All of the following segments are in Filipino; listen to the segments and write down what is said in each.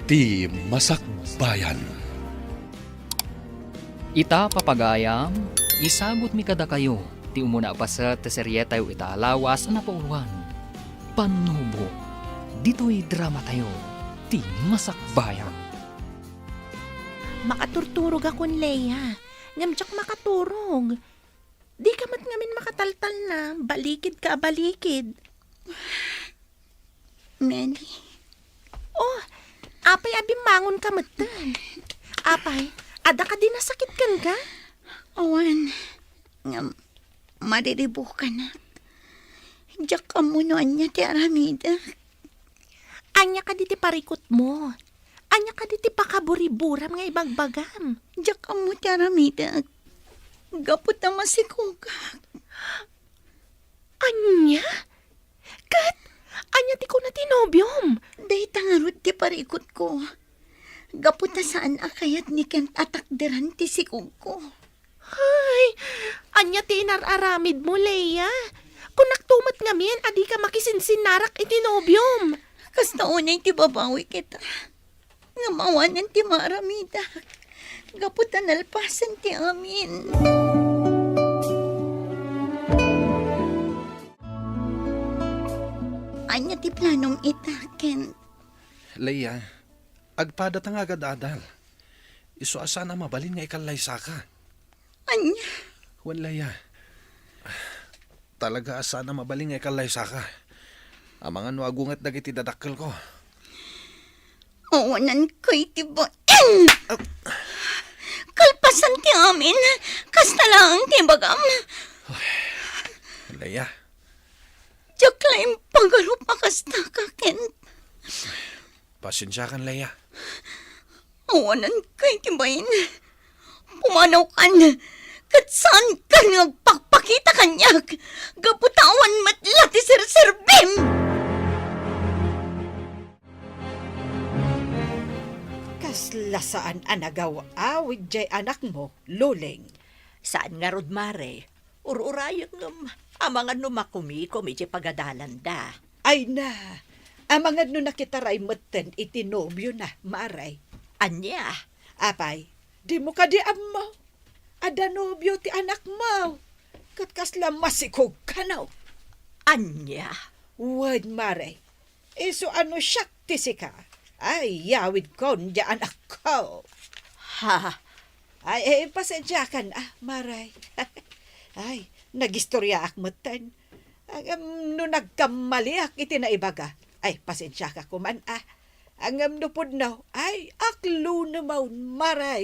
Ti Masakbayan. Ita papagayam, isagot mi kada kayo, ti umuna pa sa teserye tayo italawas na pauruan. Panubo, dito'y drama tayo, ti Masakbayan. Makaturturog akong Leia. Ngamtsak makaturog. Di ka mat ngamin makataltal na. Balikid ka, balikid. Meli, Oh, apay abimangon ka matan. Apay, ada ka din nasakit kan ka? awan, nga mariribo ka na. Diyak ka muna niya ti Aramida. Anya ka diti parikot mo. Anya ka diti pakaburi-buram nga ibagbagam. Diyak ka mo ti Aramida. Gapot na masikog. Anya? Kat, anya ti ko na tinobyom. Day tangarot ti parikot ko. Gapot na saan akayat ni Kent atakderan ti sikog ko. Ay, anya ti inararamid mo, Leia. Kung naktumat ngamin, adi ka makisinsin-narak itinobyom. Kas naunay ti babawi kita. Nga mawanan ti Maramida. Gapot na nalpasan ti amin. Anya ti planong itaken. Leia, agpada nga agad adal. Iso asa na mabalin nga ikalay saka. Anya, Wan Leia. Talaga asa na mabalin nga ikalay saka. Ang mga nuagungat dagiti dadakkel ko. awanan ko'y ti kalpasan ti amin. Kasta lang ti bagam. Leia, Diyak lang pagaro pakasta ka, Kent. pasensya kan Leia. Awanan ko'y ti bayin. Pumanaw kan. Kat saan ka nagpakpakita kanyak? Gaputawan matla ti sir-serbim. Kaslasaan anagaw awid jay anak mo, luling. Saan nga rod mare? Ururayang amangan numakumi jay pagadalan da. Ay na, amangad no nakitaray maten itinobyo na, maray. Anya, Apay, di mo ka di mo. Adanobyo ti anak mo. Katkasla masikog ka na. anya. Wad maray. Iso ano siyak ti sika. Ay, yawid kon di anak ko. Ha, Ay, pasensya ka na, maray. Ay, nagistorya ak matan. No nagkamali ak iti naibaga. Ay, pasensya ka kuman Angam nupod na, ay, aklo na maun, maray.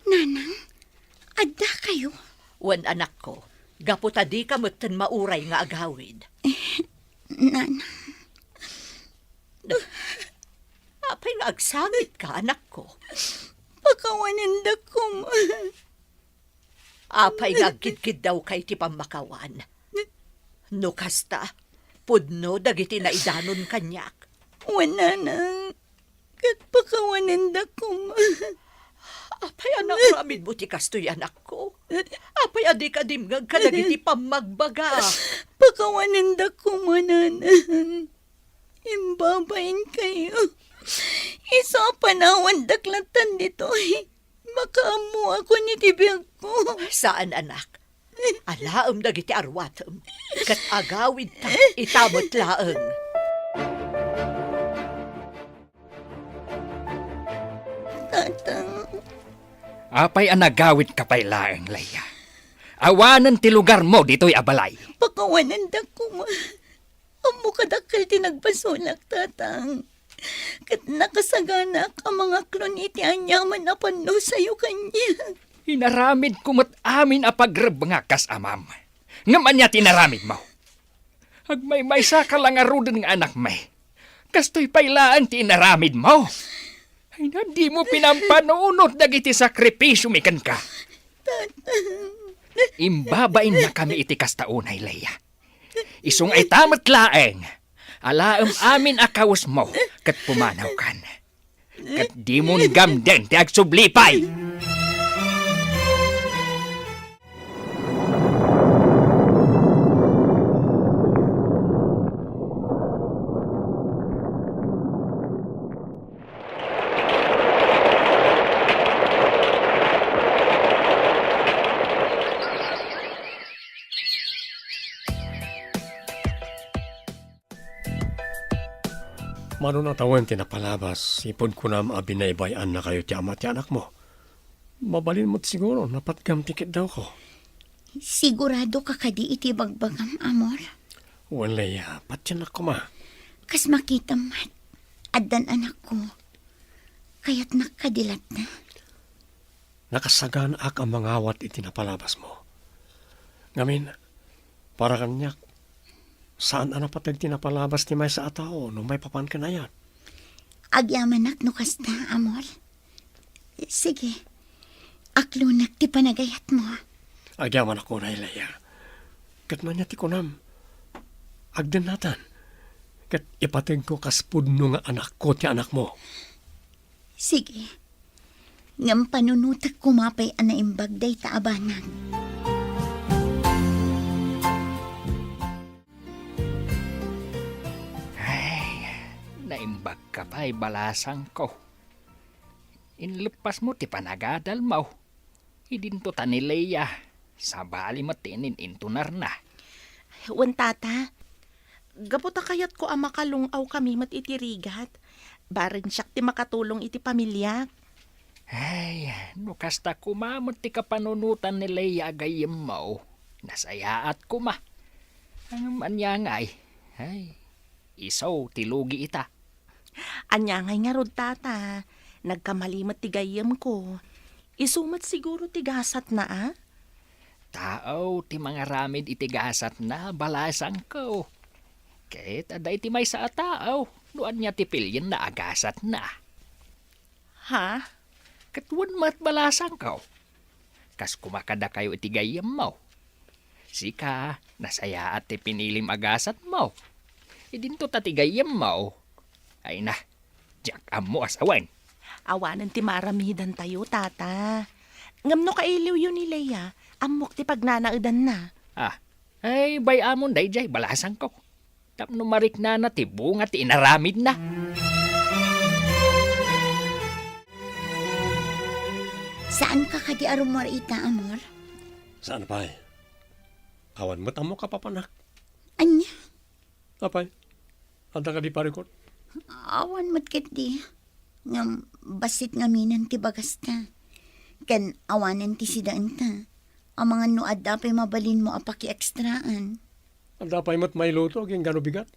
Nanang, adda kayo. wan anak ko. Gaputa di ka matan mauray nga agawid. Nanang, Apay nga agsangit ka, anak ko. pakawanan da ko. Apay nga gidgid daw kay ti pamakawan. No kasta, pudno dagiti na idanon kanyak. Wananang, kat pakawanan da ko. Apay anak ramid mo ti kastoy anak ko. Apay adi ka dimgag ka dagiti pamagbaga. Pakawanan da ko, mananang. Imbabain kayo. Isa panawan daklatan dito. Makaamu ako ni tibiyag ko. Saan anak? Alaam dagiti arwatem. Kat agawid ta, itamot laeng. Tatang, Apay anagawit ka pa'y laeng, Leia. Awanan ti lugar mo dito'y abalay. pakawanan da ko. Amo kadakal tinagbasolak, tatang. Kat nakasaganak ang mga klon iti anyaman na pano sa'yo kanya. Inaramid kumot amin a pagreb nga kas amam. Ngaman niya tinaramid mo. Agmay sa ka lang arudin nga anak may. Kastoy pailaan ti inaramid mo. Ay na di mo pinampanunot dagiti sakripisyo mikan ka. Imbabain na kami iti kastaunay, Leia. Isung ay tamat laeng. Alaam amin akawas mo kat pumanaw kan. Kat di mo gamden ti agsublipay. Mano na tawan tinapalabas, ipod ko na abinaybayan na kayo ti ama ti anak mo. Mabalin mo't siguro, napatgam tikit daw ko. Sigurado ka kadi iti bagbagam, amor. Walaya, patyan ako ma. Kas makita mat, addan anak ko. Kaya't nakadilat na. Nakasagan ak ang mangawat iti napalabas mo. Ngamin, para kanyak, saan ana patag tinapalabas ti may sa atao no may papan ka na yan? Agyamanak no kasta, amor. Sige, aklunak ti panagayat mo. Agyaman ako na ilaya. Kat man niya ti kunam. Agdan natan. Kat ipatag ko kaspudno nga anak ko ti anak mo. Sige, ngam panunutak kumapay ana imbag day taabanan. Naimbag ka pa'y balasang ko. Inlupas mo ti panagadal mo. Idinto ta ni Leia. Sa bali matinin intunar na. Wan tata, gaputa kayat ko ang makalungaw kami matitirigat. Barin siyak ti makatulong iti pamilya. Ay, no kasta kumamot ti kapanunutan ni Leia agayem mo. Nasayaat kuma. Ang manyangay. Ay, isaw tilugi ita. Anya ngay nga rod tata, nagkamalimat ti gayem ko. Isumat siguro ti gasat na ah. Tao, ti mga ramid itigasat na balasang ko. Kahit aday ti may sa tao, nuan niya ti pilyan na agasat na. Ha? Katwan mat balasang ko. Kas kumakada kayo iti gayam mo. Sika, nasaya at ti pinilim agasat mo. Idinto ta ti gayam mo. Ay na, jak mo asawan. Awanan ti maramidan tayo tata. Ngam no kailiw yun ni Leia, amok ti pagnanaudan na. Ah, ay bay amon day jay balasang ko. Tapno marik na ti bunga ti inaramid na. Saan ka kadi arumor ita, amor? Saan pa Awan mo't amo ka papanak. Anya, Apay, anda ka di parikot. awan mat ket di. Ngam basit ngaminan ti bagas ta. Ken awanan ti sidaan ta. Ang mga nuad dapay mabalin mo apaki ekstraan. Anda pa'y mo't may luto, ging gano bigat.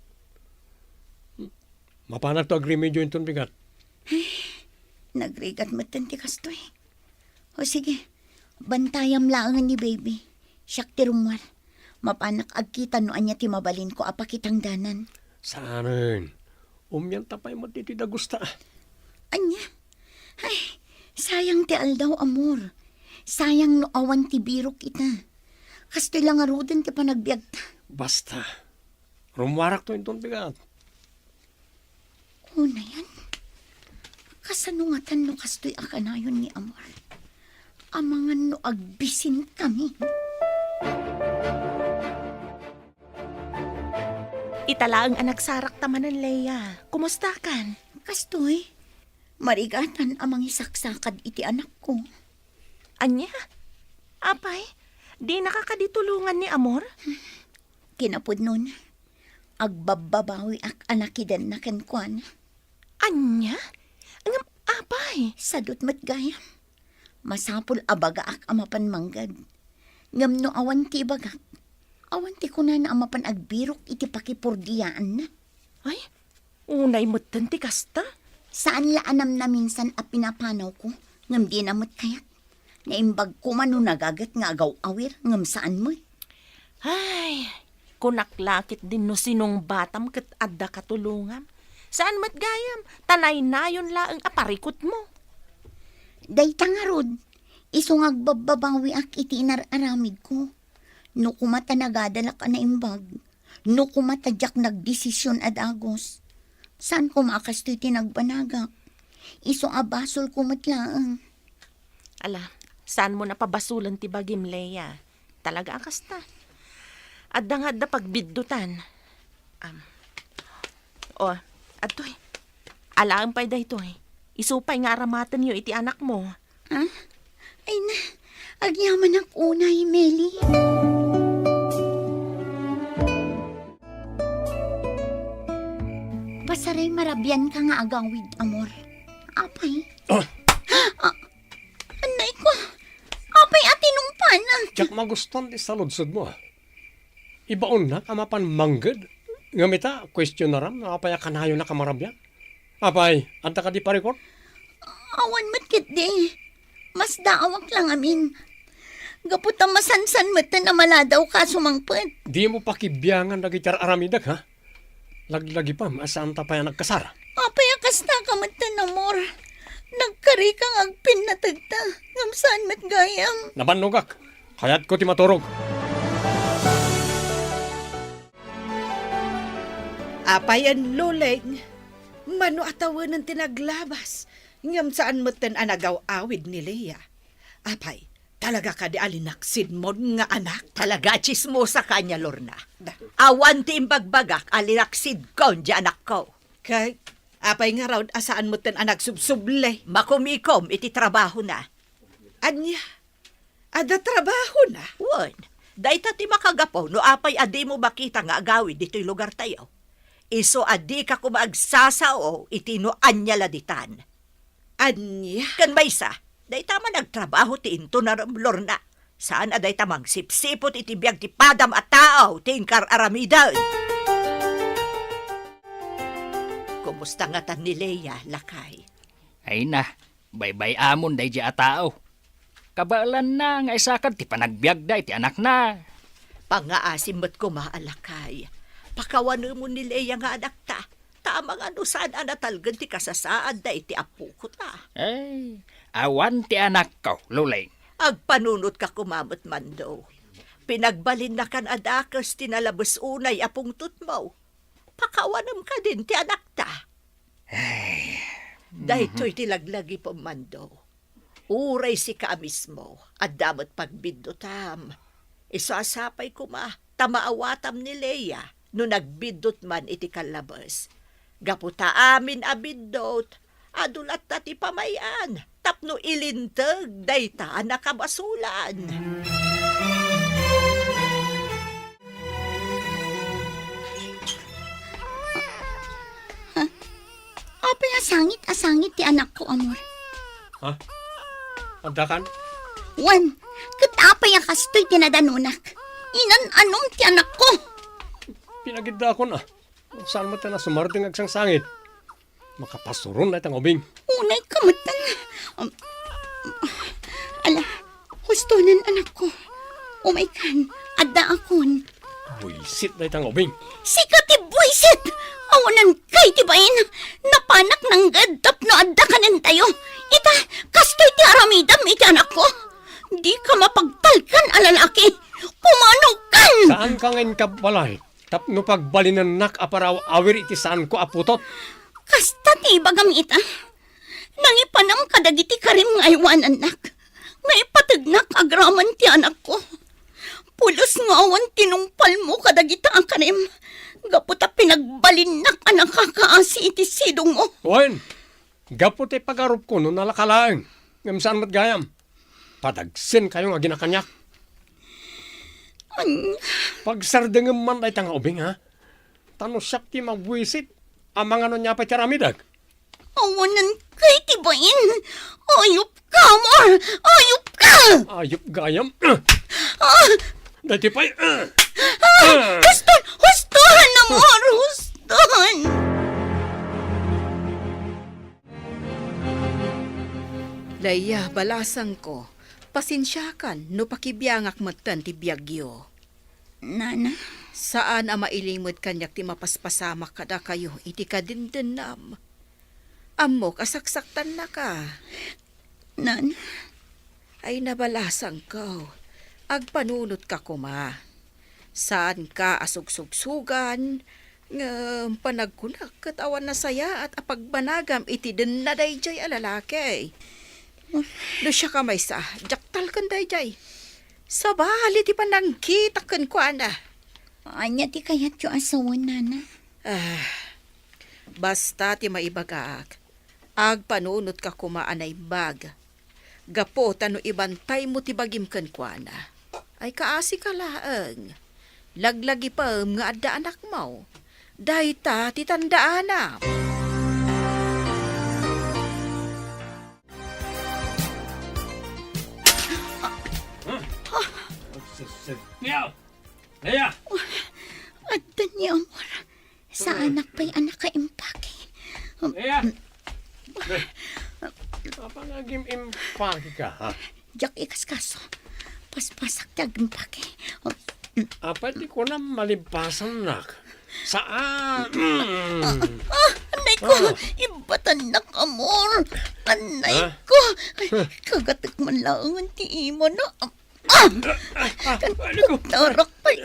Mapanak to agrimedyo yung ton bigat. Nagrigat matan ti kastoy. O sige, bantayam lang ni baby. Siyak ti rumwar. Mapanak agkita no anya ti mabalin ko apakitang danan. Saanin? Umyan tapay mo't iti dagusta. Anya? Ay, sayang ti aldaw, amor. Sayang no awan ti birok ita. Kastoy lang arudan ti panagbiag ta. Basta. Rumwarak to yung ton bigat. Una yan. Kasanungatan no kastoy akanayon ni amor. Amangan no agbisin kami. Itala ang anak sarak tamanan Leia. Kumusta kan? Kastoy, marigatan amang isaksakad iti anak ko. Anya? Apay, di nakakaditulungan ni Amor? Kinapod nun, agbababawi ak anakidan na kenkwan. Anya? Ngam, apay? Sadot matgayam. Masapul abaga ak amapan manggad. Ngam no awan ti bagak. Awan ti kunan na amapan agbirok iti pakipurdiyaan na. Ay, unay mo't ti kasta? Saan laanam na minsan a pinapanaw ko? Ngam di namot kayat. Naimbag ko man no nagagat nga agaw awir. Ngam saan mo? Ay, kunaklakit din no sinong batam kat adda katulungan. Saan matgayam? Tanay na yun laang aparikot mo. Day tangarod. Isong agbababawi ak iti inararamid ko. No kumata nagadalak ka na imbag. No kumata jak nagdesisyon ad agos. Saan ko makastoy tinagbanagak? Isong abasol kumatlaang. Ala, saan mo napabasulan ti bagim Leia? Talaga akasta. Adda nga da pagbiddutan. Atoy. Alaan pa'y da ito eh. Isupay nga aramatan niyo iti anak mo. Ha? Ay na, agyaman ang unay, Meli. Pasaray marabyan ka nga agawid, amor. Apay. Oh, Anay ko. Apay atinong pana. jak maguston di sa ludsod mo. Ibaon na kamapan mangged. Ngamita, question na ram, apay kanayo na kamarabyan. Apay, anta ka di parikot? Awan matkit di. Mas daawak lang amin. Gaputa masansan mata na maladaw ka sumangpet. Di mo pakibiyangan lagi tar aramidag, ha? Laglagi pa, asaan ta pa yan nagkasara? Apay akas na ka mata na mor. Nagkari kang agpin na tagta. Ngamsaan mat gayam. Nabanugak, kayat ko ti maturog. Apayan luleng, mano atawan ng tinaglabas, ngam saan moten anagaw awid ni Leia. Apay, talaga ka di alinaksid mo nga anak. Talaga chismosa kanya, Lorna. Awan ti imbagbagak, alinaksid ko, di anak ko. Kay, apay nga raw asaan moten anak subsublay. Makumikom, iti trabaho na. Anya, ada trabaho na. Wan, dahi ti makagapo, no apay adi mo makita nga agawid dito'y lugar tayo. Iso adi ka kumagsasao, iti no anya laditan. Anya, Kan maysa, dahi tama nagtrabaho ti into na Lorna. Saan aday tamang sipsipot iti biyag ti padam at tao, tingkar aramidan. Kumusta nga tan ni Leia, lakay? Ay na, baybay amon day di atao. Kabalan na nga isakad ti panagbiag day ti anak na. Pangaasim mo't kumaalakay. Pakawan mo ni Leia nga anak ta. Tamang ano saan anatalgan ti kasasaad da iti apo ko ta. Ay, awan ti anak ko, lulay. Agpanunot ka kumamot man do. Pinagbalin na kan adakas tinalabas unay apong tutmaw. Pakawanam ka din ti anak ta. Ay, Dahito'y tilaglagi po man do. Uray si ka mismo at damot pagbiddo tam. Isasapay ko tamaawatam ni Leia no nagbidot man iti kalabas. Gaputa amin abidot, adulat ta ti pamayan, tapno ilintag dayta nakabasulan. Apay asangit ti anak ko, amor. Ha? Adakan? Wan, katapay akastoy tinadanunak. Inan anom ti anak ko. Pinagidda ko na. Saan mo na sumarating agsang sangit? Makapasuron na itang ubing. Unay kamatan. Ala, hustonan anak ko. Umaikan, adda akon. Buisit na itang ubing. Sika ti buisit! Awanan kay ti bain. Napanak ng gadtap no adda kanin tayo. Ita, kastoy ti aramidam iti anak ko. Di ka mapagtalkan alalaki. Pumanukan! Saan ka ngayon kabalay? Tapno pagbalinan nak aparaw awir iti saan ko aputot. Kasta ti bagam ita. Nangipanam kadagiti karim ngaywan anak. Ngaipatagnak agraman ti anak ko. Pulos nga awan tinumpal mo kadagita ang karim. Gaputa pinagbalinak ang nakakaasi iti sidong mo. Wen, gapot ay pagarup ko no nalakalaang. Ngam saan mat gayam? Padagsin kayong aginakanyak. Pagsardengem man ay tanga ubing ha. Tano siyak ti magwisit. Amang ano niya pa charamidag. Awanan kay tibain. Ayup ka, amor! Ayup ka! Ayop gayam. Dati pa'y. Huston! Hustohan, amor! Hustohan! Leia, balasang ko. Pasensyakan no pakibiyangak matan ti biyagyo. Nana, Saan ang mailimod kanyak ti mapaspasamak kada kayo iti kadindenam. Amo kasaksaktan na ka. Nana, Ay nabalasang ko. Agpanunot ka kuma. Saan ka asugsugsugan? Nga panagkunak katawan na saya at apagbanagam iti den na dayjay alalaki. Do siya ka may sa, jaktal kan dayjay. Sa bali ti panangkitakan ko ana. anya ti kayat yung asawan, Nana. Basta ti maibagak. Agpanunot ka kumaanay bag. Gapo tano ibantay mo ti bagim kan ko ana. Ay kaasi ka laang. Laglagi pa nga adda anak mo. Dahita ti tandaanam. Leia! Leia! At niya, amor. Sa anak pa'y anak ka impake. Leia! Apa naging impake ka, ha? Jak ikas kaso. Paspasak tag impake. Apa di ko na malimpasan, nak? Saan? Anay ko, ibatan nak, amor. Anay ko. Kagatik man lang ang tiimo na. Tarak pa'y.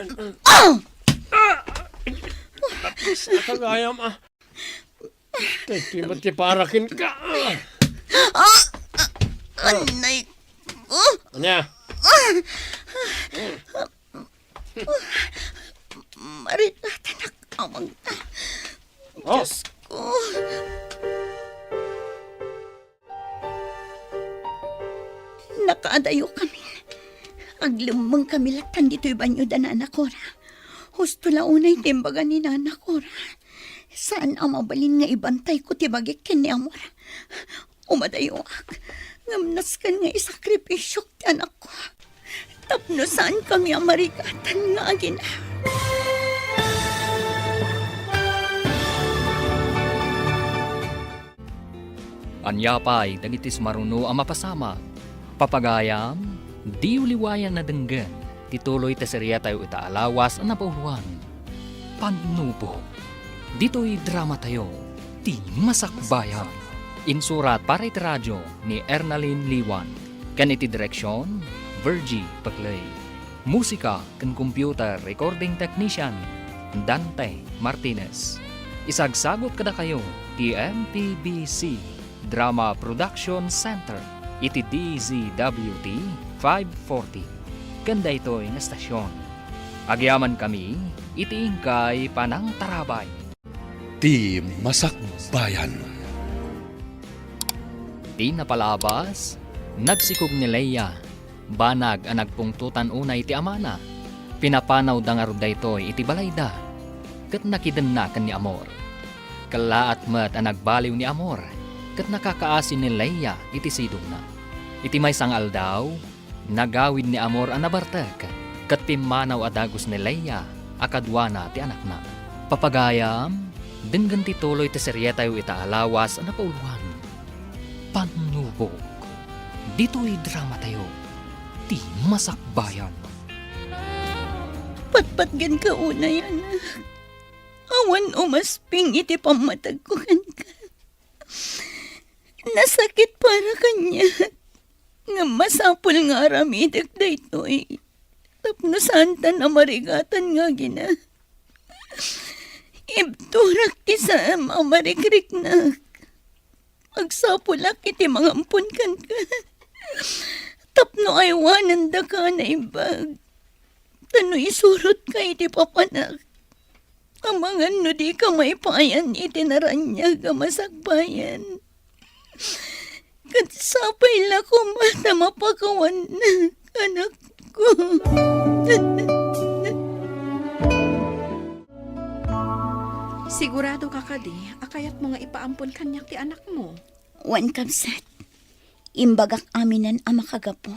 Sa kagayam, Teki mati parakin ka. Anay ko. Anya? Marinata nak, amang. Oh, Ko. Nakaadayo kami. Aglumang kami latan dito'y banyo da na nakora. Husto launay timbaga ni na nakora. Saan ang mabalin nga ibantay ko tibagik kini amor. Umadayo ak. Ngamnas kan nga isakripisyo ti anak ko. Tapno saan kami ang marigatan nga agina. Anyapay, dagitis maruno ang mapasama. Papagayam, di uliwayan na denggan. Tituloy tasiriya tayo itaalawas ang napauluan. Panubo. Dito'y drama tayo. Di masakbayan. Insurat para iti radyo ni Ernalyn Liwan. Kan iti direksyon, Virgie Paglay. Musika kan computer recording technician, Dante Martinez. Isagsagot kada kayo, ti MTBC Drama Production Center, iti DZWT 540. Kanda ito'y nga stasyon. Agyaman kami, iti ingkay panang tarabay. Di masakbayan. Di napalabas, nagsikog ni Leia. Banag ang nagpungtutan unay iti amana. Pinapanaw da nga ro daytoy iti balayda. Kat nakidennakan ni Amor. Kalaat met ang nagbaliw ni Amor. Kat nakakaasin ni Leia iti sidong na. Iti may sangal daw, nagawid ni Amor ang nabartek. Kat pimanaw adagos ni Leia, akadwana ti anak na. Papagayam, denggan ti tuloy ti serye tayo itaalawas ang napauluan. Panubog. Dito'y drama tayo. Di masakbayan. Patpatgan ka una yan. Awan umasping iti pamatag ko kan ka. Nasakit para kanya. Nga masapul nga aramidak da ito'y. Tapno santa na marigatan nga gina. Ibturak ti sa amarikrik na. Agsapulak iti mga ampun kan ka. Tapno aywanan da ka na ibag. Tano isurot ka iti papanak. Amangan no di ka may payan iti naranya ka masakbayan. Katsapay la ko mata mapakawan na anak ko. Sigurado ka kadi, akayat mo nga ipaampon kanyak ti anak mo. Wan kamsat. Imbagak aminan ang makagapo.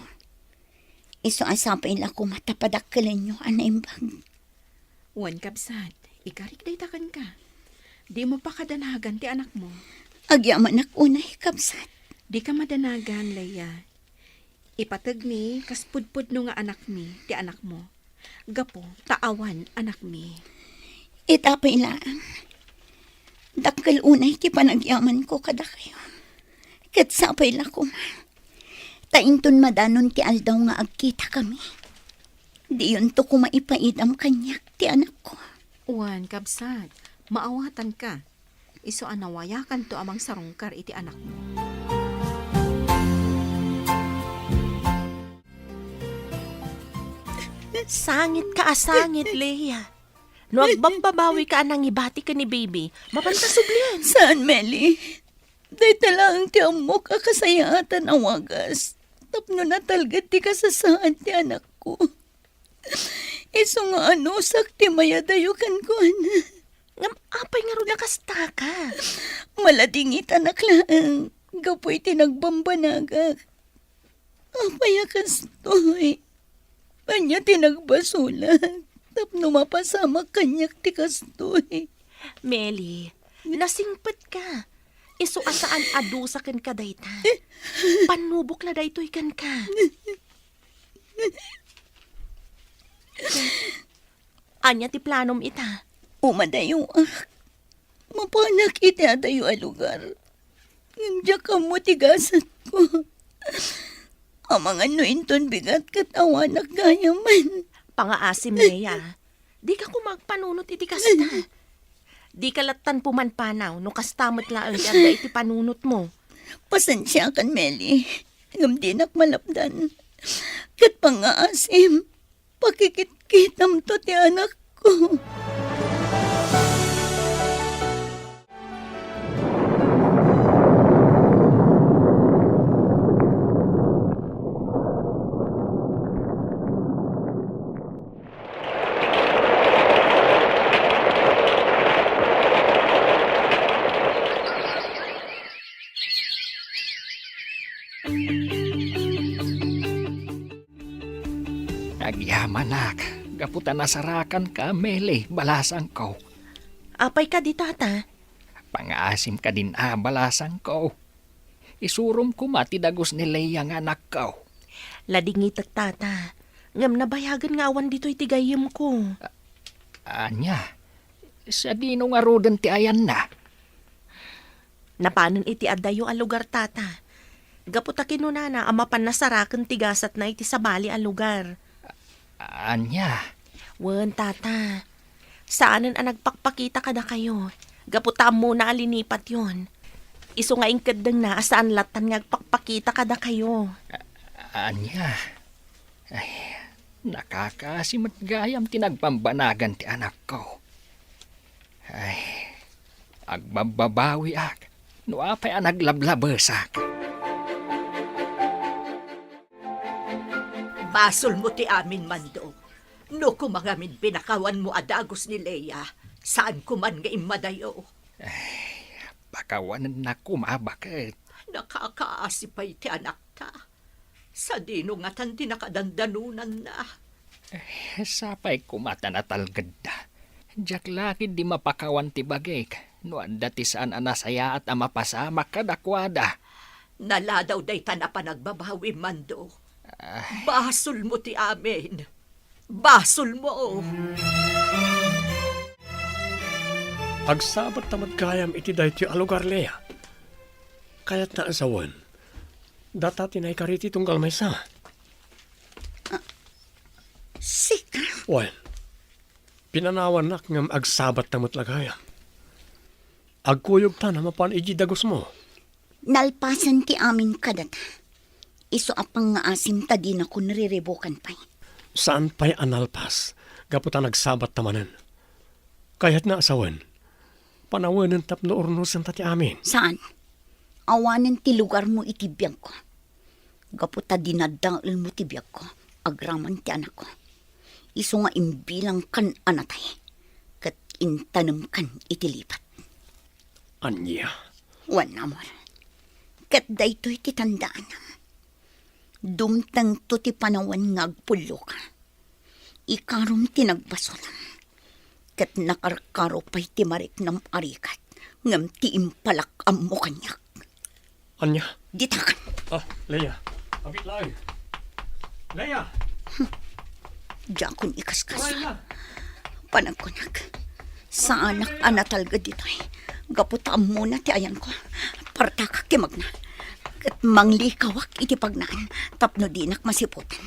Iso asapay la ko matapadakkalan nyo ana imbag. Wan kabsat, ikarik daytakan ka. Di mo pa kadanagan ti anak mo. Agyaman ak unay kamsat. Di ka madanagan, Leia. Ipatag mi, kas pudpud no nga anak mi, ti anak mo. Gapo, taawan anak mi. Itapay lang. Dakkal unay ti panagyaman ko kada kayo. Katsapay la ko ma. Tainton madanon ti aldaw nga agkita kami. Di yun to ko maipaidam kanyak ti anak ko. Wan kabsat, maawatan ka. Iso anawayakan to amang sarungkar iti anak mo. Sangit ka asangit, Leia. No agbambabawi ka anang ibati ka ni baby, mapantasubli. Saan, Meli? Day talang ti amok akasayatan ang wagas. Tapno natalgat ti kasasaan ti anak ko. Iso nga ano, sakti mayadayukan ko, ana. Ngam, apay nga ro nakasta ka. Maladingit anak lang. Gapoy tinagbambanagak. Apay akas to'y. Anya tinagbasulat. Tapno mapasama kanyak ti kastoy. Meli, nasingpet ka. Iso asaan adusaken ka dayta. Panubok la daytoy kan ka. Anya ti planom ita. Umadayo mapanak iti adayo a lugar. Ngimdya ka mo tigasat ko. Amang ano inton bigat katawanak gayaman. Pangaasim niya. Di ka kumagpanunot iti kasta. Di ka latan pumanpanaw no kastamot laang ti anda iti panunot mo. Pasensya kan, Meli. Ngam di malapdan. Kat pangaasim, pakikit-kitam to ti anak ko. Nagyamanak, gaputan nasarakan ka, Meli, balasang ko. Apay ka di tata. Pangaasim ka din balasang ko. Isurum ko matidagos ni Leia nga anak ko. Ladingit at tata. Ngam nabayagan nga awan dito'y tigayim ko. Anya, sa dino nga rodan ti ayan na. Napanan iti adayo a lugar tata. Gaputa kinunana amapan nasarakan tigasat na iti sabali a lugar. Anya, Wen tata. Saanan ang nagpakpakita kada kayo? Gaputa mo na alinipat yon. Iso nga ingkadang na asaan latan nga agpakpakita kada kayo. anya. Ay, nakakasimat gayam tinagpambanagan ti anak ko. Ay, agbababawi ak. No apay ang naglablabesak. Basol mo ti amin, Mando. No kumangamin pinakawan mo adagos ni Leia, saan kuman nga imadayo. Pakawanan na kumabakit. Nakakaasipay ti anak ta. Sa dino nga tan tinakadandanunan na. Sapay kumata na talgada. Diyak lakid di mapakawan ti bagay. No anda ti saan anasaya at amapasama kadakwada. Naladaw day ta na panagbabawi, Mando. Basol mo ti amin. Basol mo. Agsabat tamad kayam iti dayti alugar, Leia. Kaya't na asawan. Data tinay kariti tunggal may sa. Sika. Well, pinanawan nak ngam agsabat tamad lagayam. Agkuyog ta na mapan iji dagos mo. Nalpasan ti amin kadata. Iso apang nga asim ta di na ko nariribukan pa'y. Saan pa'y analpas? Gaputan nagsabat tamanan. Kaya't na asawan. Panawanan tapno ornusan tati amin. Saan? Awanan ti lugar mo itibiyag ko. Gaputa dinadaal mo tibiyag ko. Agraman ti anak ko. Iso nga imbilang kan anatay. Kat intanam kan itilipat. Anya. Wan namor. Kat daytoy titandaan. Dumtang to ti panawan nga agpulo ka. Ikarom tinagbasolam. Kat nakarkaro pa'y ti marik ng arikat. Ngam ti impalak mo kanyak. Anya. Ditakan. Leia. Abit lang. Leia. Diyan kong ikaskas. Panagkunak. Sa anak anatalga dito'y. Gaputaan muna ti ayan ko. Partakak ti magna. Kat manglikawak iti pagnaan. Tapno dinak masiputan.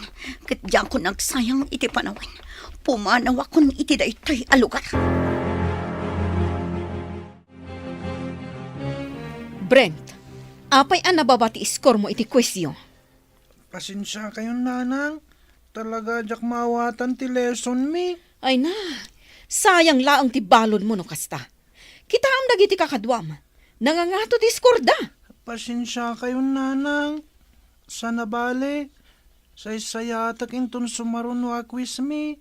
Kat diyan ko nagsayang iti panawan. Pumanawak kon iti daytoy alugar. Brent, apay ang nababati iskor mo iti kwestiyo? Pasensya kayo, nanang. Talaga jak mawatan ti lesson mi. Ay na, sayang laang ti balon mo no kasta. Kita ang dagiti kakadwam. Nangangato ti iskor da. Pasensya kayo, nanang. Sana bale. Saysayatak inton sumaron wa quiz mi.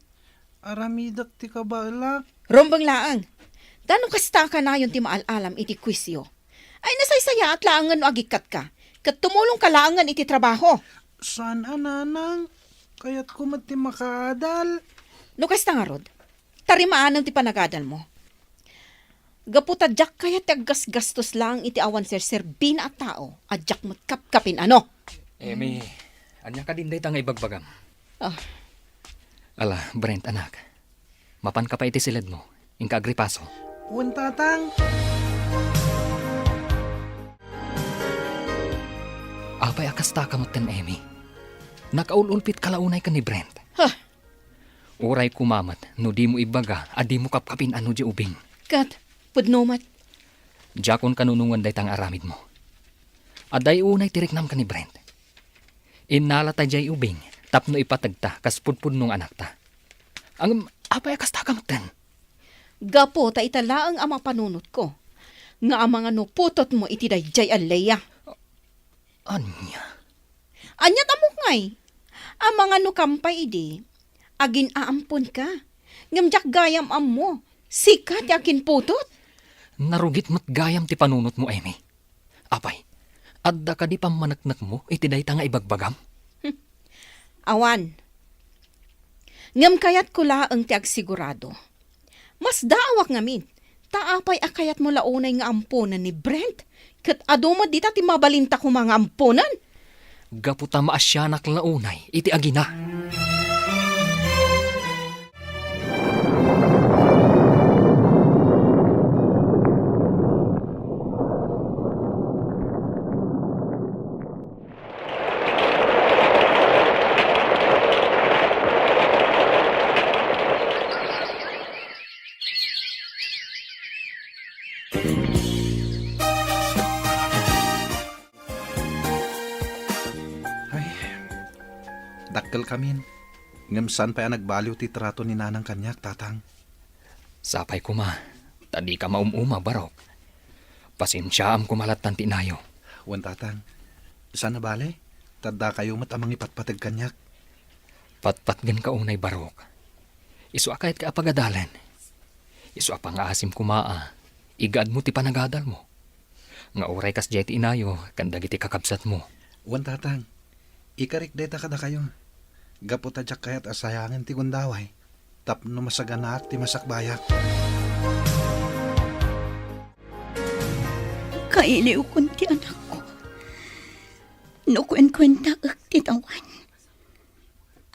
Aramidak ti kabalak. Rombang laang. Tanong kasta ka na yun ti maalalam iti kwestiyo. Ay nasaysaya at laangan no agikat ka. Kat tumulong ka laangan iti trabaho. Sana, nanang? Kaya't kumati makadal. No kasta nga rod, tarimaan ti panagadal mo. Gaputadyak kaya ti aggas-gastos lang iti awan ser-serbin at tao, adyak mo't kapkapin ano. Emi, anya ka din day nga ibagbagam. Ah. Ala, Brent anak. Mapan ka pa iti silid mo. Ingka agripaso. Wan tatang. Apay akasta ka mo ten, Emi. Nakaululpit kalaunay ka ni Brent. Huh. Uray kumamat, no di mo ibaga, adi mo kapkapin ano di ubing. Kat, pudnomat. Jakon kanunungan day tang aramid mo. Aday unay tiriknam ka ni Brent. Inala ta jay ubing, tapno ipatagta, kaspudpud nung anak ta. Ang apay akasta ka mo ten. Gapo ta italaang ama panunot ko. Nga ang mga nuputot mo iti dayjay alaya. Anya? Anyat amok ngay. Ang mga nukampay idi, agin aampon ka. Ngamjak gayam am mo. Sikat yakin putot. Narugit mo't gayam ti panunot mo, Emi. Apay, adda ka di pamanaknak mo, iti day ta nga ibagbagam? Awan. Ngam kayat ko laang ti agsigurado. Mas daawak ngamin. Taapay akayat mo launay nga ampunan ni Brent. Kat aduma dita ti mabalinta ko mga ampunan. Gaputa maasyanak launay, iti agina. Ay, dakkel kamin. Ngamsan pa nagbaliw ti trato ni nanang kanyak, tatang. Sapay kuma, tadi ka maumuma barok. Pasensyaam kumalatan tinayo. Wan tatang. Sana bale? Tadda kayo mat amang ipatpatag kanyak. Patpatgan ka unay barok. Isu akayat ka apagadalan. Isu apang asim kumaa. Igaad mo ti panagadal mo. Nga oray kas jay ti inayo, kandag iti kakabsat mo. Wan tatang. Ikarik deta kada kayo. Gaputa jak kayat asayangin ti gundaway. Tapno masaganak ti masakbayak. Kailiw kun ti anak ko. Nukwen-kwenta ak ti tawan.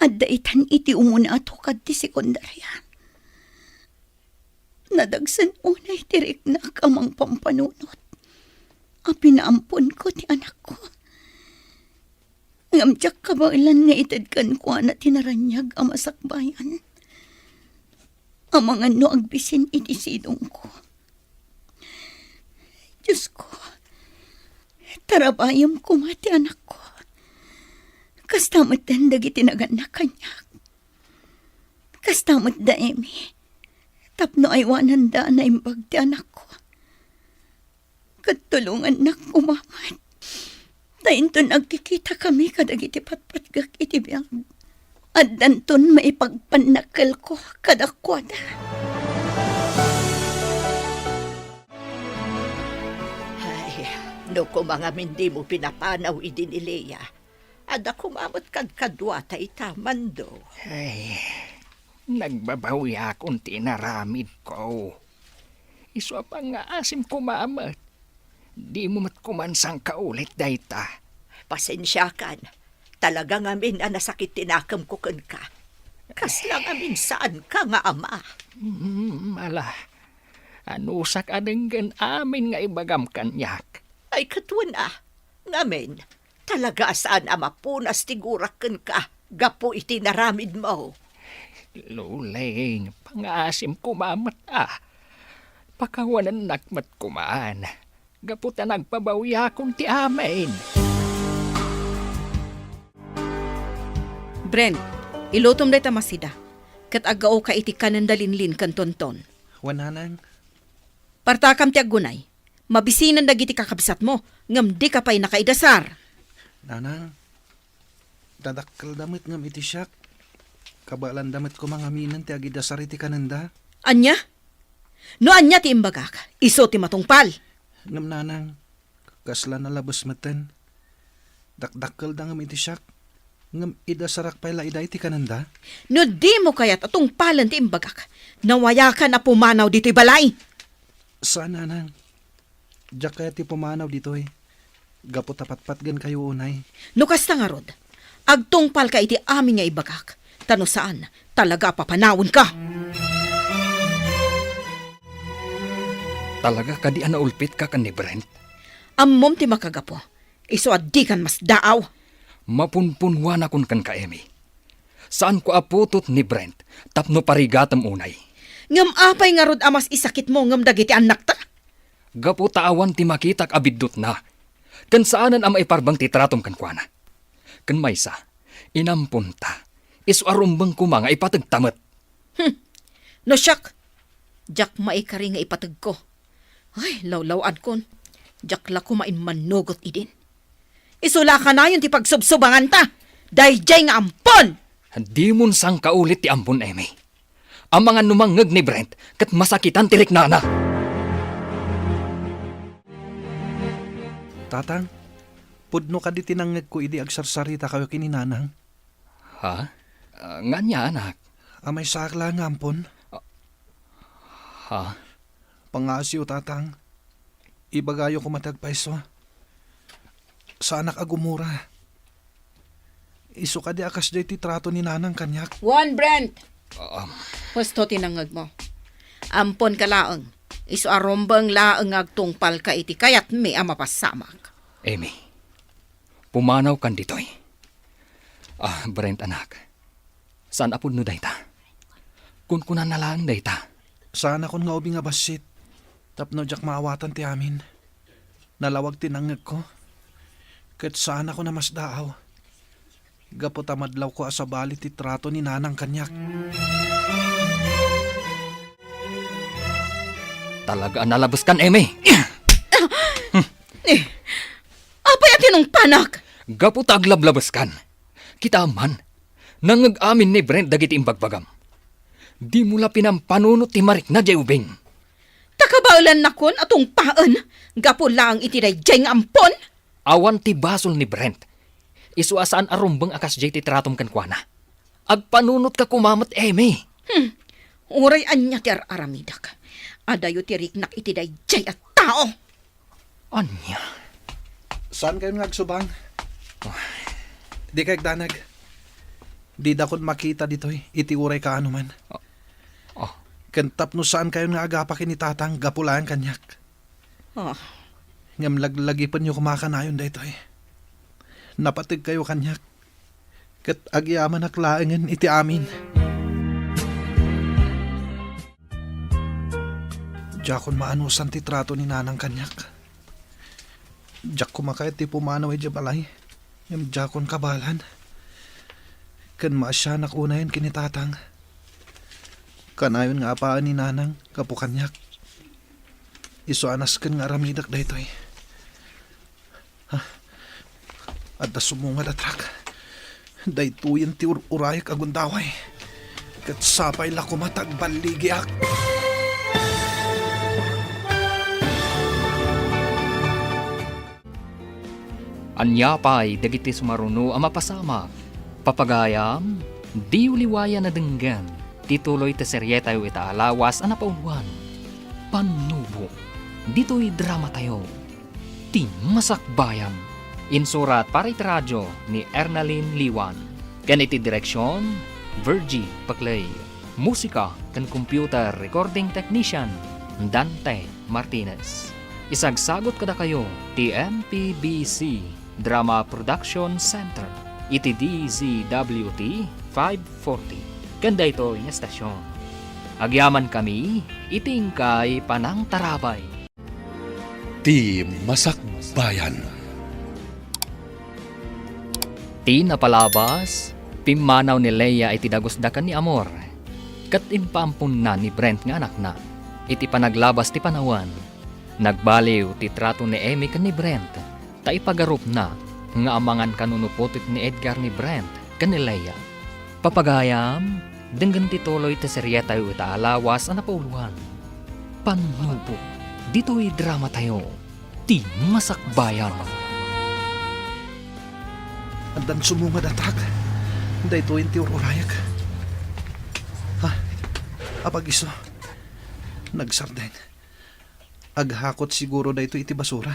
Adda itan iti umuna ato kad ti sekundarya. Nadagsan unay tirik na kamang pampanunot. A pinaampon ko ti anak ko. Ngamtsak kabailan nga itadkan ko na tinaranyag ang masakbayan. Ang mga no agbisin iti sidong ko. Diyos ko, tarabayam ko mati anak ko. Kastamot dandag itinaganak kanyak. Kastamot da emi. Tapno ay wananda na imbag ti anak ko. Katulungan na kumamat. Tainton nagkikita kami kadag iti patpatgak iti biyag. At danton maipagpanakal ko kadakwada. Ay, no mga hindi mo pinapanaw idin ni Leia. Ada kumamot kadkadwa ta itamando. Ay, nagbabawi akong tinaramid ko. Isu apang nga asim kumamat. Di mo matkumansang kaulit dayta. Pasensya kan. Talaga ngamin ang nasakit tinakam ko kan ka. Kaslang amin saan ka nga ama. Ala, anusak adenggan amin nga ibagam kanyak. Ay katuan ngamin, talaga saan ama punas tigurakan ka. Gapo iti naramid mo. Luling, pangasim kumamat Pakawanan nakmat kumaan. Gaputa nagpabawi akong ti amin. Brent, ilutom day tamasida. Kat agao ka iti kanandalinlin kan tonton. Wan nanang. Partakam ti agunay. Mabisinan dagiti kakabsat mo. Ngam di ka pa'y nakaidasar. Nanang. Dadakkel damit ngam iti siyak. Kabalan damit ko mga minan ti agidasar iti kananda. Anya? No anya ti imbagak. Iso ti matungpal. Ngam nanang. Kasla na labas matan. Dakdakkel da ngam iti siyak. Ngam ida sarak pala ida iti kananda. No di mo kayat atong palan ti imbagak. Nawaya ka na pumanaw dito'y balay. Saan nanang? Diyak kaya ti pumanaw dito eh. Gapo tapat-pat gan kayo unay. No kasta nga rod, agtungpal ka iti amin nga ibagak. Tano saan, talaga papanawon ka. Talaga ka di naulpit ka kan ni Brent. Ammom ti makagapo. Iso di kan mas daaw. Mapunpunwan akon kan ka, Emi. Saan ko aputot ni Brent, tapno parigatam unay. Ngam apay nga rod amas isakit mo ngam dagiti anak ta. Gapu taawan ti makitak abidot na. Kan saanan ang maiparbang titratom kan kuana. Kan maysa, inampunta. Isu arumbang kumanga ipatagtamat. No siyak. Jak maikari nga ipatag ko. Ay, lawlawan kon. Jak la kumain manugot idin. Isula ka na yun ti pagsubsubangan ta. Dayjay nga ampon. Di mon sang kaulit ti ampun, Emi. Ang mga numangag ni Brent, kat masakitan tirik nana. Tatang, pudno ka di tinangag ko idi agsarsarita kayo kininanang. Ha? Nga niya, anak. Amay sakla nga ampon. Ha? Pangasyo, tatang. Ibagayo ko matagpaiso. Sa anak agumura. Isu ka di akas di ti trato ni nanang kanyak. Juan Brent. Husto tinangag mo. Ampon ka laeng. Isu arombang laeng agtungpal ka iti kayat may amapasamak. Emi, pumanaw kan ditoy. Brent, anak. Saan apod no dayta? Kunkunan na lang dayta. Sana kon nga ubi nga basit. Tapno jak maawatan ti amin. Nalawag tinangag ko. Kat sana ko na mas daaw. Gapo tamadlaw ko asabali ti trato ni nanang kanyak. Talaga nalabas kan, Emi. Apay atin ng panak. Gapu taglablabas kan. Kita man, nangag-amin ni Brent dagiti imbagbagam. Di mula pinampanunot ti marik na jayubing. Takabaulan na kon atong paan. Gapo lang itiday jay nga ampon. Awan ti basol ni Brent. Isuasaan arumbang akas jay ti tratom kan kuana. Agpanunot ka kumamat, Emi. Uray anya ti aramidak. Adayo ti riknak itiday jay at tao. Anya? Saan kayo nagsubang? Di kayag danag. Di dakon makita ditoy. Iti uray ka anuman. Kantap no saan kayo nga agapakin ni tatang gapulaan kanyak. Ngam laglagipan nyo kumakanayon daytoy. Napatig kayo kanyak. Kat agyaman aklaangan iti amin. Diyakon maanusan ti trato ni nanang kanyak. Diyak kumakayat ti pumanaw ay balay. Ngam diyakon kabalan. Kan maasyanak unayan kinitatang. Kanayon nga apaan ni nanang kapukanyak. Iso anas kan nga ramidak daytoy. At da sumunga datrak. Daytuyan ti urayak agundaway. Kat sapay la kumatag baligiak. Anya pa'y dagiti sumaruno ang mapasama. Papagayam, di uliwaya na denggan. Tituloy te serye tayo itaalawas ang napauwan. Panubo, dito'y drama tayo. Ti Masakbayan. Insurat para iti radyo ni Ernalyn Liwan. Kan iti direksyon, Virgie Paclay. Musika kan computer recording technician, Dante Martinez. Isagsagot kada kayo, ti MPBC Drama Production Center. Iti DZWT 540. Ganda ito yung estasyon. Agyaman kami, itingkay panang tarabay. Ti Masakbayan. Ti napalabas, pimanaw ni Leia iti dagosdakan ni Amor. Kat impampun na ni Brent nga anak na. Iti panaglabas ti panawan. Nagbaliw ti trato ni Emi kan ni Brent. Ta ipagarup na nga amangan kanunuputit ni Edgar ni Brent kan ni Leia. Papagayam, denggan tituloy ta serye tayo itaalawas ang napauluan. Panubo, dito'y drama tayo. Ti Masakbayan. Andan sumunga datrak. Day 20 urayag. Ha? Apag iso. Nagsarden. Aghakot siguro da ito iti basura.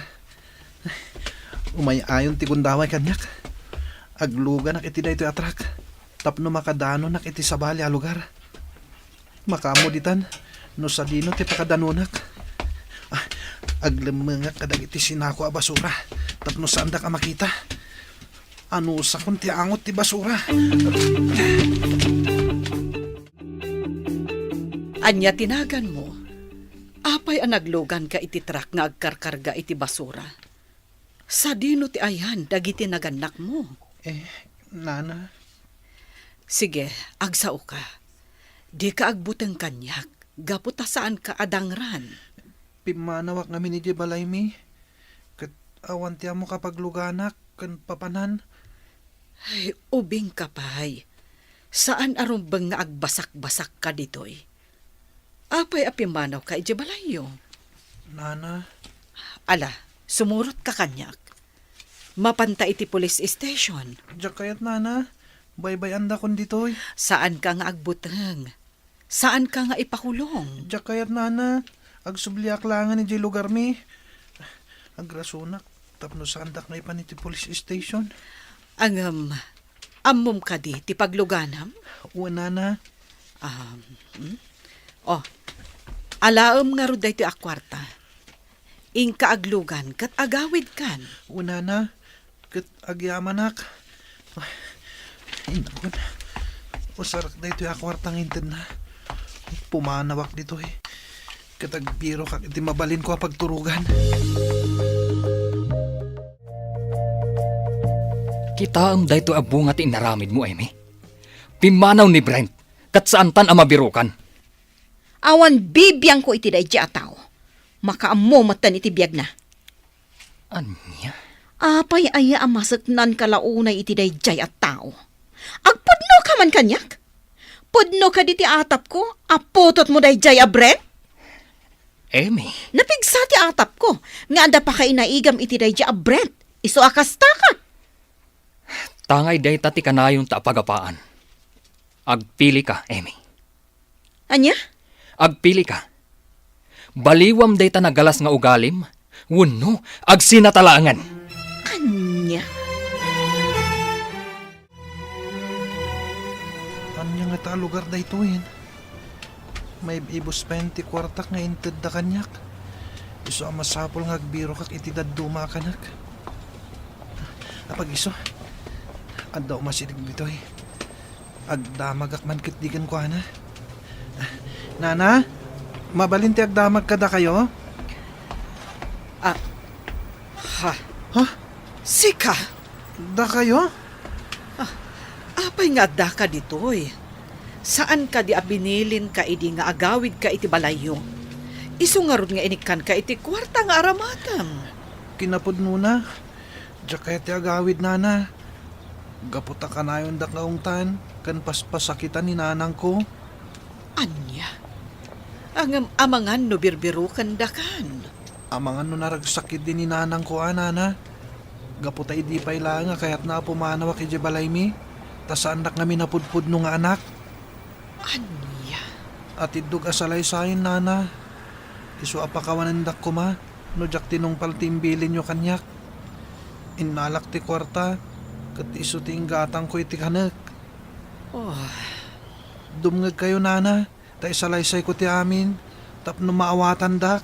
Umayayon ti gundaway kanyak. Agluga nak iti da ito atrak. Tapno makadano nak iti sabali a lugar. Makamuditan. No sa dino ti pakadanunak. Aglemengak kadag iti sinako a basura. Tapno saan da ka makita. Ano sa kun ti angot ti basura. Anya tinagan mo. Apay ang naglugan ka iti truck nga agkarkarga iti basura. Sa dino ti ayan, dagiti naganak mo. Nana. Sige, agsao ka. Di ka agbuteng kanyak. Gaputa saan ka adangran. Pimanawak nga ni balay mi. Kat awan tiya mo kapag luganak. Kan papanan. Ay, ubing kapay. Saan arumbang nga agbasak-basak ka ditoy? Apay apimanaw ka ijabalayo. Nana. Ala, sumurot ka kanyak. Mapanta iti police station. Diyak kayat nana. Baybay anda kon ditoy. Saan ka nga agbuteng? Saan ka nga ipakulong? Diyak kayat nana. Agsubliak langan ni lugar mi. Agrasunak. Tapno sa andak na ipan iti police station. Ang amom ka di, ti pagluganam? Uwan nana. Alaam nga ro dahi ti akwarta. Ingka aglugan, kat agawid kan. Uwan nana. Kat agyamanak. Inakon. Usarak da ito akwartang inted na. Pumanawak dito eh. Kat agbiro kak iti mabalin ko pagturugan. Kita am dayto abunga ti inaramid mo, Amy. Pimanaw ni Brent, kat saan tan ang mabirukan. Awan bibiyang ko iti dahi ataw. Makaammo matan iti biyag na. Anya? Apay aya amasaknan kalaunay iti dahi at tao. Agpudno ka man kanyak? Pudno ka di ti atap ko, aputot mo dahi a Brent? Amy? Napigsa ti atap ko, nga anda pa kay naigam iti dahi a Brent. Iso akasta ka. Tangay day tati kanayong taapagapaan. Agpili ka, Amy. Anya? Agpili ka. Baliwam day ta nagalas nga ugalim, wenno agsinatalangan. Anya? Anya nga ta lugar da ito yun. May ibos 20 kwartak nga inted da kanyak. Iso ang masapol nga agbiro kak itidad duma kanak. Apag iso. Anda umasilig dito eh. Agdamag akman kitdigan ko ana. Nana, mabalinti agdamag kada kayo? Ha? Ha? Sika? Da kayo? Apay nga da ka ditoy. Saan ka di abinilin ka idi nga agawid ka iti balayo? Isu nga rod nga inikan ka iti kwarta nga aramatam. Kinapod muna. Diya kaya ti agawid nana. Gaputa ka na yung dakaungtan. Kan paspasakitan ni nanang ko. Anya? Ang amangan no birbirukan dakan. Amangan no naragsakit din ni nanang ko nana. Gaputa idi pa ilanga kaya't na pumanawak iti balay mi. Tas anak kami napudpud nung anak. Anya? At idug asalay sayin nana. Isu apakawanandak ko ma. No jak tinong paltimbilin nyo kanyak. Inalak ti kwarta. Kat isu ti inggatang ko iti kanak. Oh, Dumngag kayo nana. Ta isalaysay ko ti amin. Tapno maawatan dak.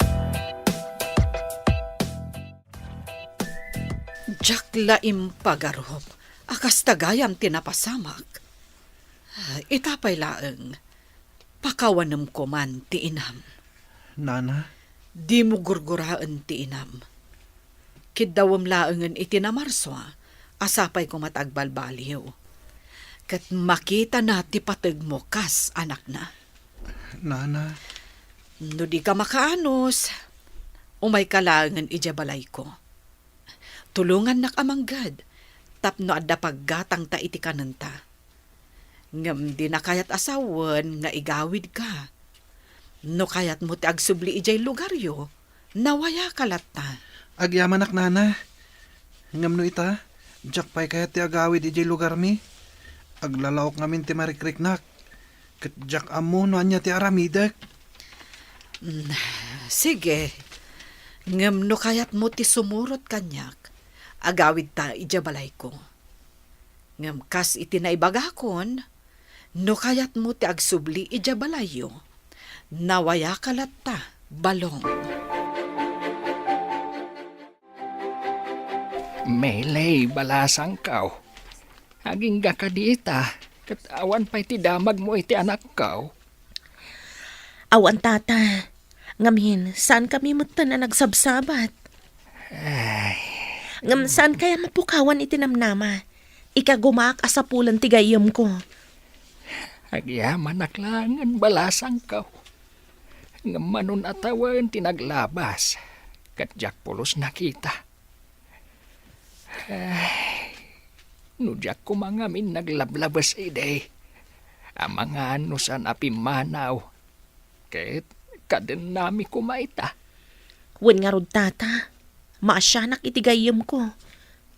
Jack laim pagarob. Akas tagayam tinapasamak. Itapay laeng. Pakawanam ko man ti inam. Nana, Di mo gurguraan ti inam. Kidawam laengan iti namarswa. Asapay ko matagbalbaliw. Kat makita na ti pateg mo kas anak na. nana, No di ka makaanos, umay kalangan ijabalay ko. Tulungan nak amanggad, tapno adda paggatang ta iti kananta. Ngam di na kayat asawan nga igawid ka. No kayat mo ti agsubli ijay lugaryo, nawaya kalat ta. agyamanak nana. Ngam no ita, jak pay kaya ti agawid iti lugar mi. Aglalawak ngamin ti marikriknak. Kat jak amo no anya ti aramidak. Sige. Ngam no kayat mo ti sumurot kanyak. Agawid ta ijabalay ko. Ngam kas iti naibagakon, no kayat mo ti agsubli ijabalayo. Nawaya kalat ta, balong. Melay, balasang kaw. Aging gakadita, katawan pa'y ti damag mo iti anak kaw. Awan tata. Ngamin, saan kami muta na nagsabsabat? Ngam, saan kaya mapukawan itinamnama? Ikagumaak asapulan tigayam ko. Agyaman naklangan balasang kaw. Ngamanon atawan tinaglabas. Kadyak pulos nakita. Nudyak ko mga min naglablabas ide. Ang mga anusan apimanaw. Kahit kaden nami kumaita. Wen nga rod tata. Maasyanak itigayam ko.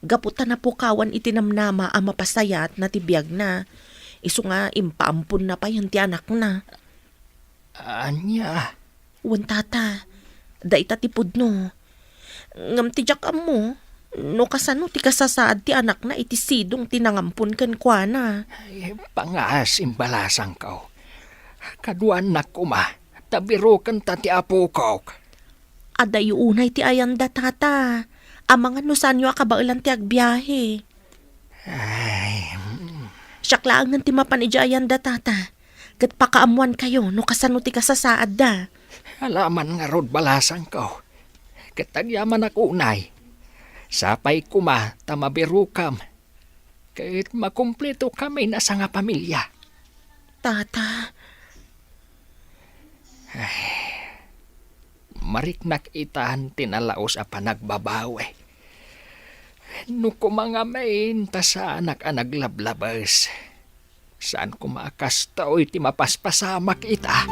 Gaputan na pukawan itinamnama ang mapasayat na tibiyag na. Iso nga impaampun na pa yung ti anak na. Anya? Wen tata. Daita tipod no. Ngam tijak mo. No kasano ti kasasaad ti anak na iti sidong tinangampun kan kwa na. Ay, pangas imbalasang kaw. Kaduan na kuma. Tabiro kan ta ti apo kaw. Aday unay ti ayanda tata. Ang mga nusanyo akabailan ti agbiyahe. Ay, Siyaklaan ng ti mapanidya ayanda tata. Kat pakaamuan kayo no kasano ti kasasaad da. alaman nga rod balasang kaw. Katagyaman ako unay. Sapay kuma tamabirukam. Kahit makumpleto kami na sa nga pamilya. Tata, Mariknak itahan tinalaos a panagbabawe. No kumangamain ta sa anak a naglablabas. Saan kumakastaw iti mapaspasamak ita?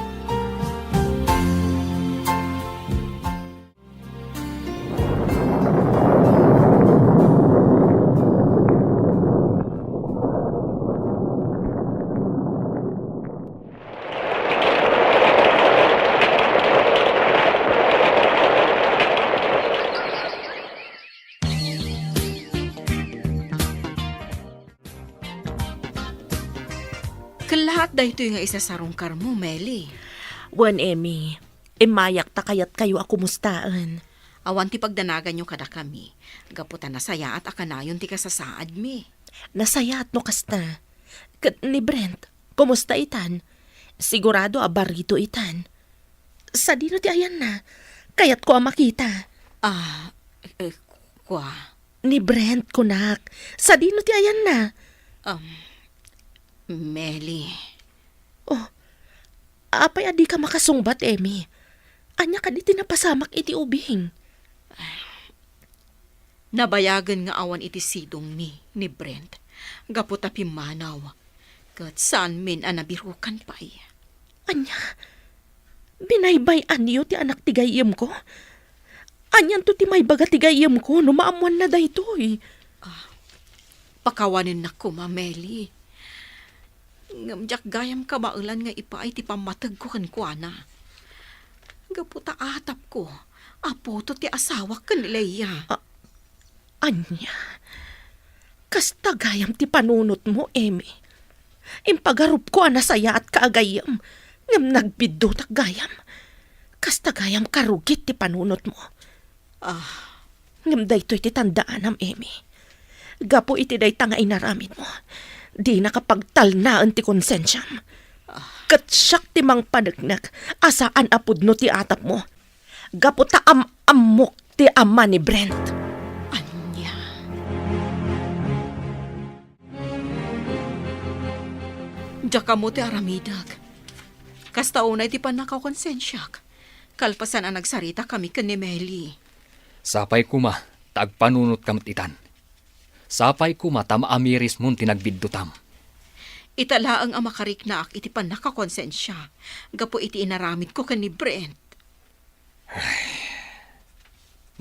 Kalahat dahito nga isasarong karmo, Meli. wan Emmy, imayak ta kayat kayo ako mustaan. Awan ti pagdanagan nyo kada kami. Gaputan na saya at akanayon ti kasasaad mi. Nasaya at no kasta. Kat ni Brent, kumusta itan? Sigurado abarito itan. Sa dino ti ayan na, kayat ko makita. Kwa. Ni Brent, kunak, sa dino ti ayan na. Meli. Apay adi ka makasungbat, Emmy. Anya ka di tinapasamak iti ubing. Nabayagan nga awan iti sidong ni Brent. Gaputa pimanaw. Kat saan min anabirukan pa'y. Anya, binaybay anyo ti anak ti gayem ko. Anyan to ti may baga ti gayem ko, no maamuan na daytoy. Pakawanin na ko, Meli. Ngamjak gayam ka maulan nga ipa ay ti pamatag ko kan kuana. Gaputa atap ko. Apo to ti asawa kan Leia. Anya, kasta gayam ti panunot mo, Emmy. Impagarup ko anasaya at kaagayam. Ngam nagbiddo tak gayam. Kasta gayam karugit ti panunot mo. Ngam daytoy ti tandaan am, Emmy. Gapo iti day tanga inaramid mo. Di nakapagtalnaan ti konsensyam. Katsyak ti mang panagnak, asaan apod no ti atap mo. Gapo ta amok ti ama ni Brent. Anya. Diyaka mo ti aramidag. Kasta unay ti panakaw konsensyak. Kalpasan ang nagsarita kami kan ni Meli. Sapay kuma, tagpanunot kam titan. Sapay kuma tamaamiris mun tinagbiddutam. Italaang ang makariknaak iti panakakonsensya. Gapo iti inaramid ko kan ni Brent.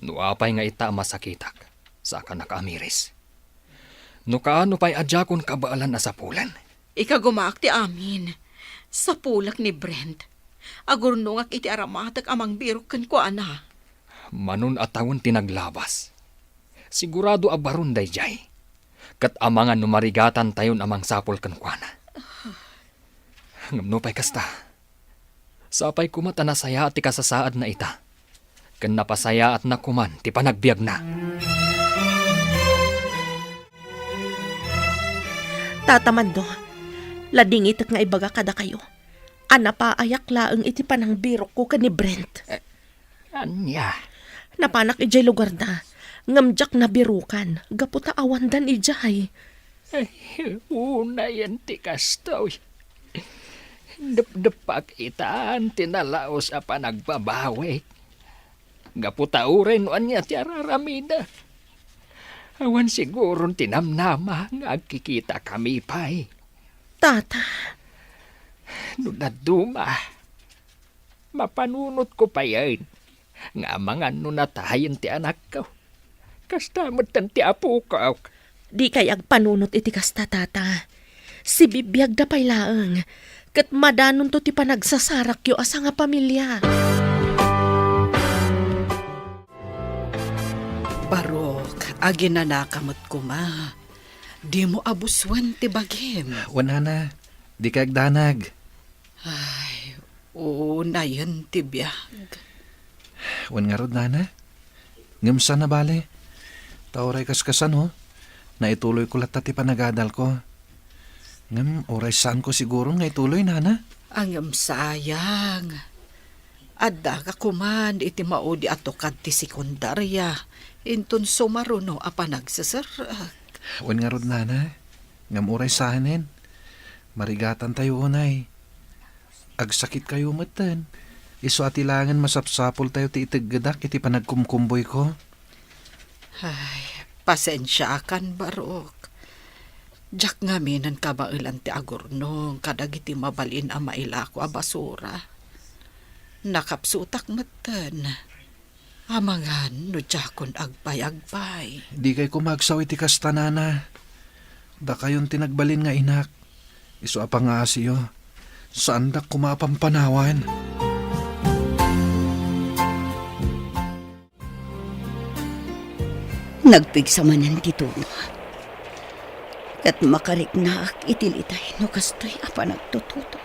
Nuapay nga ita masakitak sa ka nakaamiris. No kaano pa'y adyakon kabaalan na sa pulan? Ikagumaak ti amin. Sa pulak ni Brent. Agurnungak iti aramatak amang birok kan ko ana. Manun atawon tinaglabas. Sigurado abaron dayjay. Kat amangan numarigatan tayon amang sapol kankwana. Ngamno pa'y kasta. Sapay kumata na saya at ti kasasaad na ita. Kan napasaya at nakuman ti panagbiag na. Tatamando, ladingit nga ibaga kada kayo. Ana pa ayak laeng iti panang birok ko ka ni Brent. Anya? Napanak ijay lugar na. Ngamjak na birukan. Gaputa awandan ijay. Una yan ti kastoy. Dep-depak itaan tinalaos apa nagbabawi. Gaputa uren anya ti araramida. Awan siguro tinamnama nga agkikita kami pa'y. Tata, Nunaduma. Mapanunot ko pa yan. Nga mga nunatayin ti anak ko. Kastamot tan ti apo ko. di kay agpanunot iti kasta tata. Si bibiyag da pay laeng. Kat madanon to ti panagsasarak yo asa nga pamilya. Barok, aginanakamot ko ma. Di mo abuswan ti bagim. Wana na, di ka agdanag. Ay, oo na yan ti biyag. Wan nga rod, nana. Ngamsa na bale. Tauray kaskasan, ho. Naituloy ko lahat ti panagadal ko. Ngam, oray saan ko siguro nga ituloy, nana. Ang sayang. Adda ka kuman iti maudi ato ti sekundarya. Inton sumaruno a panagsasarak. Wan nga rod, nana. Ngam, oray sahanin. Marigatan tayo, unay. Agsakit kayo matan. Iso atilangan masapsapol tayo ti itiggadak iti panagkumkumboy ko. Ay, pasensya kan barok. Jak nga minan kabailan ti agurnong kadag iti mabalin a mailako a basura. Nakapsutak matan. Amangan no jakon agpay-agpay. Di kay kumagsaw iti kastanana. Da kayon tinagbalin nga inak. Iso apang nga asiyo. Saan da kumapampanawan? Nagpigsamanan ti Tuno. Kat makariknak itilitay no kastoy apa nagtututo.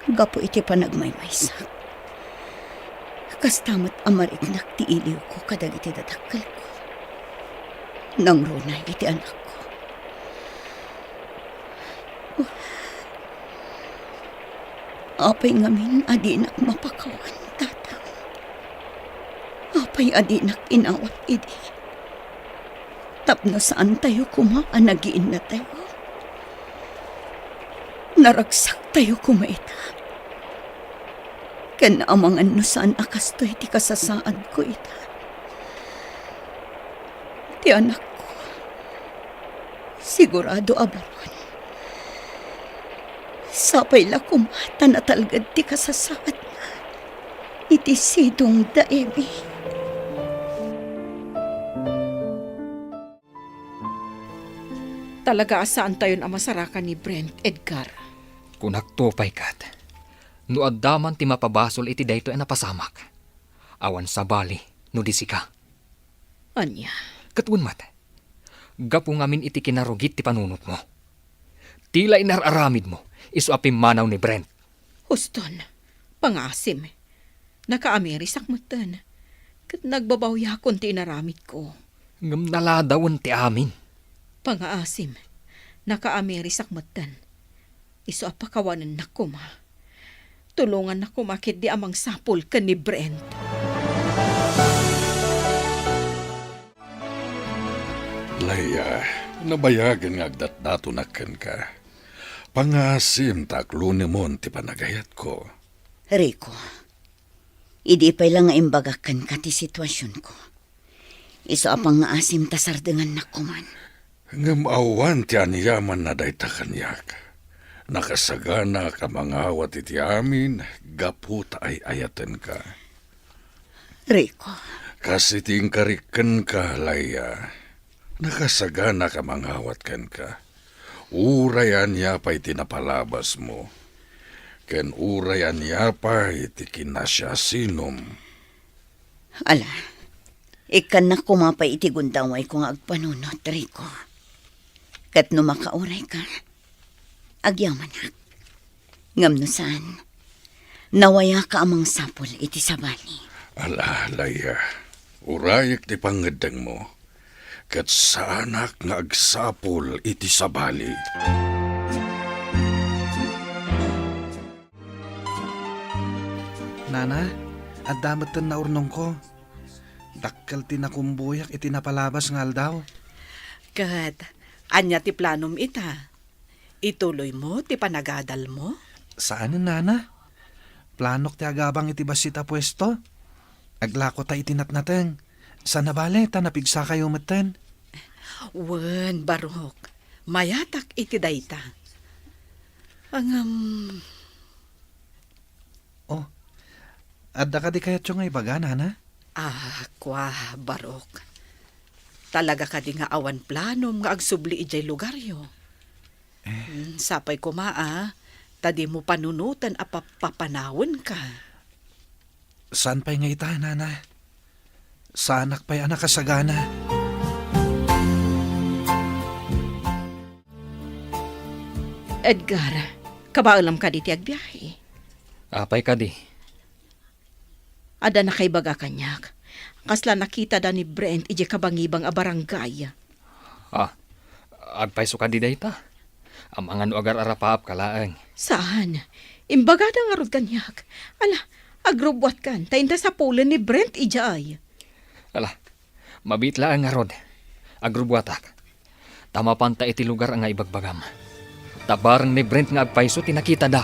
Gapo iti panagmaymaysak. Kastamat amariknak ti iliw ko kadag iti dadakkel ko. Nang runay iti anak ko. Apay ngamin adinak mapakawan, tatang. Apay adinak inawat idi. Tapno saan tayo kumaan, nagiin na tayo. Naragsak tayo kumaita. Kanaamangan no saan akas to iti kasasaad ko ita. Ti anak ko, sigurado abaron. Sapay la kumata na talgad ti kasasaad na. Iti sidong daemi. Talaga asaan tayo ang masarakan ni Brent, Edgar? Kunagtupay kat. No addaman ti mapabasol iti dayto ay napasamak. Awan sa bali, no di sika. Anya? Katun mat. Gapu ngamin iti kinarugit ti panunot mo. Tila inararamid mo, iso apim manaw ni Brent. Huston, pangasim. Naka-amerisak matan. Kat nagbabawya kon ti inaramid ko. Ngam naladawan ti amin. Pangaasim, naka-amerisak matan. Iso apakawanan na kuma. Tulungan na kumakit di amang sapol ka ni Brent. Laya, nabayagan nga agdat-dato nakan ka. Pangasim taklo ni mon ti panagayat ko. Rico, idi pa'y lang nga imbagakan ka ti sitwasyon ko. Iso apang nga asim tasardengan na kuman. Ngamawan ti aniyaman na dayta kanyak. Nakasagana ka mga awat iti amin, gaputa ay ayatan ka. Rico, Kasi ting kariken ka, Laya. Nakasagana ka manghawat kan ka. Urayan niya pa iti napalabas mo. Ken urayan niya pa iti kinasya sinom. Ala, ikan na kumapay iti gundaway kung agpanunot, Rico. Kat no makauray ka, agyaman na. Ngam no saan, nawaya ka amang sapol iti sabali. Ala, Laya, urayak ti pangedeng mo. Kat saanak nga agsapol iti sabali. Nana, adamot na urnong ko. Dakkel tinakumbuyak iti napalabas nga aldaw. Kat, anya ti planom ita. Ituloy mo, ti panagadal mo. Saan nana? Planok ti agabang iti basita pwesto. Aglako ta itinatnateng. Sa nabale ta napigsa kayo maten. Wen, Barok. Mayatak iti dayta. Ang, Oh, adda ka di kayat yung ibaga, nana? kwa, Barok. Talaga ka di nga awan planom nga agsubli ijay lugaryo. Sapay kumaa, tadi mo panunutan a papanawon ka. Saan pa'y nga ita, nana? Saanak pa'y anak kasagana? Edgar, kabaalam ka di ti agbiyahe. Apay ka di. Ada na kay baga kanyak. Kasla nakita da ni Brent ije kabangibang a barangay. Agpay ka di dayta. Amangan agar arapaap kalaang. Saan? Imbaga da nga rod kanyak. Ala, agrobwat kan. Tainda sa pulen ni Brent ijay. Ala, mabitla ang arod. Agrubuatak. Tama panta iti lugar ang nga ibagbagam. Tabarang ni Brent nga agpayso tinakita da.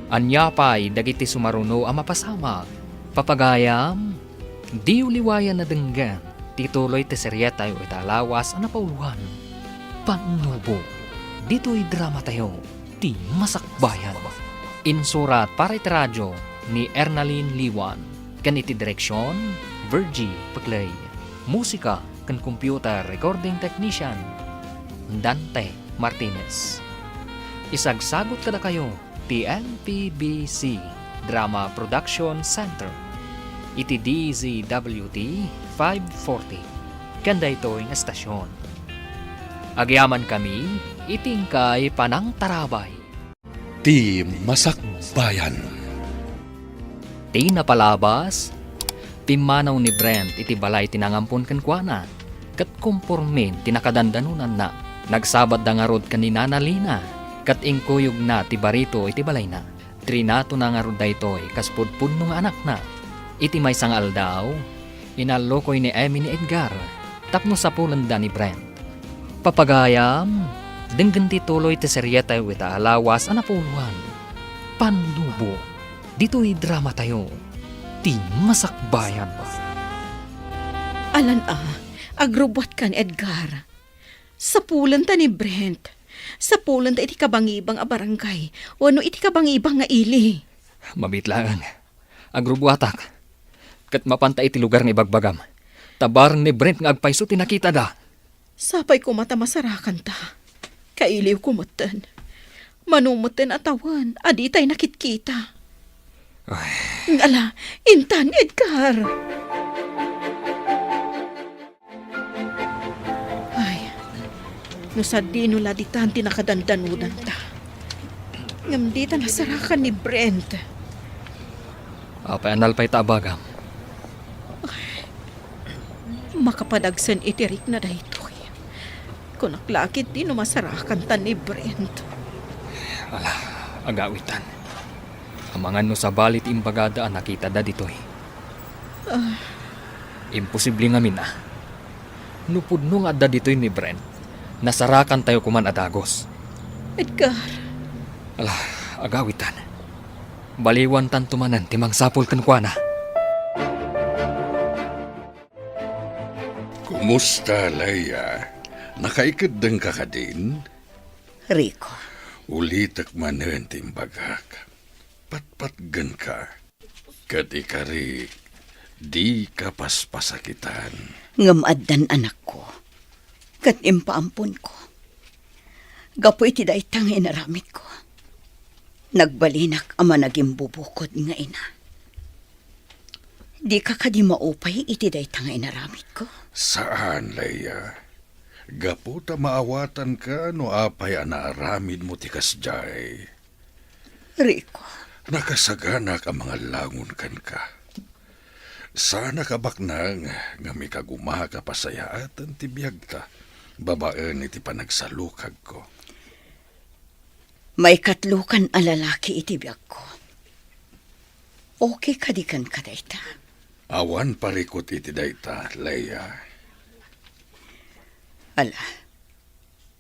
Anya pa'y dagiti sumaruno ang mapasama. Papagayam, di uliwayan na denggan. Tituloy ti serye tayo italawas ang napauluhan. Panubo, dito'y drama tayo. Ti masakbayan. Insurat para iti radyo ni Ernaline Liwan. Kan iti direksyon, Virgie Paglay. Musika kan computer recording technician, Dante Martinez. Isagsagot kada kayo TNPBC Drama Production Center. Iti DZWT 540. Kanda ito yung estasyon. Agyaman kami, itingkay panang tarabay. Ti Masakbayan. Ti napalabas, timanaw ni Brent iti balay tinangampon kankwana. Kat kumpormin tinakadandanunan na. Nagsabad da nga rod kanina na Lina. Kat ingkuyog na ti barito iti balay na. Trinato na nga rod da ito'y kaspudpud nung anak na. Iti may sangal daw, inalokoy ni Emmy ni Edgar. Tapno sa pulanda ni Brent. Papagayam, denggan ti tuloy ti serye tayo ita alawas anapuluhan. Pandubo, dito'y drama tayo. Ti masakbayan ba? Alan agrobwat kan Edgar. Sa pulan ta ni Brent. Sa pulan ta iti kabangibang a barangay. Wano iti kabangibang nga ili. Mabitlaan. Agrubuatak. Kat mapanta iti lugar ni Bagbagam. Tabarang ni Brent nga agpayso tinakita da. Sapay ko mata masarakan ta. Kailiw kumutan. Manumutan atawan. Adi tay nakitkita. Ngala, intan Edgar. Ay, no sa di nula di tan tinakadandanudan ta. Ngam di ta nasarakan ni Brent. Apay anal pa'y tabagam. Makapadagsan itirik na daytoy. Kung naklakit di no masarakan ta ni Brent. Ala, agawitan. Amangan no sa balit imbagada ang nakita da dito'y. Imposible nga mina. Nupud nung adda dito'y ni Brent. Nasarakan tayo kuman adagos. Edgar, Ala, agawitan. Baliwan tantumanan timang sapol kankwana. Kumusta, Laya? Nakaikadang ka ka din? Rico, Ulitak manen timbagak. Patpatgan ka. Kat ikari, di ka paspasakitan. Ngamaddan anak ko. Kat impaampun ko. Gapoy ti daytang inaramid ko. Nagbalinak ama naging bubukod nga ina. Di ka kadi maupay iti daytang inaramid ko. Saan, Leia? Gaputa maawatan ka no apay anaaramid mo ti kasjay. Rico, Nakasagana ka mga langon kan ka. Sana kabaknang nga may kagumaha ka pasayaatan ti biyag ta. Babaan iti panagsalukag ko. may katlukan a lalaki iti biyag ko. Okay kadikan ka dayta. Awan parikot iti dayta, Leia. Ala,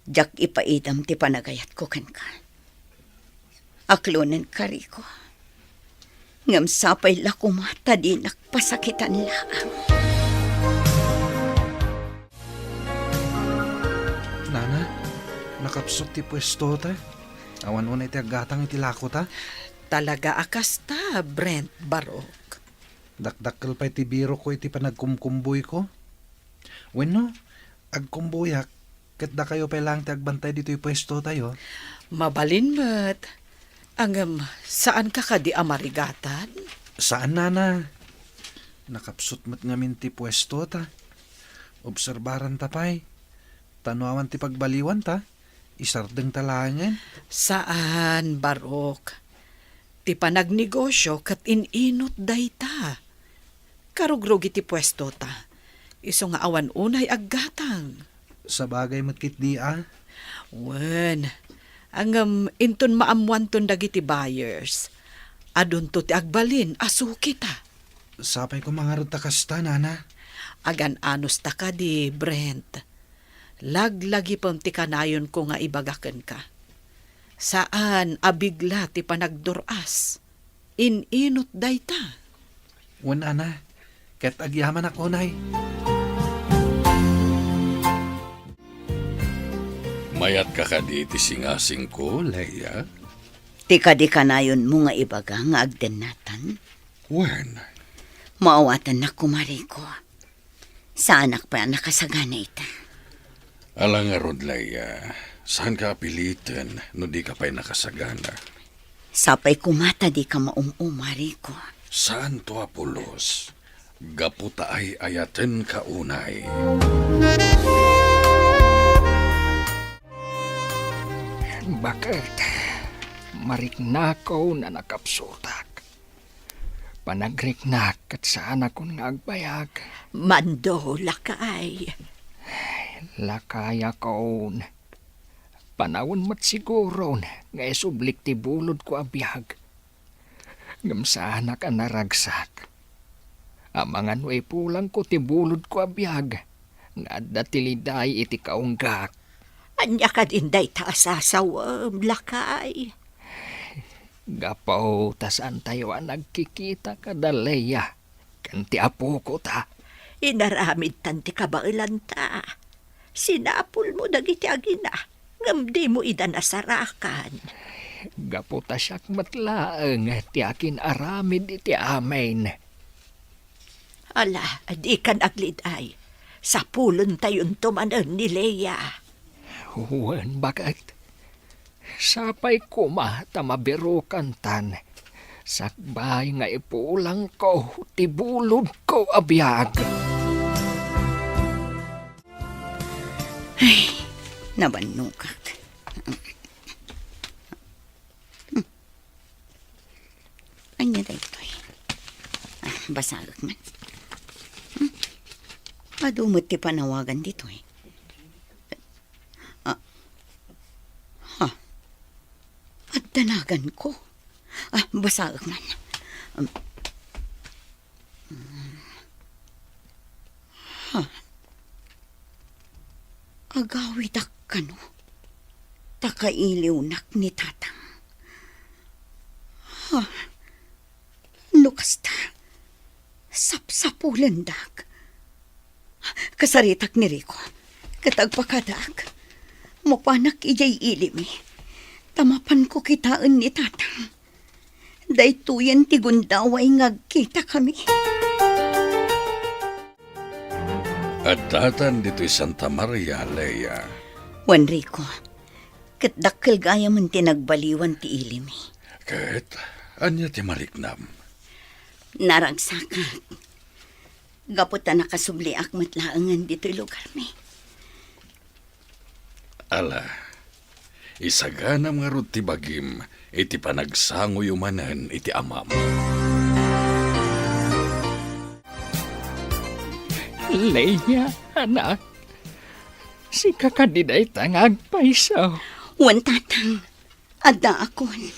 jak ipaidam ti panagayat ko kan ka. Aklonan ka, Rico. Ngam sapay lakumata di nakpasakitan laang. Nana, nakapsot ti pwesto ta. Awan unay ti aggatang iti lako ta. Talaga akas ta, Brent Barok. Dakdakkel pa iti biro ko iti panagkumkumboy ko. Wenno, agkumboyak. Ket da kayo pa lang ti agbantay dito yung pwesto tayo. Mabalin met. Saan ka di amarigatan? Saan, Nana? Nakapsot mat ngamin ti pwesto ta. Obserbaran ta pa'y. Tanuawan ti pagbaliwan ta. Isardeng talangan. Saan, Barok? Ti panagnegosyo kat ininot dayta. Karugrog iti pwesto ta. Iso nga awan unay aggatang. Sa bagay matkit di Wen, inton maamuan ton dagiti buyers. Adun to ti agbalin, asuki ta. Sapay ko mga ta kasta, Nana. Agan anos ta ka di, Brent. Laglagi pang ti kanayon ko nga ibagaken ka. Saan abigla ti panagduras? Ininot dayta. Wan, Ana. Ket agyaman ako, Nay. Mayat ka kadi ti singasing ko, Leia. Tika di kanayon mo nga ibaga nga agdenatan. Wen, Maawatan na kumari ko. Sa anak pa nakasagana ita. alang nga rod, Leia. Saan ka apilitin no di ka pa'y nakasagana? Sapay kumata di ka maumumari ko. Saan to Apolos? Gaputa ay ayaten ka unay. Bakit? Mariknakaw na nakapsutak. Panagreknak at saan akong agbayag. Mando, lakay. Lakaya kaon. Panawon mat siguro nga isublik ti bulod ko abiyag. Ngamsana ka naragsak. Amangan way pulang ko ti bulod ko abiyag. Nga datiliday iti kaunggak. Anya ka din day taasasawam, lakay. Gapaw tasan tayo ang nagkikita ka daleya. Kanti apo ko ta. Inaramid tanti kabailan ta. Sinapul mo dagiti agina. Ngamdi mo idanasarakan. Gaputa siyak matlaang ti akin aramid iti amen. Ala, di kan agliday. Sa pulon tayon tumanan ni Leia. Huwan bakit? Sapay ko tamabirukan tan. Sakbay nga ipulang ko, tibulod ko abiyag. Ay, nabanukak. Anya da ito eh. Basagak man. Madumot ti panawagan dito eh. At danagan ko. Basagak man. Agawidak ka no. Takailiwnak ni tatang. Nukasta. Sapsapulandak. Kasaritak ni Rico. Katagpakadak. Mupanak ijay ilimi. Tamapan ko kitaan ni tatang. Daytoyan ti gundaway ngagkita kami. At datan dito'y Santa Maria, Leia. Juan Rico, kat dakkel gaya man tinagbaliwan ti ilimi. Kat, anya ti maliknam. Naragsaka. Gaputa nakasubliak matlaangan dito'y lugar mi. Ala, isaganam nga rod ti bagim, iti panagsango yumanan iti amam. Leia, anak. Si kakadiday tangag paisaw. Wan tatang, adda akon.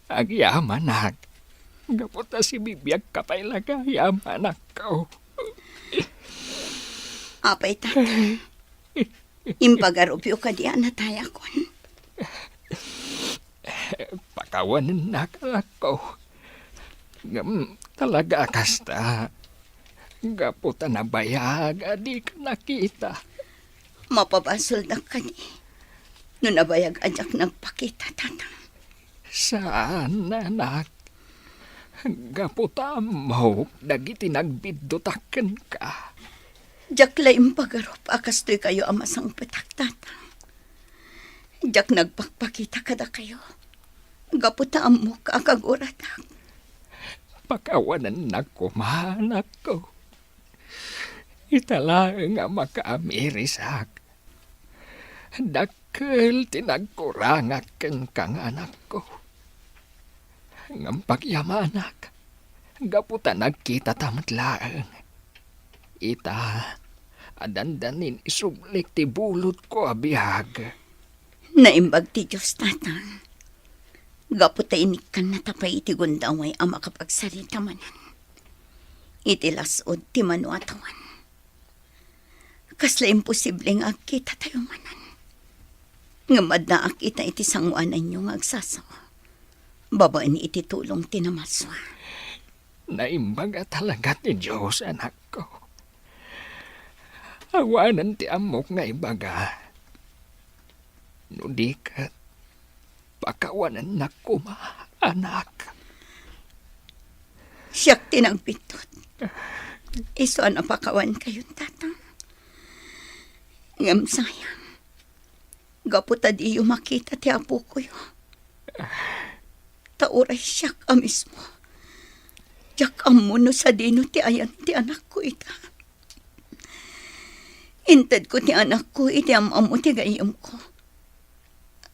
Agyaman, anak. Gaputa si bibiyag kapailaga, yaman ako. Apay tatang. Impagarupyo ka di anatay akon. Pakawanin na ako. Ngam talaga kasta. Gaputa na bayag, adi ka nakita. Mapabasol na ka ni. No nabayag ajak nagpakita tatang. Saan, anak? Gaputa mo, dagiti nagbiddotaken ka. Jak laing pagarup akas to'y kayo amasang petak tatang. Jak nagpakpakita kada kayo. Gaputa mo kakaguratak. Pakawanan na ko, mahanak ko. Italaang nga makaamirisak. Dakkel tinagkurangaken kang anak ko. Ngam pagyamanak, gaputa nagkita tamatlaang. Ita, adandanin isublik ti bulot ko abihag. Naimbag ti Diyos tatang. Gaputa inikan na tapay iti gundaway ang makapagsalita manan. Iti lasod ti manuatawan. Kasla imposibleng agkita tayo manan. Ngamad na akita iti sangwanan nyo ngagsasawa. Babaan iti tulong tinamaswa. Naimbaga talaga ti Diyos, anak ko. Awanan ti amok nga ibaga. No di ka, pakawanan na kuma, anak. Siyak tinagpitot. Iso na pakawan kayo, tatang. Ngam sayang. Gaputa di yung makita ti apo ko yun. Tauray siyak mismo. Jak amuno sa dino ti ayan ti anak ko ita. Intad ko ti anak ko iti amamo ti gayam ko.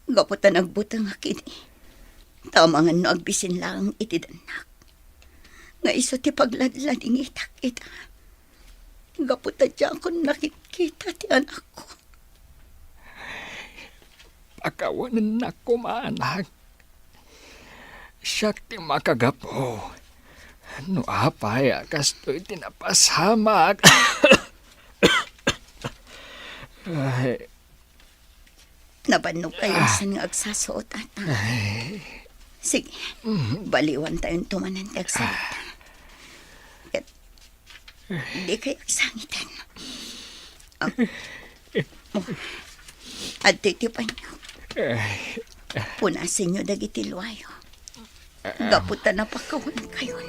Gaputa nagbutang akini. Tamangan no agbisin lang iti danak. Nga iso ti pagladlading itak ita. Gaputa diyan ko nakikita ti anak ko. Pakawanan na kuma, anak. Siyak ti makagapo. No apay, kasto'y tinapasamak. Ay, Nabannog kayo sa nga agsasuot ata. Sige, baliwan tayong tumanan ti agsalita. Kat, di kayo agsangitan. At titipan nyo. Punasin nyo dagiti luwayo. Gaputa na pakawan kayo.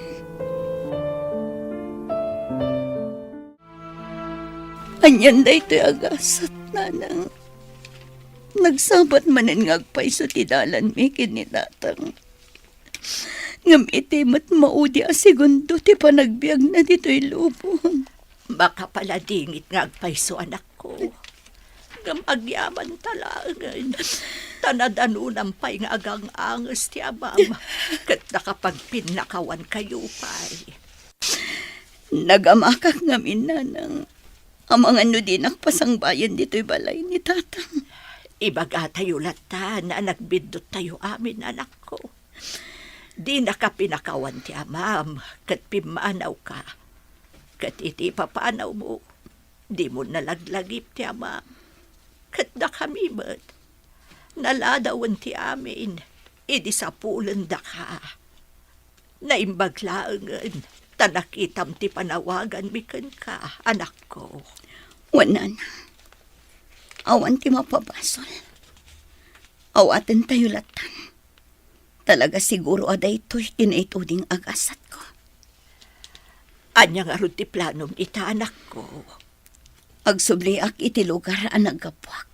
Anyan da ito'y agasat nanang. Nagsabat manin ngagpay sa tidalan mi kinidatang. Ngam itimat maudi a segundo ti panagbiag na dito'y lubong. Baka pala dingit ngagpaiso anak ko. Ngam agyaman talangan. Tanadanunang pa'y nga agang angas ti abam. Kat nakapagpinakawan kayo pa'y. Nagamakak ngamin nanang. Ang mga nudinak pasangbayan dito'y balay ni tatang. Ibaga tayo lata na nagbidot tayo amin anak ko. Di nakapinakawan ti amam. Kat pimanaw ka. Kat iti papanaw mo. Di mo nalaglagip ti amam. Kat nakamimot. Naladawan ti amin. Idi sa pulan da ka. Naimbaglaangan. Tanakitam ti panawagan mikan ka, anak ko. Wanan. Awan ti mapabasol. Awatan tayo latan. Talaga siguro aday to'y tinaituding agasat ko. Anya nga ron ti planom ita anak ko. Agsubliak iti lugar ang naggapuak.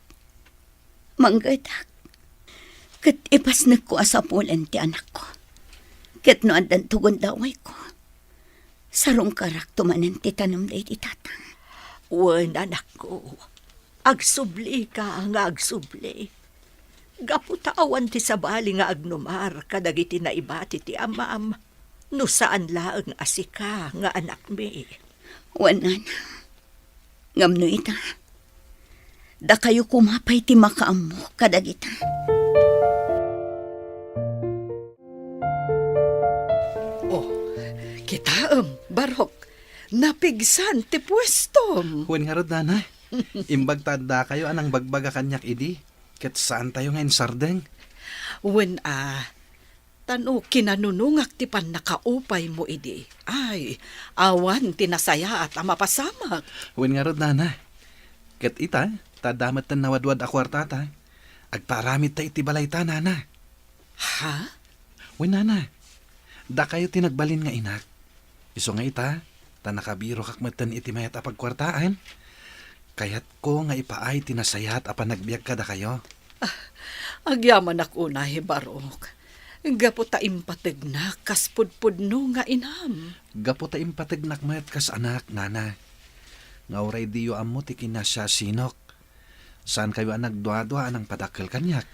Manggadak. Kat ipasnag ko asapulan ti anak ko. Kat no andan tugon daway ko. Sarong karak tumanan ti tanong day ti tatang. Wen anak ko. Agsubli ka nga agsubli. Gaputaawan ti sabali nga agnumar kadagiti na ibati ti amam. No saan laang asika nga anak mi. Wanan. Ngam no ita. Da kayo kumapay ti makaammo kadagita. Kitaam, Barok. Napigsan ti pwestom. Wen nga rod, Nana. Imbag tanda kayo anang bagbaga kanyak idi. Ket saan tayo ngayon sardeng? Wen tano kinanunungak ti pan nakaupay mo idi. Ay, awan tinasaya at amapasamak. Wen nga rod, Nana. Ket ita, tadamat tan nawadwad a kwartata. Agparamid ta iti balay ta, Nana. Ha? Wen, Nana. Da kayo tinagbalin nga inak. Iso nga ita, ta nakabiro kakmatan iti mayat apag kwartaan. Kayat ko nga ipaay tinasayat apan nagbiag ka da kayo. Agyaman ako na, Barok. Gapo ta impateg na kaspudpudno nga inam. Gapo ta impatagnak mayat kas anak, Nana. Nga oray diyo amo ti kinasya sinok. Saan kayo ang nagdwa-dwa anang padakkel kanyak?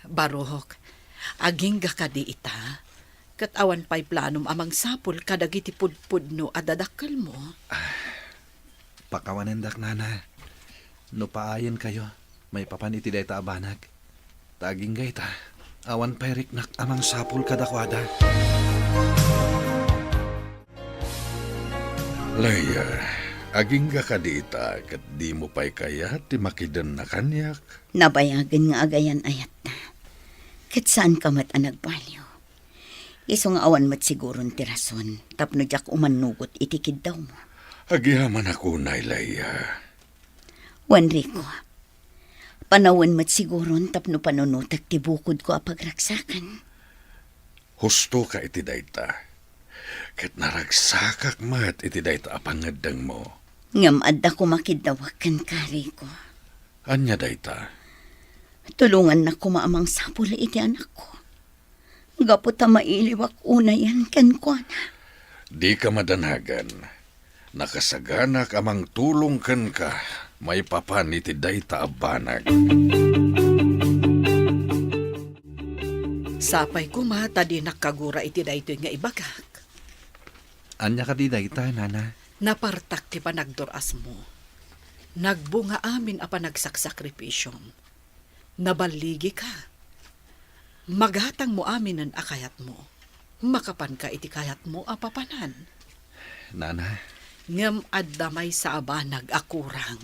Barok, aging ka di ita. Katawan pa'y planom amang sapul kadagiti pudpudno adadakkel mo. Pakawanendak, Nana. No paayan kayo, may papaniti day ta abanag. Taging gay ta, awan pa'y riknak amang sapul kadakwada. Leia, aging ka dita kat di mo pa'y kaya ti makidan na kanyak. Nabayagan nga agayan ayat na. Kat saan ka mat ang nagbaliw? Iso nga awan mat siguron ti rason. Tapno jak umanugot itikid daw mo. Agyaman ako na, Leia. Juan Rico, panawan mat siguron tapno panunutak ti bukod ko apagragsakan. Husto ka iti dayta. Kat naragsakak mat iti dayta apangadang mo. Ngam adda ko makidawakan ka, Rico. Anya dayta? Tulungan na ko maamang sapula iti anak ko. Gapo ta mailiwak una yan kan ko na. Di ka madanagan. Nakasaganak amang tulong kan ka. May papan iti dayta abanag. Sapay ko mata di nakagura iti daytoy nga ibagak. Anya ka di dayta, Nana. Napartak ti panagduras mo. Nagbunga amin a panagsakripisyon. Nabaligi ka. Maghatang mo amin ang akayat mo. Makapan ka iti kayat mo apapanan. Nana, Ngem addamay sa abanag akurang.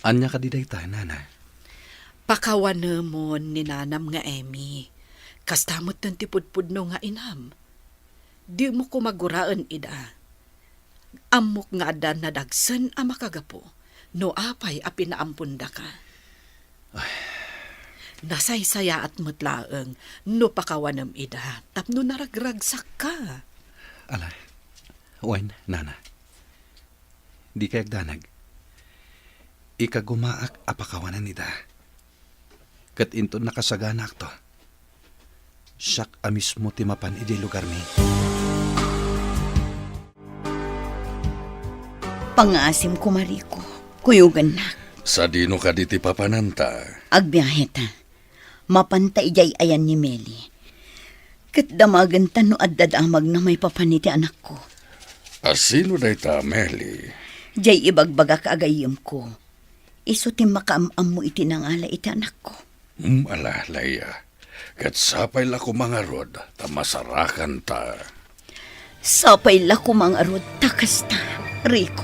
anya ka di dayta, Nana. Pakawanemon ni nanam nga Emi. Kastamot ng tipudpudno nga inam. Di mo ko maguraan ida. Amok nga adan na dagsan a makagapo. No apay a pinaampunda ka. Nasaysaya at mutlaeng no pakawanam ida. Tapno naragragsak ka. Ala, Wen, Nana. Di kayag danag. Ikagumaak apakawanan nida. Kat into nakasaganak to. Siyak amismo timapan iti lugar mi. Pangasim ko, Mariko. Kuyugan na. Sa dino ka diti papananta. Agbiyahe ta. Mapanta ijay ayan ni Meli. Kat damagan ta no addadamag na may papaniti anak ko. Asino dayta, Meli? Jay ibagbaga kaagayim ko. Iso ti makaamam mo iti nangala iti anak ko. Ala, Leia. Kat sapay la ko mga rod, tamasarakan ta. Sapay la ko mga rod, takas ta, Rico.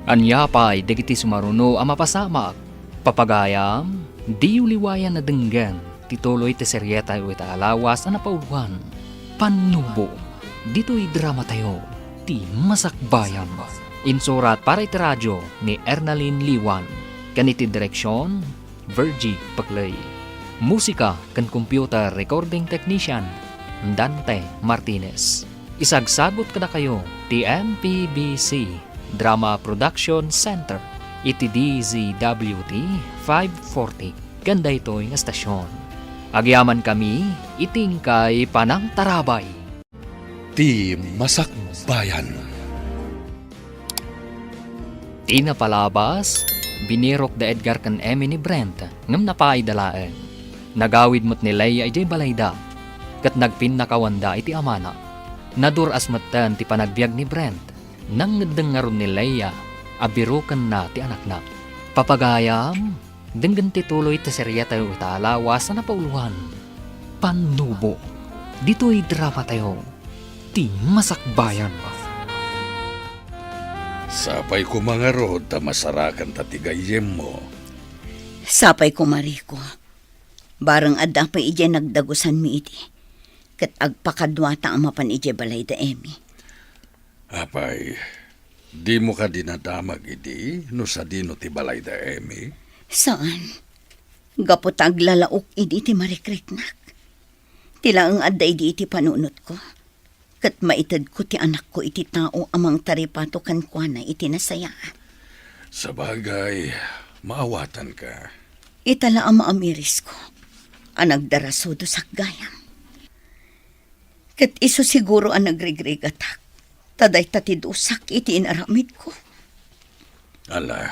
Anyapay, dagiti sumaruno ang mapasamak. Papagayam, di uliwayan na denggan. Tituloy ti seryeta iti alawas na napauwan. Panubo, dito'y drama tayo. Ti masakbayan. Insurat para iti radyo ni Ernalyn Liwan. Kaniti direksyon, Virgie Paglay. Musika kan computer recording technician, Dante Martinez. Isagsagot kada kayo, TMPBC Drama Production Center. Iti DZWT 540. Ganda ito yung estasyon. Agyaman kami, iting kay Panang Tarabay. Ti Masakbayan. Di na palabas, binirok da Edgar kan Emi ni Brent, ngam napaidalaan. Nagawid mo't ni Leia ijay balayda, kat nagpin nakawanda iti amana. Naduras matan ti panagbiag ni Brent, nang nagdangaron ni Leia, abirukan na ti anak na. Papagayam, denggan ti tuloy ti serya tayo italawas na napauluhan. Panubo, dito'y drama tayo, ti Masakbayan. Sapay ko mga rod, ta masarakan tatigayem mo. Sapay ko, Mariko. Barang adda pa ije nagdagusan mi iti. Kat agpakadwata ang mapan ije balay da emi. Apay, di mo ka dinadamag idi, no sa dino ti balay da emi. Saan? Gapot aglalaok idi ti marikriknak. Tila ang adda idi iti panunot ko. Kat maitad ko ti anak ko iti tao amang taripato kan kwa na iti nasaya. Sa bagay, maawatan ka. Itala ang maamiris ko. Ang nagdaraso do sakgayam. Kat iso siguro ang nagrigrigatak. Taday tatidusak iti inaramid ko. Ala,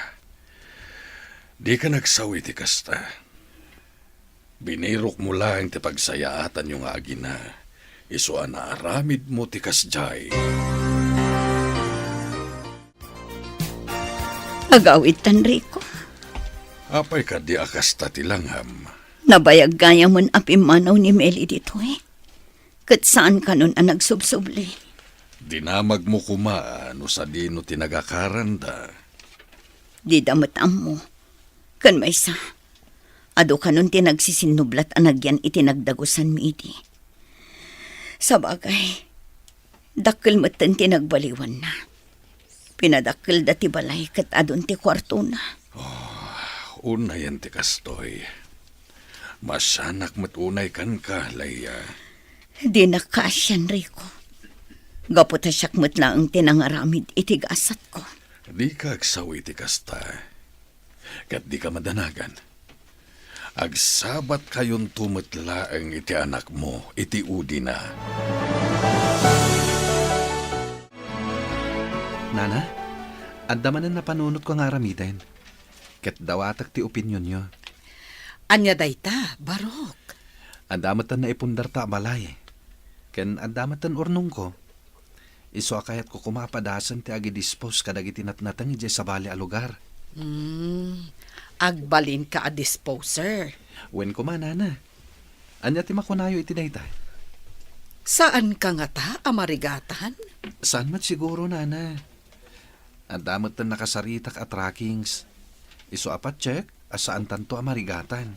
di ka nagsawi ti kasta. Binirok mo lang ti pagsayaatan yung agina. Iso ana aramid mo ti kasjay. Agawid tan Rico. Apay ka di akasta ti langham. Nabayag gaya mon apimanaw ni Meli dito eh. Kat saan ka nun ang nagsubsubli? Dinamag mo kumaan no sa dino tinagakaranda. Di damatam mo. Kan may sa. Ado ka nun tinagsisinublat anagyan itinagdagusan mi iti. Sa bagay, dakil matan tinagbaliwan na. Pinadakil dati balay kat adon ti kwarto na. Unay yan ti kastoy. Masanak matunay kan ka, Leia. Di nakasyan, Rico. Gaputa siyak matla ang tinangaramid itigasat ko. Di ka agsawi ti kasta. Kat di ka madanagan. Agsabat kayon tumatla ang iti anak mo, iti udi na. Nana, andamanan na panunot ko nga aramiden. Ket dawatak ti opinyon nyo. Anya dayta, Barok. Andamatan na ipundar ta balay. Ken andamatan urnong ko. Iso akayat ko kumapadasan ti agi-dispose kadagiti natnatang ije sa bali a lugar. Agbalin ka a disposer. Wen ko man, Nana. Anya ti makunayo iti dayta. Saan ka nga ta, amarigatan? Saan mat siguro, Nana? Andamatan nakasaritak at trackings. Iso apat check, asaan tanto amarigatan.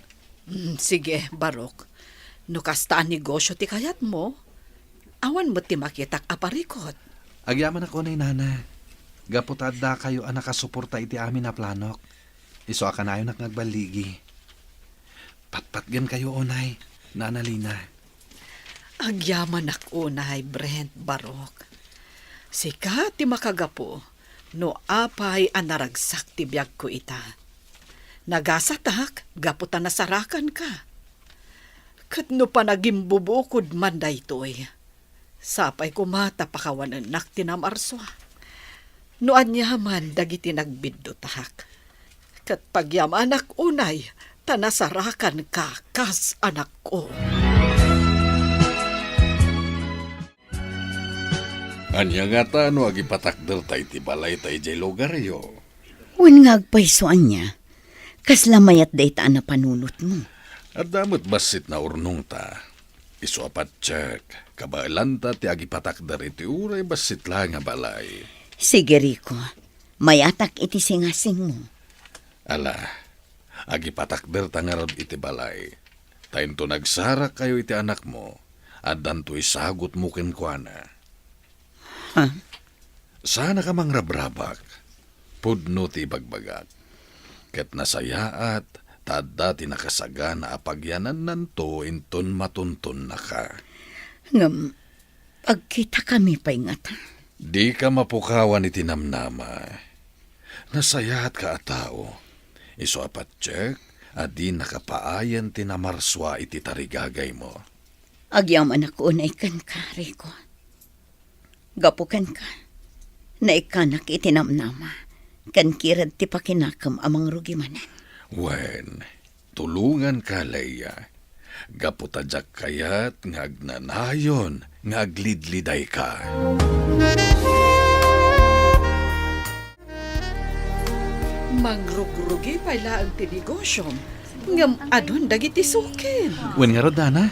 Sige, Barok. No kastaan negosyo ti kayat mo, awan mo ti makitak aparikot. Agyaman ako na Nana. Gaputadda kayo ang nakasuporta iti amin na planok. Iso akanayo nagbaligi. Patpatgan kayo, onay, Nana Lina. Agyaman unay, Brent, Barok. Sika ti makagapo, no apay ang naragsak ti biyag ko ita. Nagasatak, gaputan nasarakan ka. Kat no panagimbubukod man daytoy. Sapay kumata pakawanan nak tinamarswa. No anyaman dagiti nagbiddotak. Kat pagyamanak unay, tanasarakan ka kas anak ko. Anya nga ta no agipatakder tay ti balay tay jay lugaryo. Wen nga agpaysoan niya. Kaslamayat dayta na panunot mo. At damot basit na urnong ta. Iso apat check. Kabailan ta ti agipatakder iti uray basit lang nga balay. Sige, Rico. Mayatak iti singasing mo. Ala, agipatakder ta nga rod iti balay. Tayo to nagsarak kayo iti anak mo. At danto isagot mo kinkwana. Ha? Sana ka mang rabrabak, pudno ti bagbagak. Ket nasayaat, tada ti nakasaga na apagyanan nanto inton matuntun na ka. Ngam, pagkita kami pa'y ngata. Di ka mapukawan iti namnama. Nasayaat ka a tao. Iso apat check, adi nakapaayan ti namarswa iti tarigagay mo. Agyaman ako na ikan ka, Rico. Gapukan ka. Na ikanak itinamnama. Kan kirad ti pakinakam amang rugimanan. Wen, tulungan ka, Leia. Gaputadyak kayat nga agnanayon, nga aglidliday ka. Mangrugrugi pala ang tinegosyo. Ngam adon dagiti sukin. Wen nga rod, Nana.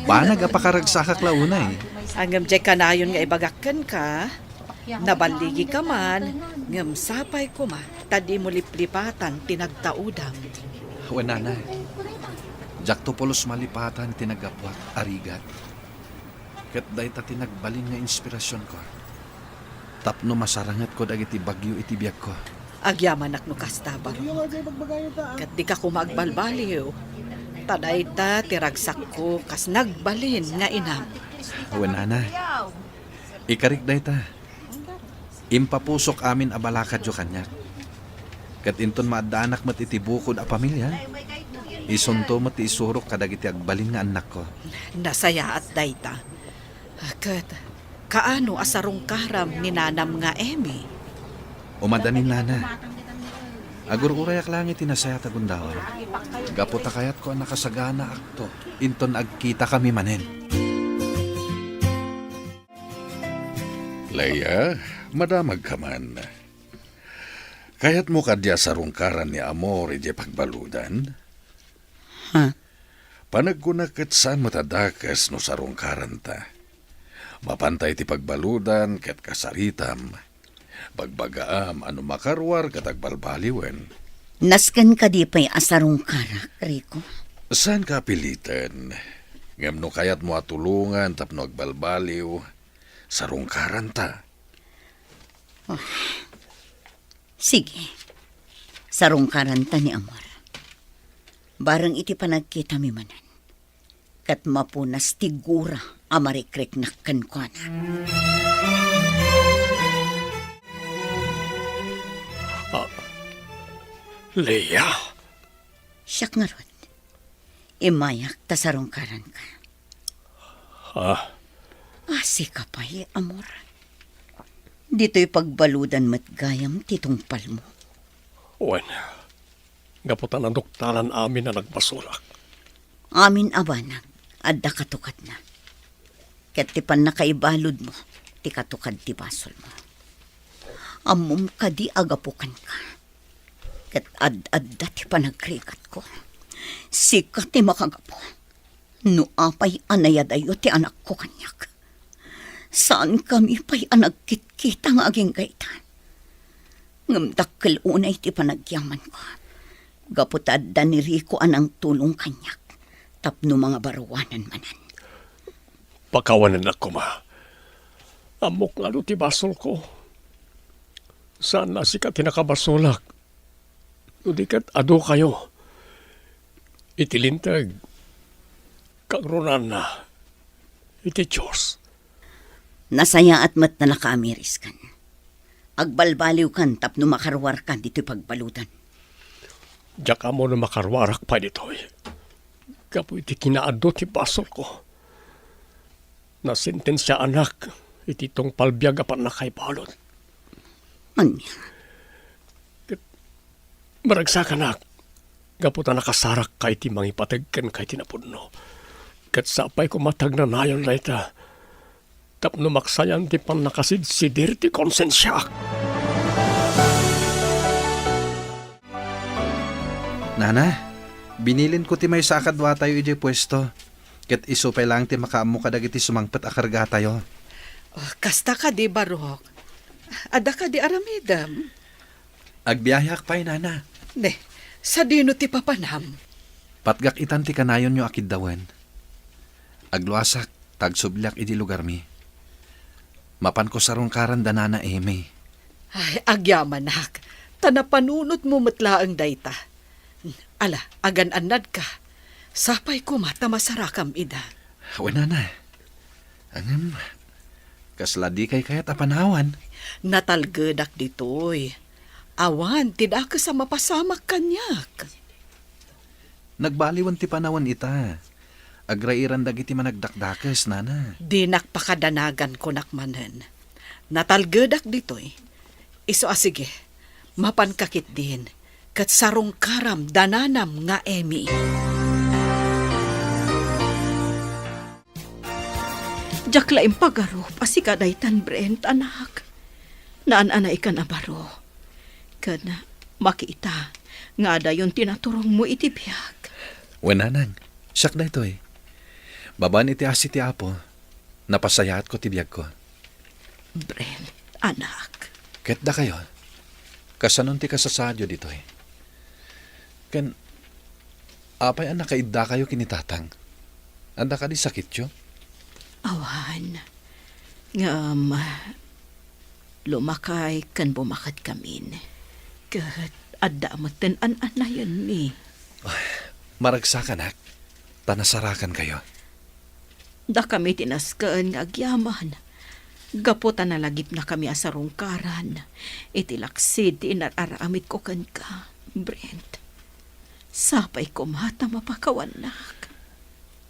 Banag apakaragsakak launay. Angam jay kanayon nga ibagakan ka, nabaligi ka man, ngam sapay ko ma, tadi mo liplipatan tinagtaudang. Wen, Nana. Jak to polos malipatan tinagapwat, arigat. Ket day ta tinagbalin nga inspirasyon ko. Tapno masarangat ko dagiti bagyo iti biag ko. Agyaman akno kasta baro. Kat di ka kumagbalbaliw. Taday ta tiragsak ko kas nagbalin nga inam. Wen, Nana. Ikarik day ta. Impapusok amin abalakad yo kanyak. Ket inton maadanak mat iti bukod a pamilya. Isunto mo ti isurok kadagiti agbalin nga anak ko. Nasaya at dayta. Kat kaano asarong karam ni nanam nga Emi. Umadanin, Nana. Agur-urayak lang itinasaya tagundawar. Gaputa kayat ko ang nakasagana akto. Inton agkita kami manen. Leia, madamag ka man. Kayat mo kadya sa rungkaran ni Amor iti pagbaludan? Ha? Panagkunakat saan matadakas no sa rungkaran ta. Mapantay ti pagbaludan ket kasaritam. Pagbagaam ano makarwar katagbalbaliwen. Naskan ka di pa'y asarong karak, Rico. Saan ka pilitan? Ngam no kayat mo atulungan tapno agbalbaliw sa rungkaran ta. Sige. Sarong karanta ni Amor. Barang iti panagkita mi manan. Kat mapunas tigura amarikrik nakkan ko na. Leia, Siyak nga ron. Imayak ta sarong karan ka. Asi ka pa Amor. Dito'y pagbaludan mat gayam titungpal mo. wen, gaputan ang doktaran amin na nagbasulak. Amin abanag, adda katukat na. Ket ti pan nakaibalod mo, ti katukad ti basol mo. Amom ka di agapukan ka. Ket ad-adda ti panagrikat ko. Sikat ti makagapo. No apay anayadayo ti anak ko kanyak. Saan kami pa'y anagkit-kita nga aging gaitan? Ngamdakkel unay ti panagyaman ko. Gaputad da ni Rico anang tulong kanyak. Tapno mga barawanan manan. Pakawanan ako, ma. Amok nga ti basol ko. Saan na sikat tinakabasulak? Udikat ado kayo. Itilintag. Kagronan na. Iti Diyos. Nasaya at mat na nakaamiris kan. Agbalbaliw kan tapno makarwar kan dito'y pagbalutan. Diyak mo na makarwarak pa dito'y. Kapo iti kinaado ti basol ko. Nasentensya anak, iti tong palbiyaga pa na kay balot. Anya, Maragsak anak, gaputa nakasarak kay ti mangipatagkan kay tinapudno. Kat sapay ko matag na nayon layta. Tapno maksayan ti pan nakasidsidir ti konsensya. Nana, binilin ko ti may sakadwa tayo iti pwesto. Ket isupay lang ti makaamo kadagiti sumangpet a karga tayo. Kasta ka di barok. Ada ka di aramidam. Agbiyayak pa'y, Nana. Ne, sa dino ti papanam. Patgak itan ti kanayon nyo akid dawen. Agluasak, tagsublyak iti lugar mi. Mapan ko sarong karan danana Amy. Ay, agyaman nak. Tanapanunot mo matla ang dayta. Ala, agan-anad ka. Sapay ko mata masarakam ida. Wala na. Angam, kasladi kay kayat apanawan. Natalgedak ditoy. Awan, tidak ka sa mapasamak kanyak. Nagbaliwan ti panawan ita. Agrairan dagiti managdakdakas, nana. Dinak pakadanagan ko nakmanen. Natalgedak ditoy. Iso sige, mapankakit din. Kat sarong karam dananam nga Emi. Jakla impagaro, pasikadaytan Brent, anak. Naan-anay ka na baro. Kana, makita, nga dayon tinaturong mo itibiyag. Wananang, siyak na ito eh. Baban iti asi ti apo, napasayat ko tibiyag ko. Brent, anak. Ket da kayo, kasanon ti kasasadyo dito eh. Ken, apay ang nakaidda kayo kinitatang. Anda ka di sakit yo? Awan, lumakay kan bumakat kamin. Kat adda matan an-anayan mi. Maragsakan hak, tanasarakan kayo. Da kami tinaskaan nga agyaman. Gaputan na lagip na kami asarong karan. Itilaksid inararamit ko kan ka, Brent. Sapay ko mata mapakawanak.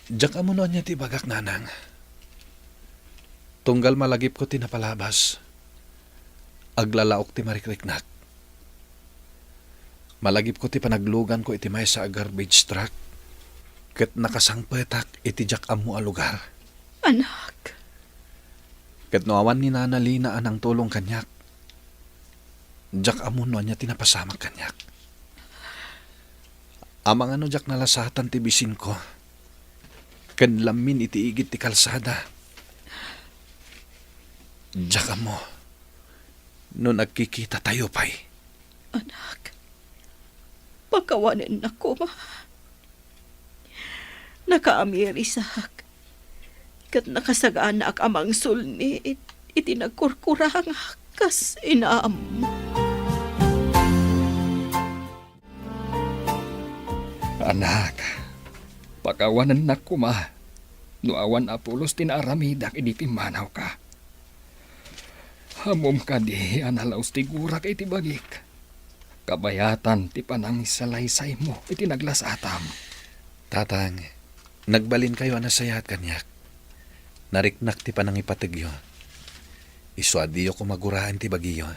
Diyak amo noon niya ti bagak nanang. Tunggal malagip ko tinapalabas. Aglalaok ti marikriknak. Malagip ko ti panaglugan ko iti may sa garbage truck. Ket nakasangpetak iti diyak amo a lugar. Anak, Ket noawan ni Nana Lina anang tulong kanyak. Diyak amo noon niya tinapasamak kanyak. Amang ano diyak nalasatan ti bisin ko. Ken lamin iti igit ti kalsada. Diyak amo. No nagkikita tayo pa'y. anak. Pakawanin na ko, ma. Nakaamirisak. Kat nakasagaan na ak amang sulni, itinagkurkurang kas inaam. Anak, pakawanan na kuma. Nuawan apulos tinaramidak idipimanaw ka. Hamom ka di analaos ti gurak iti bagik. Kabayatan ti panangis sa laysay mo iti naglasatam. Tatang, nagbalin kayo anasayat kanyak. Nariknak ti panangipatigyo. Iswadiyo ko maguraan ti bagiyo.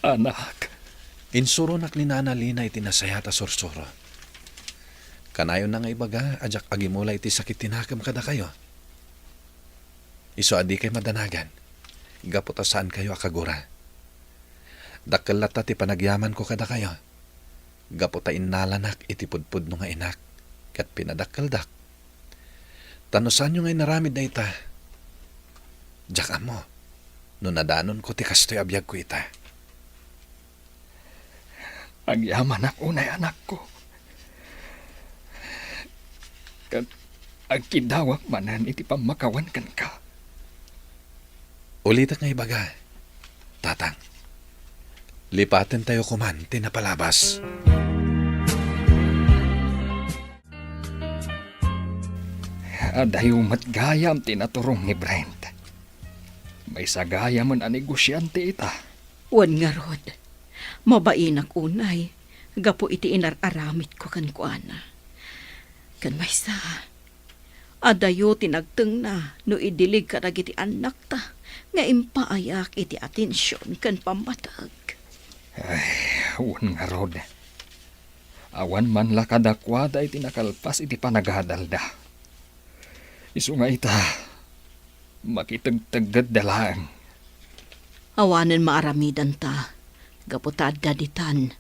Anak, Insuronak ni Nana Lina iti nasayat a sorsoro. Kanayon na nga ibaga, ajak agimula iti sakit tinakam kada kayo. Iswadi kay madanagan. Gaputa saan kayo akagura. Dakkel lata ti panagyaman ko kada kayo. Gaputa innalanak iti pudpud no nga inak. Kat pinadakkeldak. Tanusan nyo ngay naramid na ita. Diyak mo. No nadanon ko ti kastoy abiyag ko ita. agyaman ako na anak ko. Kat agkidawak manan iti pamakawan kan ka. Ulitak nga ibaga. Tatang. Lipatin tayo kuman, tinapalabas. Adayo matgayam tinaturong ni Brent. May sagaya man a negosyante ita. Wan nga rod. Mabainak unay. Gapo iti inararamit ko kan kuana. Kan may sa. Adayo tinagteng na no idilig ka iti anak ta. Nga impaayak iti atensyon kan pamatag. Wan nga rod. Awan man lakadakwada iti nakalpas iti panagadalda. Isu nga ita. Makitagtagad dalang. Awanen maaramidan ta. Gaputad daditan.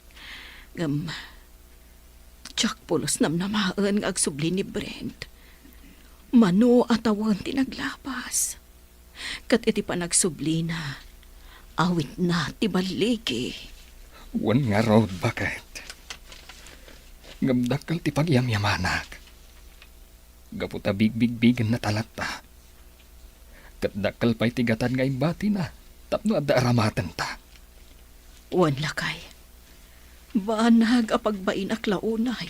Tsak pulos namnamaan nga agsubli ni Brent. Mano atawan tinaglapas. Kat iti pa nagsubli na. Awit na ti baligi. Wan nga rod bakit. Ngamdakal ti pagyamyamanak. Gaputa bigbigbigan na talata. Kat dakal pa'y tigatan nga imbati na. Tapno at aramatan ta. Wan lakay. Banag apagbain ak launay.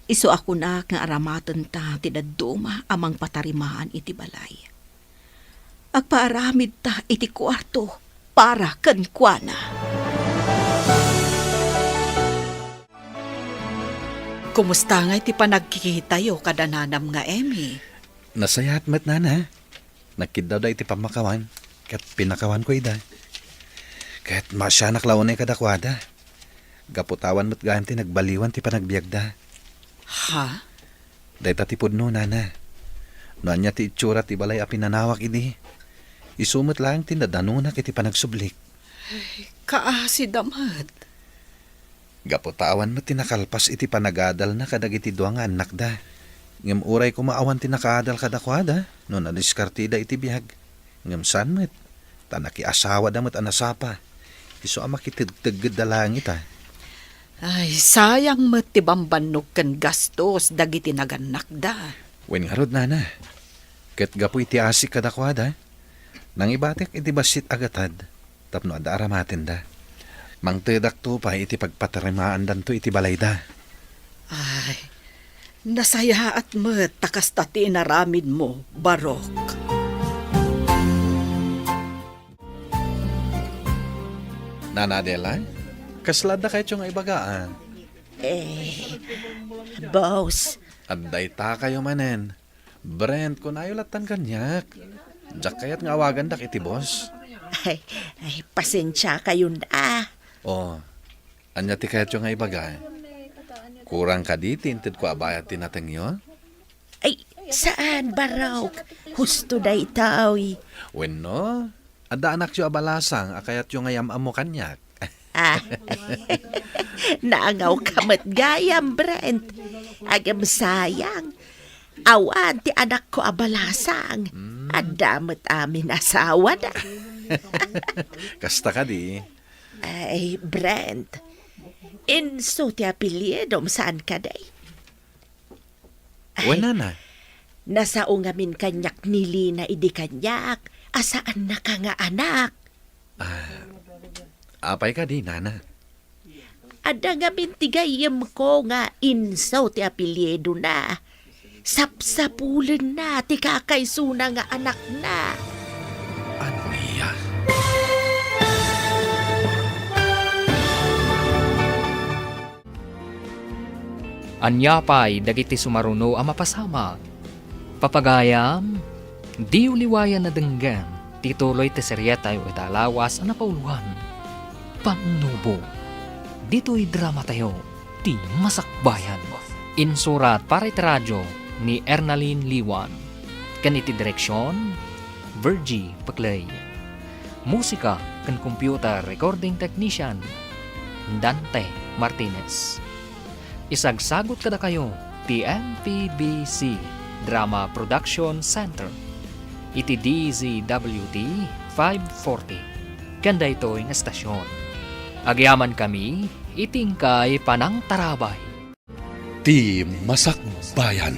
Iso ako na nga aramatan ta tinaduma amang patarimaan iti balay. Agpaaramid ta iti kwarto para kankwana. Kumusta nga iti panagkikitayo kadananam nga Emmy? Nasayat mat nana. Nakid daw iti pamakawan. Kat pinakawan ko ida. Kat masya naklawan ay kadakwada. Gaputawan mat gayam ti nagbaliwan ti panagbiagda. Ha? Dahita ti pudno nana. Noan niya ti itsura ti balay a pinanawak idi. Isumot lang ti nadanunak iti panagsublik. Kaasi damat. Gaputawan mat ti nakalpas iti panagadal na kadag iti duwang nga anak da. Ngem uray ko maawan ti nakaadal kadakwada. No nadiskartida iti biyag. Ngem san met. Tanaki asawa damat anasapa. Iso ama kitagtagad da langit ah. Ay, sayang met ti bambannog ken gastos dagiti naganak da. Wen nga rod nana. Ket gapu iti asik kadakwada. Nang ibatek iti basit agatad. Tapno ada aramatin da. Mangtedak to pa iti pagpatarimaan danto iti balay da. Ay, nasaya at met takas tati naramid mo, Barok. Nana Adela, kaslada kayo tiyong ibagaan. Boss, Aday ta kayo manen. Brent, kung ayaw latan kanyak. Diyak kayat nga awagan dak iti boss. ay, pasensya kayo na. O, anya ti kayat yung nga ibaga. Kurang ka di, tinted ko abayat tinatengyo. Ay, saan, Barok? Husto da itaw. Wen no, ada anak yung abalasang, akayat yung ngayam amo kanyak. Ah, naangaw kamat gayam, Brent. Agam sayang. Awan ti anak ko abalasang. Adamat amin asawa na. Kasta ka di. Ay, Brent. Inso ti apelyedom saan ka day? Wen nana, Nasao ngamin kanyak nili na idi kanyak. Asaan na ka nga anak? apay ka di nana. Ada ngamin tigayam ko nga inso ti apelyedo na. Sapsapulan na ti kakaysuna nga anak na. Ano niya? Anya pa'y dagiti sumaruno ang mapasama. Papagayam, di uliwayan na denggan, tituloy ti seryeta yu italawas ang napauluhan. Panubo, dito'y drama tayo, ti masakbayan. Insurat para iti radyo ni Ernaline Liwan. Kaniti direksyon, Virgie Paclay. Musika kan computer recording technician, Dante Martinez. Isagsagot kada kayo ti MPBC Drama Production Center iti DZWT 540 kanda ito'y nga estasyon. Agyaman kami itingkay panang tarabay. Ti Masakbayan.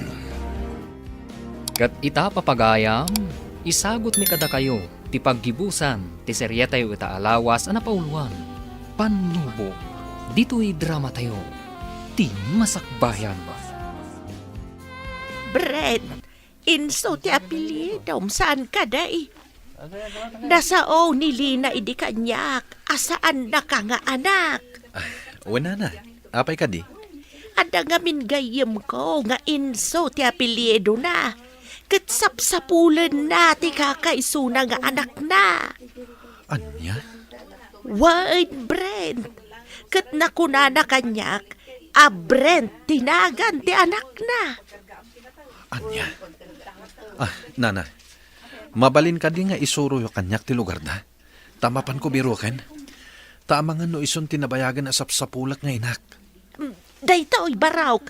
Kat ita papagayam, isagot mi kada kayo ti paggibusan ti seryetayo ita alawas ang napauluan. Panubo, dito'y drama tayo. Ti Masakbayan. Brent, inso ti apelyedom saan ka day? Nasao nili na idi kanyak. Asaan na ka nga anak? Wen nana, apay ka di? Ada ngamin gayem ko nga inso ti apelyedo na. Ket sapsapulan na ti kakaysuna nga anak na. Anya? Wait, Brent. Ket nakunana kanyak, Brent tinagan ti anak na. Anya? Nana, mabalin ka di nga isuro yung kanyak ti lugar na. Tamapan ko biruken. Tamangan no ison tinabayagan asap sa pulak nga inak. Daytoy barawk.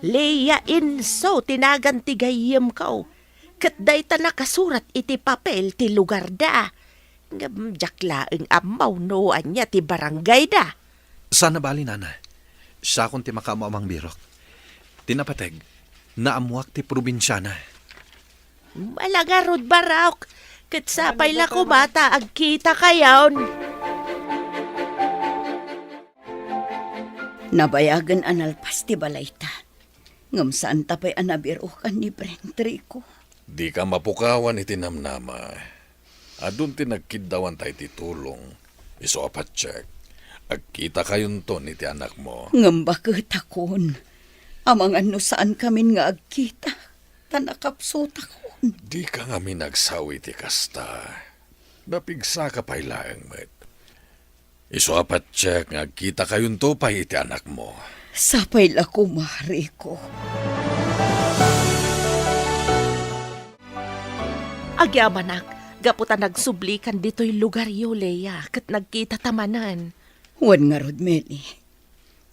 Leia inso tinagan ti gayem ko. Ket dayta nakasurat iti papel ti lugar da. Ngam jaklaeng amaw no anya ti barangay da. Sana bali nana. Sa akong ti makaamamang birok. Tinapateg, naamuak ti probinsya na. Malaga rod barak. Kat sapay la ko bata, agkita kayaon. Nabayagan analpas ti balayta. Ngam saan tapay anabirukan ni Brentrico. Di ka mapukawan iti namnama. Adun ti nagkidawan tayo ti tulong. Iso apat check. Agkita kayon to ni ti anak mo. Ngam bakit akon. Amang ano saan kami nga agkita. Tanakapsot akon. Di ka nga minagsawi ti kasta. Napigsa ka pa'y laang met. Iso apat check nga agkita kayon to pa iti anak mo. Sapay la ko, Mariko. Agyamanak, gaputan nagsublikan dito'y lugar yo, Leia, kat nagkita tamanan. Wan nga rod, Meli.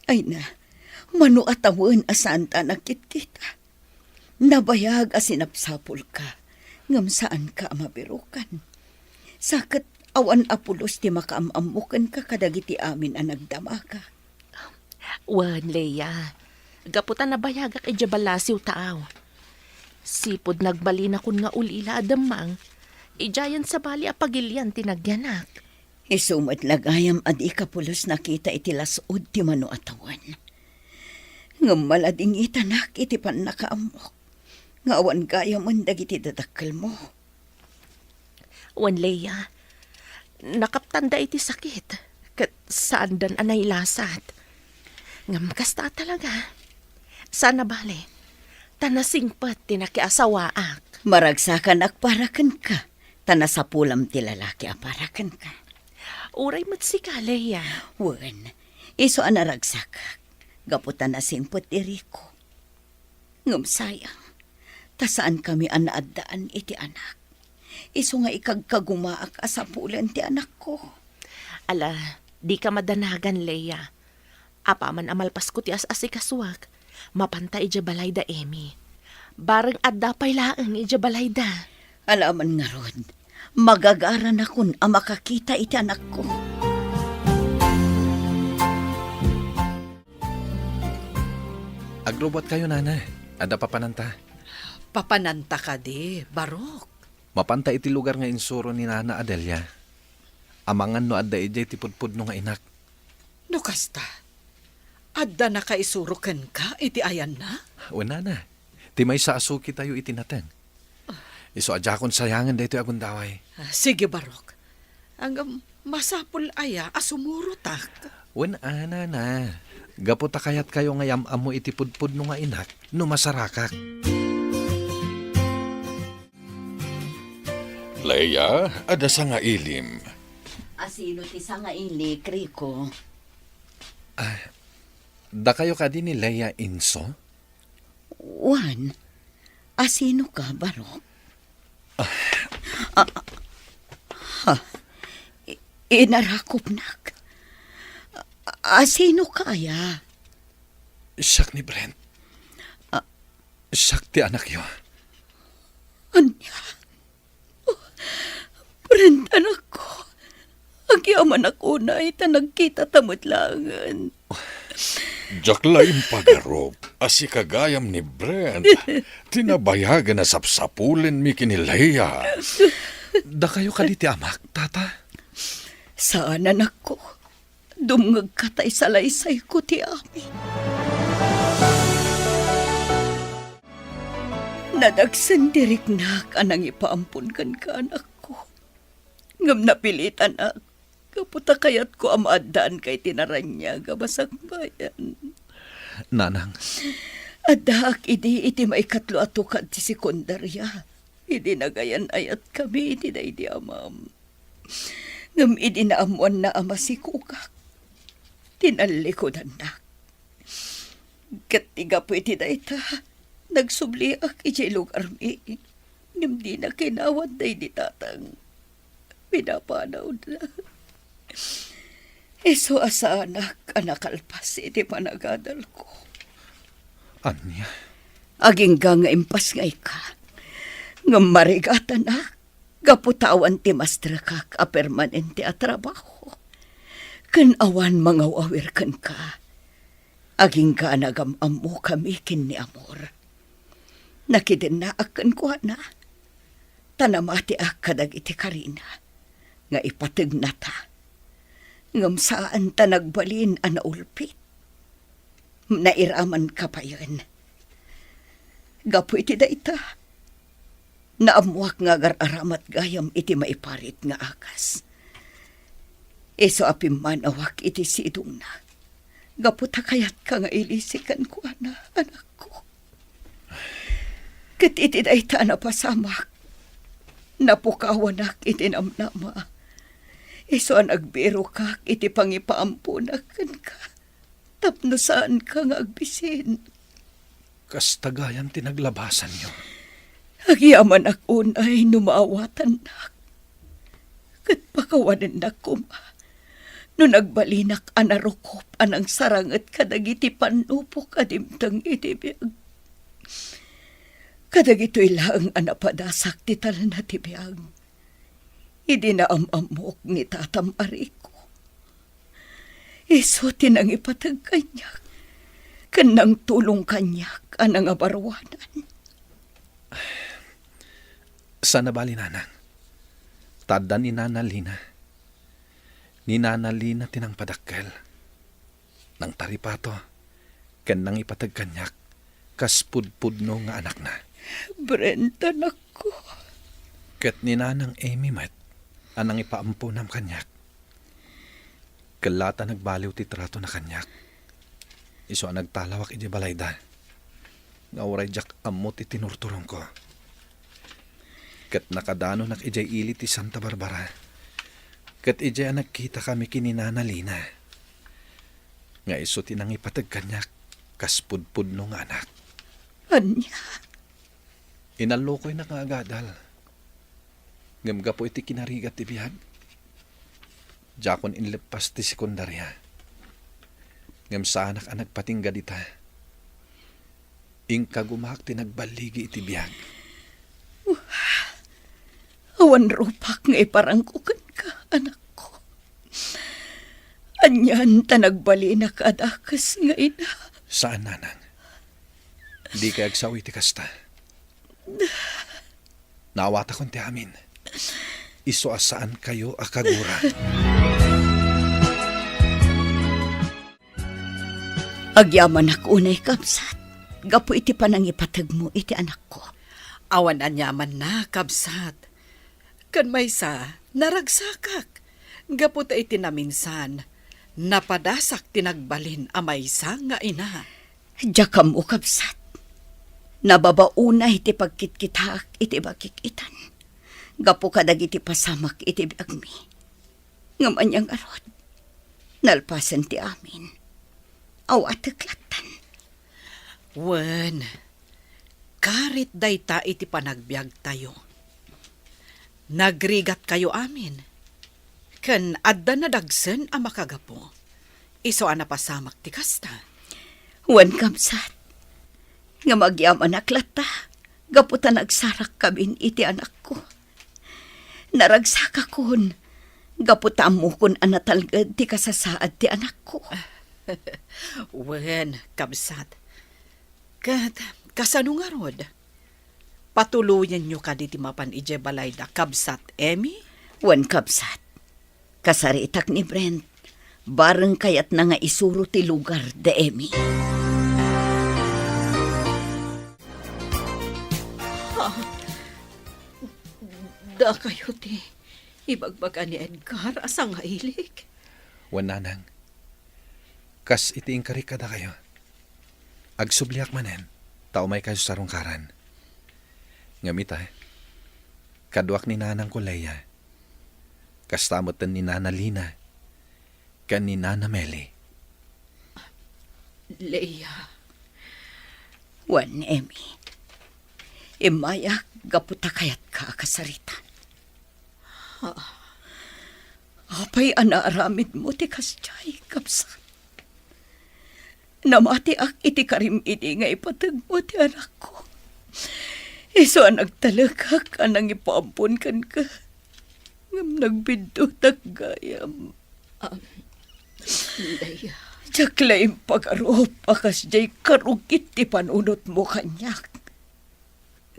Ay na, mano atawan asan ta nakit-kita. Nabayag asinapsapol ka, ngam saan ka mabirukan. Sakat awan apulos ti makaamamukan ka kadagiti amin ang nagdama ka. Wan, Leia, gaputan nabayagak ijabalasiw taaw. Sipod nagbali na kun nga ulila adamang, ijayan sa bali apagilyan tinagyanak. Isumat lagayam adi kapulos nakita iti lasod ti mano atawan. Ngam malading itanak iti pan nakaamok. Nga awan gayam ang dagiti dadakkel mo. Wan, Leia, nakaptanda iti sakit, kat saan dan anay lasat. Ngam kasta talaga. Sana bale, tanasingpat tinakiasawaak. Maragsakan akparakan ka. Tanasapulam ti lalaki aparakan ka. Uray mat si ka, Leia. Wen, iso anaragsakak. Gaputan na simpot iriko. Ngum sayang, tasaan kami anaadaan iti anak. Iso nga ikagkagumaak asapulan ti anak ko. Ala, di ka madanagan, Leia. Apaman amalpas ko ti as-asikaswag. Mapantay ija balayda, Emi. Bareng adda pay laang ija balayda. Alaman nga rod, magagaran akon ang makakita iti anak ko. Agrobot kayo, nana. Ada papananta. Papananta ka di, Barok. Mapanta iti lugar nga insuro ni Nana Adelia. Amangan no adda ijay ti pudpud no nga inak. No kasta, adda na kaisurukan ka, iti ayan na? Wala na. Ti may sa asuki tayo itinateng. Iso adjakon sayangan dito agundaway. Sige, Barok. Ang masapul aya, asumurutak. Wen ana na. Gaputa kayat kayo nga yamamo iti pudpud no nga inak no masarakak. Leia, ada sa nga ilim. Asino ti nga ili, Kriko? Da kayo ka din ni Leia Inso? Wan, asino ka, Barok? Inarakupnak. Asino kaya? Siyak ni Brent. Siyak ti anak yo. Anya? Brent, anak ko. Agyaman ako na ita nagkita tamutlangan. Jaklaim pagarop, asi kagayam ni Brent. Tinabayagan na sapsapulin mi kini Leia. Da kayo ka di ti amak, tata? Saan anak ko? Dumngag katay sa laysay ko ti amin. Nadagsandirik na kanang ipaampun kan ka anak ko. Ngam napilitan na kaputa kayat ko amadaan kay tinaranya gabasak bayan. Nanang, Adak iti maikatlo ato ka ti sekundarya. Idi nagayan ayat kami iti na idi amam. Ngam idi naamuan na ama si kukak. Tinalikodan na. Katiga po iti na ita. Nagsubliak iti lugar mi. Ngam di na kinawad na idi tatang. Pinapanaw na. Iso asa anak alpas iti panagadal ko. anya? Aging nga impas ngay ka. Nga marigata na. Gaputawan ti mastrakak a permanente a trabaho. Kan awan mga awir kan ka. Aging ka nagamam mo kami kin ni amor. Nakidin na akan ko na. Tanamati kadag iti Karina. Nga ipateg na ta. Ngam saan ta nagbalin ulpit. Nairaman ka pa yun. Gapo iti dayta. Naamuak nga agaramat gayam iti maiparit nga akas. Iso apim man awak iti sidong na. Gapo ta kayat ka nga ilisikan ko anak ko. Ket iti dayta na pasamak. Napukawanak iti namnama. Iso nagbiro ka iti pangipaampunakan ka. Tapno saan ka nga agbisin. Kas tagayam tinaglabasan nyo. Agyaman unay numaawatan nak. Kat pakawanan na kuma. No nagbalinak anarukop anang sarangat kadagiti panupo kadimtang itibiyag. Kadagito'y lang anapadasak ti talan na tibiyag. Idi na amamok ni tatam ariko. Iso tinang ipatag kanyak. Kanang tulong kanyak anang abarwanan. Sana bali nanang. Tada ni Nana Lina. Ni Nana Lina tinang padakkel. Nang taripato. Kanang ipatag kanyak. Kas pudpudno nga anak na. Brenda nako. Ket ni Nanang Amy met. Anang ipaampunam kanyak. Kalata nagbaliw ti trato na kanyak. Iso ang nagtalawak iti balayda. Nga oray jak amot iti tinurturong ko. Ket nakadano nak ijay ili ti Santa Barbara. Ket ijay ang nagkita kami kini Nana Lina. Nga iso tinang ipatag kanyak. Kas pudpudno nga anak. Anya. Inalokoy na nga agadal. Ngamga po iti kinarigat ti biyag. Jakon inlepas ti sekundarya. Ngam sa anak ang nagpatingga dita. Ingka gumak ti nagbaligi iti biyag. Awan rupak nga iparangkukan ka, anak ko. Anyan ta nagbali na kadakas nga ina. Saan, Nanang? Di ka agsawi ti kasta. Naawata kon ti amin. Iso asaan kayo akagura. Agyaman ako unay kamsat. Gapo iti panang ipatag mo iti anak ko. Awan anyaman na, kabsat. Kan maysa, naragsakak. Gaputa iti naminsan, napadasak tinagbalin amaysa nga ina. Diyakam mo kamsat. Nababauna iti pagkitkitak iti bakikitan. Gapo kadag iti pasamak iti biagmi. Ngamanyang arod. Nalpasan ti amin. Aw ataklatan. Wen, karit dayta iti panagbiag tayo. Nagrigat kayo amin. Ken adda na dagsen a makagapo. Iso ana pasamak ti kasta. Wan kamsat. Nga magyaman aklata. Gaputa nagsarak kabin iti anak ko. Naragsaka kon. Gaputa mo kon anatalgad ti kasasaad ti anak ko. Wen, kabsat. Kat, kasano nga rod? Patuluyan nyo ka diti mapan ije balayda, kabsat, Emi? Wan kabsat. Kasaritak ni Brent. Bareng kayat na nga isuro ti lugar de Emi. Da kayo ti ibagbaga ni Edgar asang hailik. Wan, Nanang. Kas iti ingkarikada kayo. Agsubliak manen. Tao may kayo sa rungkaran. Ngamita, kaduak ni Nanang ko Leia. Kastamotan ni Nana Lina. Kan ni Nana Meli. Leia. Wan, Emi. Imayak gaputa kayat ka kasarita. Apay anaaramid mo ti kasjay, kapsat. Namati ak iti karim iti nga ipatag mo ti anak ko. Iso ang nagtalagak anang ipaampun kan ka. Ngam nagbiddo taggayam. Leia. Tsaklaim pag-arop akas jay karugit ti panunot mo kanyak.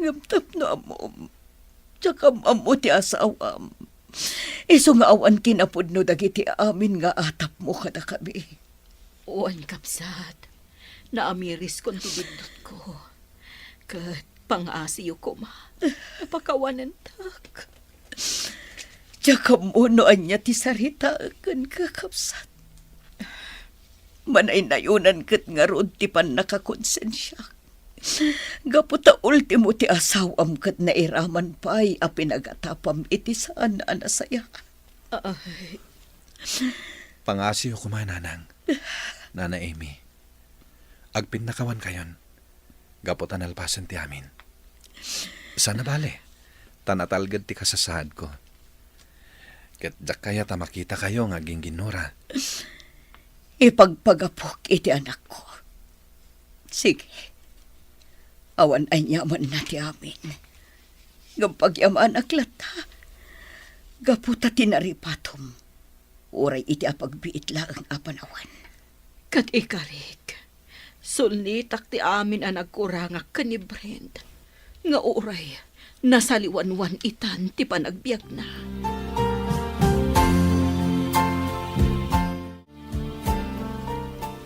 Ngam tapno mo. Tsaka amo ti asawam. Iso nga awan kinapudno dagiti amin nga atap mo kada kami. Uwan kapsat, naamiris kong tibindot ko. Kat pangasiyo ko ma, napakawanan tak. Tsaka munoan niya ti sarita kan kakapsat. Manay nayunan kat nga rod ti pan nakakonsensya. Gaputa ultimo ti asawam kat nairaman pa'y a pinagatapam iti saan na anasaya. Pangasiyo ko man, nanang. Nana Amy. Agpin nakawan kayon. Gaputan alpasan ti amin. Sana bale. Tanatalgad ti kasasahad ko. Ket jak kaya ta makita kayo nga ginginura. Ipagpagapok iti anak ko. Sige. Awan ay yaman na ti amin. Gampagyaman aklat ha. Gaputa tinaripatom. Uray iti apagbiit laang apanawan. Kat ikarik, sulitak ti amin ang nagkurangak ka ni Brent. Nga uray, nasaliwanwan itan ti panagbiag na.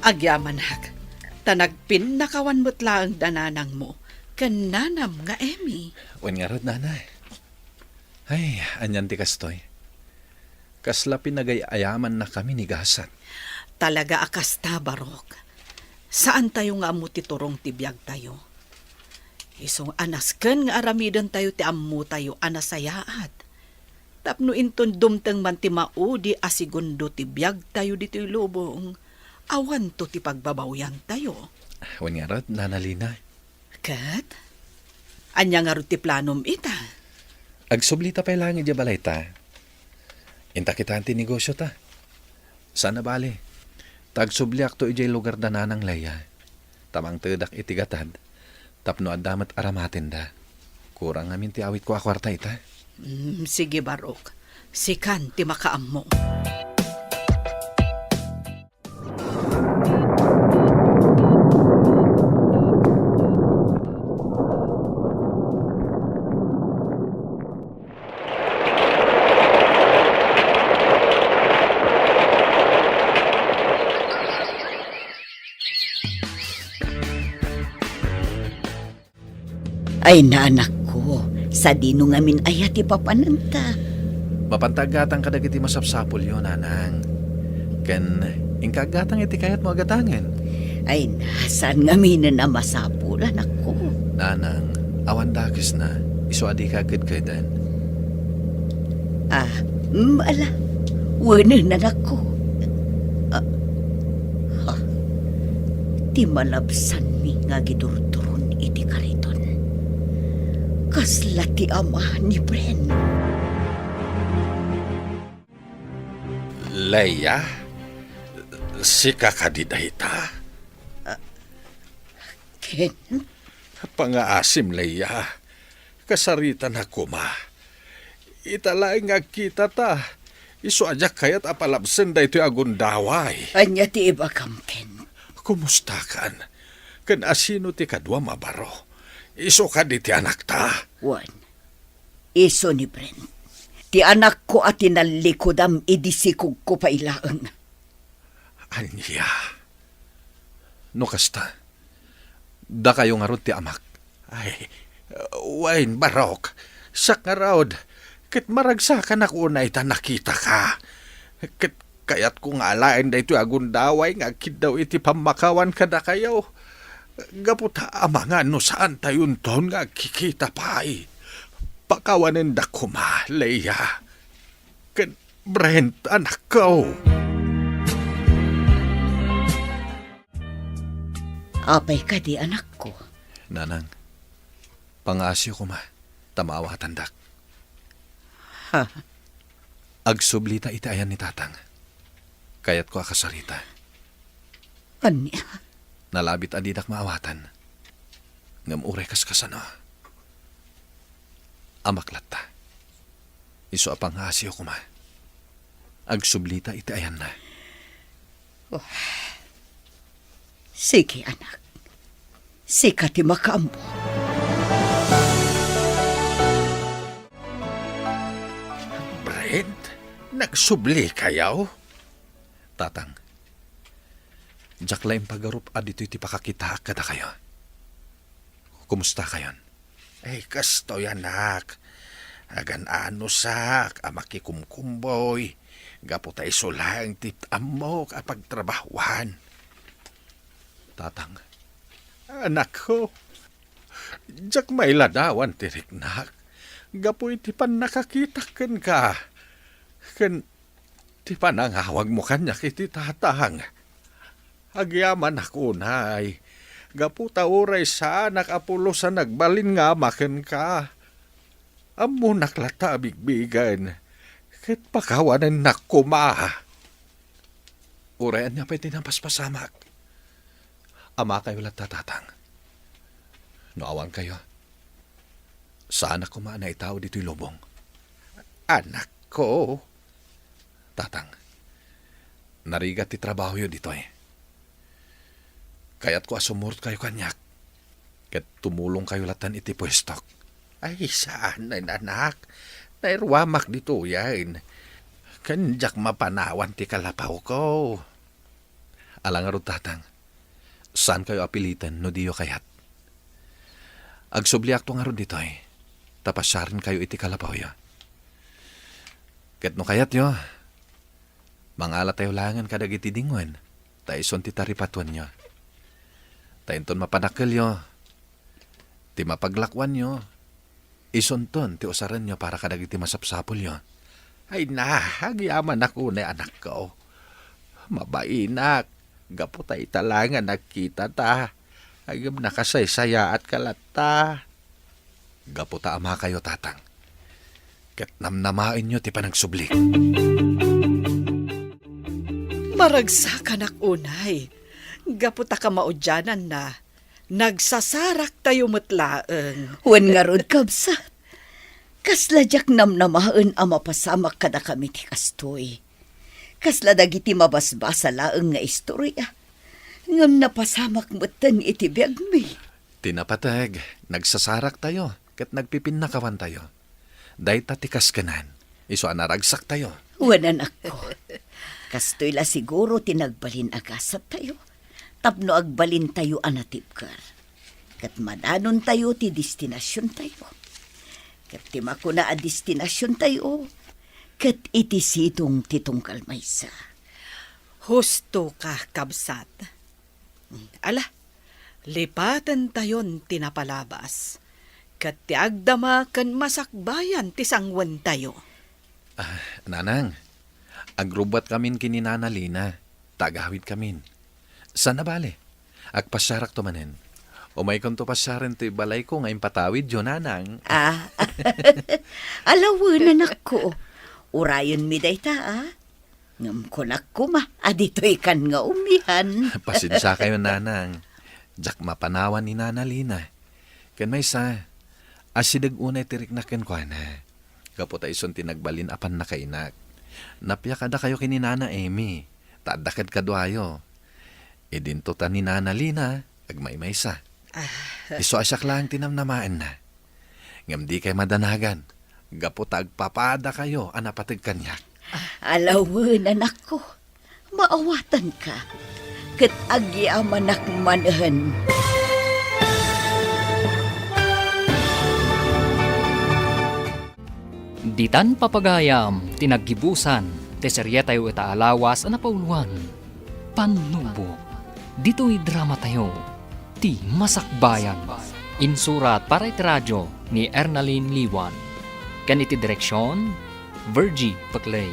Agyaman hak, tanagpin nakawan mo't lang dananang mo, kananam nga Emmy. Wen nga rod, nanay. Ay, anyan ti kastoy. Kasla pinagayaman na kami ni Gasat. Talaga akasta, Barok. Saan tayo nga mo titurong tibiyag tayo? Isong anasken nga aramidan tayo ti ammo tayo anasayaat. Tapno inton dumteng man ti maudi asigundo tibiyag tayo dito lubong. Awan to ti pagbabawyan tayo. Wen nga rod, nanalina. Kat? Anya nga ro ti planom ita? Agsublita pa lang ija balay ta. Inta kita ti negosyo ta. Sana bali. Tagsubliak to ijay lugar da nanang laya. Tamang tedak itigatad. Tapno adamat aramatin da. Kurang amin ti awit ko akwarta ita. Sige, Barok. Sikan ti makaam mo. Ay naanak ko, sa dino ngamin ayat ipapananta. Mapantagatang kadagiti masapsapol yun, nanang. Ken, ingkagatang iti kayat mo agatangan. Ay nasaan ngamin na masapul, anak ko. Nanang, awan dakis na. Iso adi ka kagad. Ala, wanan anak ko. Ti malabsan mi nga gidurturon iti kariton. Kasla ti ama ni Bren. Leia, si kakadidahita. Ken, Pangaasim, Leia. Kasaritan ako, ma. Italay nga kita ta. Iso ajak kayat apalabsen da ito agundaway. anya ti iba kam, Ken. Kumusta kan? Kan asino ti kadwa mabaro? Iso ka di ti anak ta? Wan, iso ni Bren. Ti anak ko at tinalikodam idisikog ko pa ilaang. Anya. No kasta. Da kayo nga ron ti amak. Ay, wain barok. Sak nga raod. Ket maragsakan ako na ita nakita ka. Ket kayat kung alain da ito agundaway nga kid daw iti pamakawan kada kayo. Gaputa ama nga no saan tayon ton nga kikita pa'y. Pakawanin da kuma, Leia. Ken Brent, anak ko. Apay ka di anak ko. Nanang, pangasyo ko ma. Tamawa tandak. Ha? Agsublita iti ayan ni tatang. Kayat ko akasarita. Anya? Nalabit adidak maawatan. Ngamuray kas kasano. Amaklat ta. Iso apang asyo ko ma. Agsublita iti ayan na. Sige anak. Sika ti makaambo. Ed, nagsubli kayaw? Tatang, jak laing pagarup adito iti pakakita kada kayo. Kumusta kayon? Ay, kasto yan, anak. Agan ano sak, amakikumkumboy. Gapo tayo sulang tit amok apagtrabahuan. Tatang, Anak ko, jak may ladawan tiriknak. Gapo iti pan nakakita ken ka. Ken ti panangawag mo kanya kiti tatang. Agyaman ako nay. Gapo tauray sa anak apulo sa nagbalin nga maken ka. Amo naklata bigbigan. Ket pakawanan nakuma. urayan niya pa'y tinampaspasamak. Ama kayo lang tatatang. Noawan kayo. Saan ako maana itao dito'y lubong? Anak ko. Tatang, narigat ti trabaho yun dito eh. Kaya't ko asumurot kayo kanyak. Ket tumulong kayo latan iti pwestok. Ay, saan na anak? Nairwamak dito yan. Kanjak mapanawan ti kalapaw ko. Alang tatang, saan kayo apilitan no diyo kayat? Agsubliak to nga ron dito eh. Tapasyarin kayo iti kalapaw ya. Ket no kayat yo, mangala tayo langan kadag iti dingwan, taison ti taripatuan nyo. Tainton mapanakil yo, ti mapaglakwan nyo, isonton ti usaran nyo para kadag iti masapsapol yo. Ay na, agyaman ako na anak ko. Mabainak, gapo tayo talangan nagkita ta. Agam nakasaysaya at kalata. Gaputa ama kayo tatang. Ket namnamain nyo ti panagsublik. Maragsakan ak unay. Gaputa ka maudyanan na. Nagsasarak tayo matlaeng. Wen nga rod kabsat. Kasladyak namnamaen ang mapasamak kada kami ti kastoy. Kasla dagiti mabasbasa laeng nga istorya. Ngam napasamak mutan iti biyag mi. Tinapateg, nagsasarak tayo, ket nagpipinakawan tayo. Day tatikas kanan, iso anaragsak tayo. Wen anak ko. Kastoy la siguro tinagbalin agasat tayo. Tapno agbalin tayo anatipkar. Kat madanon tayo ti destinasyon tayo. Kat ti makuna a destinasyon tayo. Kat iti sitong titungkal maysa. Husto ka, kabsat. Ala, lipatan tayon tinapalabas. Kat ti agdama kan masakbayan ti sangwan tayo. Nanang, agrubat kamin kininanalina, tagahawid kamin. Sana bale, agpasyarak to manen. Umay kon to pasyaran ti balay ko ngayon patawid yo nanang. Alawan anak ko. Urayon mi day ta Ngam ko nakuma, adito'y kan nga umihan. Pasensya kayo nanang. Jak mapanawan ni nanalina. Ken may sa, asidag unay tiriknaken ko na. Kapot ay son tinagbalin apan na kainak. Napya kada kayo kini Nana Amy. Tadakad kadwayo. Idinto ta ni Nana Lina, agmay sa. Iso asyak lang tinamnamaan na. Ngam di kay madanagan. Gapot agpapada kayo, anapatag kanyak. Alawan anak ko, maawatan ka. Kat agyaman manahan. Ditan papagayam, tinaggibusan, teserye tayo itaalawas na pauluan. Panubo, dito'y drama tayo, ti Masakbayan. Insurat para iti radyo ni Ernaline Liwan. Kan iti direksyon, Virgie Paclay.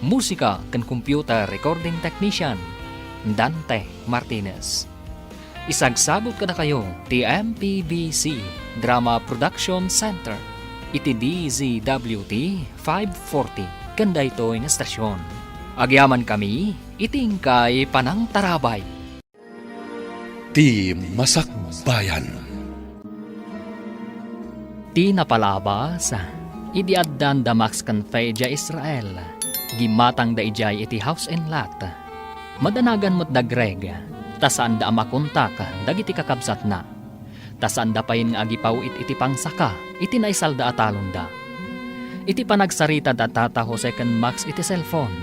Musika kan computer recording technician, Dante Martinez. Isagsagot ka na kayo, ti MPBC Drama Production Center. Iti DZWT 540 kanda ito na stasyon. Agyaman kami, itingkay panang tarabay. Ti Masakbayan. Ti napalabas, idiaddan da Max Canfeja Israel. Gimatang da ijay iti house and lot. Madanagan mo't da Greg, tasaan da amakontak, dagiti kakabsat na. Tasaan da payin nga agipaw iti pangsaka, iti naisal da atalon da. Iti panagsarita da Tata Jose ken Max iti cellphone.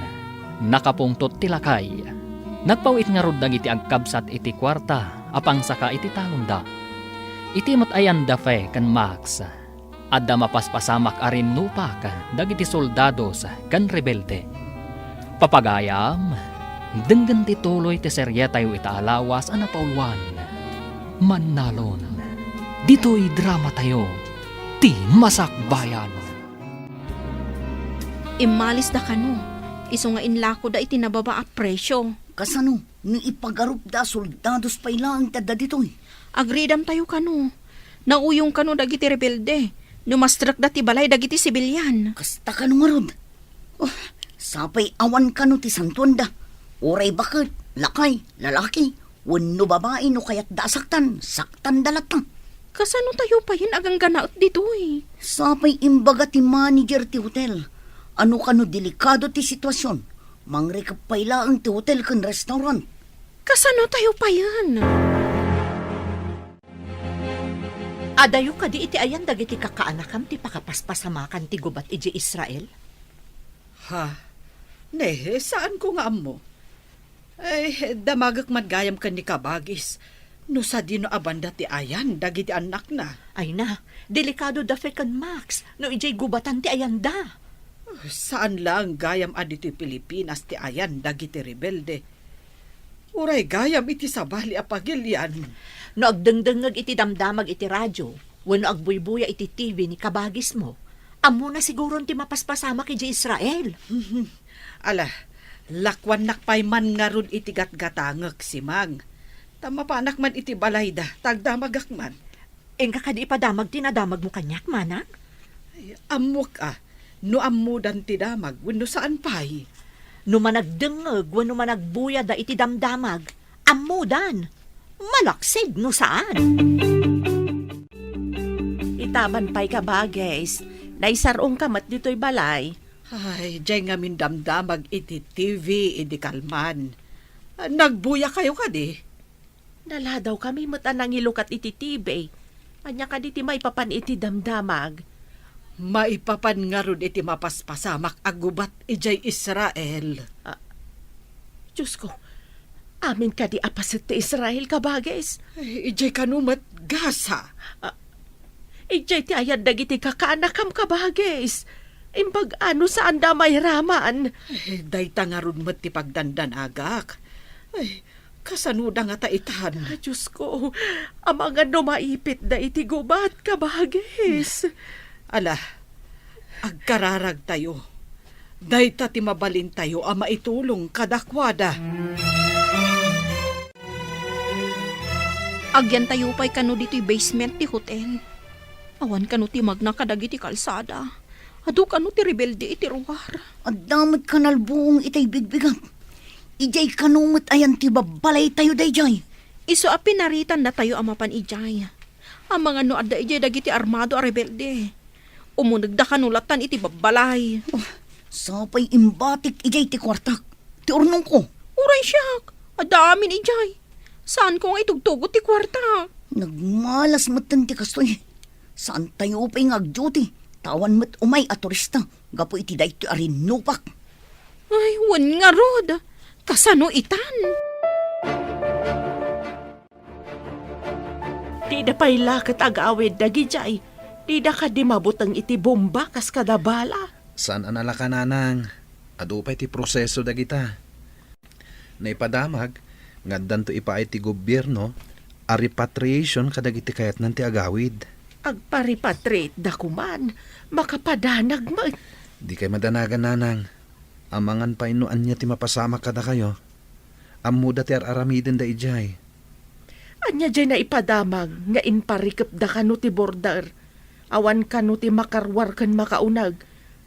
Nakapungtot ti lakay. Nagpawit nga rod iti agkabsat iti kwarta, apang saka iti talonda. Iti matayan da fe ken Max. Adda mapaspasamak arin nupak dagiti soldados ken rebelde. Papagayam, denggan ti tuloy ti serye tayo itaalawas ana paulwan. Mannalon, dito'y drama tayo, ti masakbayan. Imalis da kano. Iso nga inlako da iti nababa at presyo. Kasano, ni ipagarup da soldados pa ilang tada ditoy. Agridam tayo kano. Nauyong kano dagiti rebelde. Numastrak da ti balay dagiti sibilyan. Kasta ka nung arod. Oh, sapay awan ka no ti santuanda. Oray bakit, lakay, lalaki, wano babae no kayat dasaktan, saktan dalata. Kasano tayo pa yun agang ganaot dito eh. Sapay imbaga ti manager ti hotel. Ano ka no delikado ti sitwasyon. Mangrekap pa ilaan ti hotel kan restaurant. Kasano tayo pa yan? Adayo ka di iti ayan dagiti kakaanakam ti pakapaspasamakan ti gubat iji Israel? Ha? Ne, saan ko nga mo? Ay, damagak madgayam ka ni kabagis. No sa dino abanda ti ayan, dagiti anak na. Ay na, delikado da fe kan Max, no ijay gubatan ti ayan da. Saan lang gayam adito Pilipinas ti ayan, dagiti rebelde. Uray gayam iti sabali apagilyan. No agdengdengag iti damdamag iti radyo, wano agbuybuya iti TV ni kabagis mo, amo na siguro ti mapaspasamak iji Israel. Ala, lakwan nakpay man nga ron iti gatgatangak si Mang. Tamapanak man iti balayda, tagdamagak man. Engka kadi ipadamag tinadamag mo kanyak, manak? Ay, amok no amudan ti damag, wano saan pay. No managdengeg, wano managbuya da iti damdamag, amudan. Malaksid no saan? Itaman pa'y kabagis. Naisarong kamat dito'y balay. Ay, dyan nga min damdamag iti TV, iti kalman. Nagbuya kayo kadi. Nala daw kami matanang ilukat iti tibay. Anya ka di ti may papan iti damdamag. Maipapan nga ron iti mapaspasamak agubat ijay Israel. Diyos ko, amin ka di apasit ti Israel kabagis. Ay, ijay kanumat gasa. Ijay ti ayad dagiti kakaanakam kabagis. Imbag ano saan da may raman. Ay, dayta nga ron mat ti pagdandanagak. Ay, kasanuda nga taitan. Diyos ko, amang ano maipit da iti gubat kabagis. Ala, agkararag tayo. Dayta ti mabalin tayo ama itulong kadakwada. Agyan tayo pa'y kano dito'y basement ti hotel. Awan kano ti magna kadagiti kalsada. Adu kano ti rebelde iti ruwar. Adamot kanal buong itay bigbigan. Ijay kanumot ayan ti babalay tayo dayjay. Iso a pinaritan na tayo amapan ijay. Ang mga no adda ijay dagiti armado a rebelde. Umunag da kanulatan iti babalay. Sapay imbatik ijay ti kwartak. Ti urnong ko. Uray siyak, adamin ijay. Saan ko nga itugtugot ti kwarta? Nagmalas matan ti kastoy. Saan tayo pa'y ngag-duty? Tawan mat umay a turista. Gapo iti dayto arin nupak. Ay, wan nga rod. Kasano itan? Tida pa'y lakat agawid dagi jay. Tida ka di mabutang iti bomba kas kadabala. Saan anala ka nanang? Adupay ti proseso dagita. Naipadamag, ngaddan to ipaay ti gobyerno, a repatriation kadagiti kayat nanti agawid. Agparipatrate da kuman. Makapadanag mo. Di kay madanagan nanang. Amangan pa inuan niya ti mapasama kada kayo. Amuda ti aramiden da ijay. Anya dyan na ipadamag nga inparikap da kano ti border. Awan kano ti makarwar kan makaunag.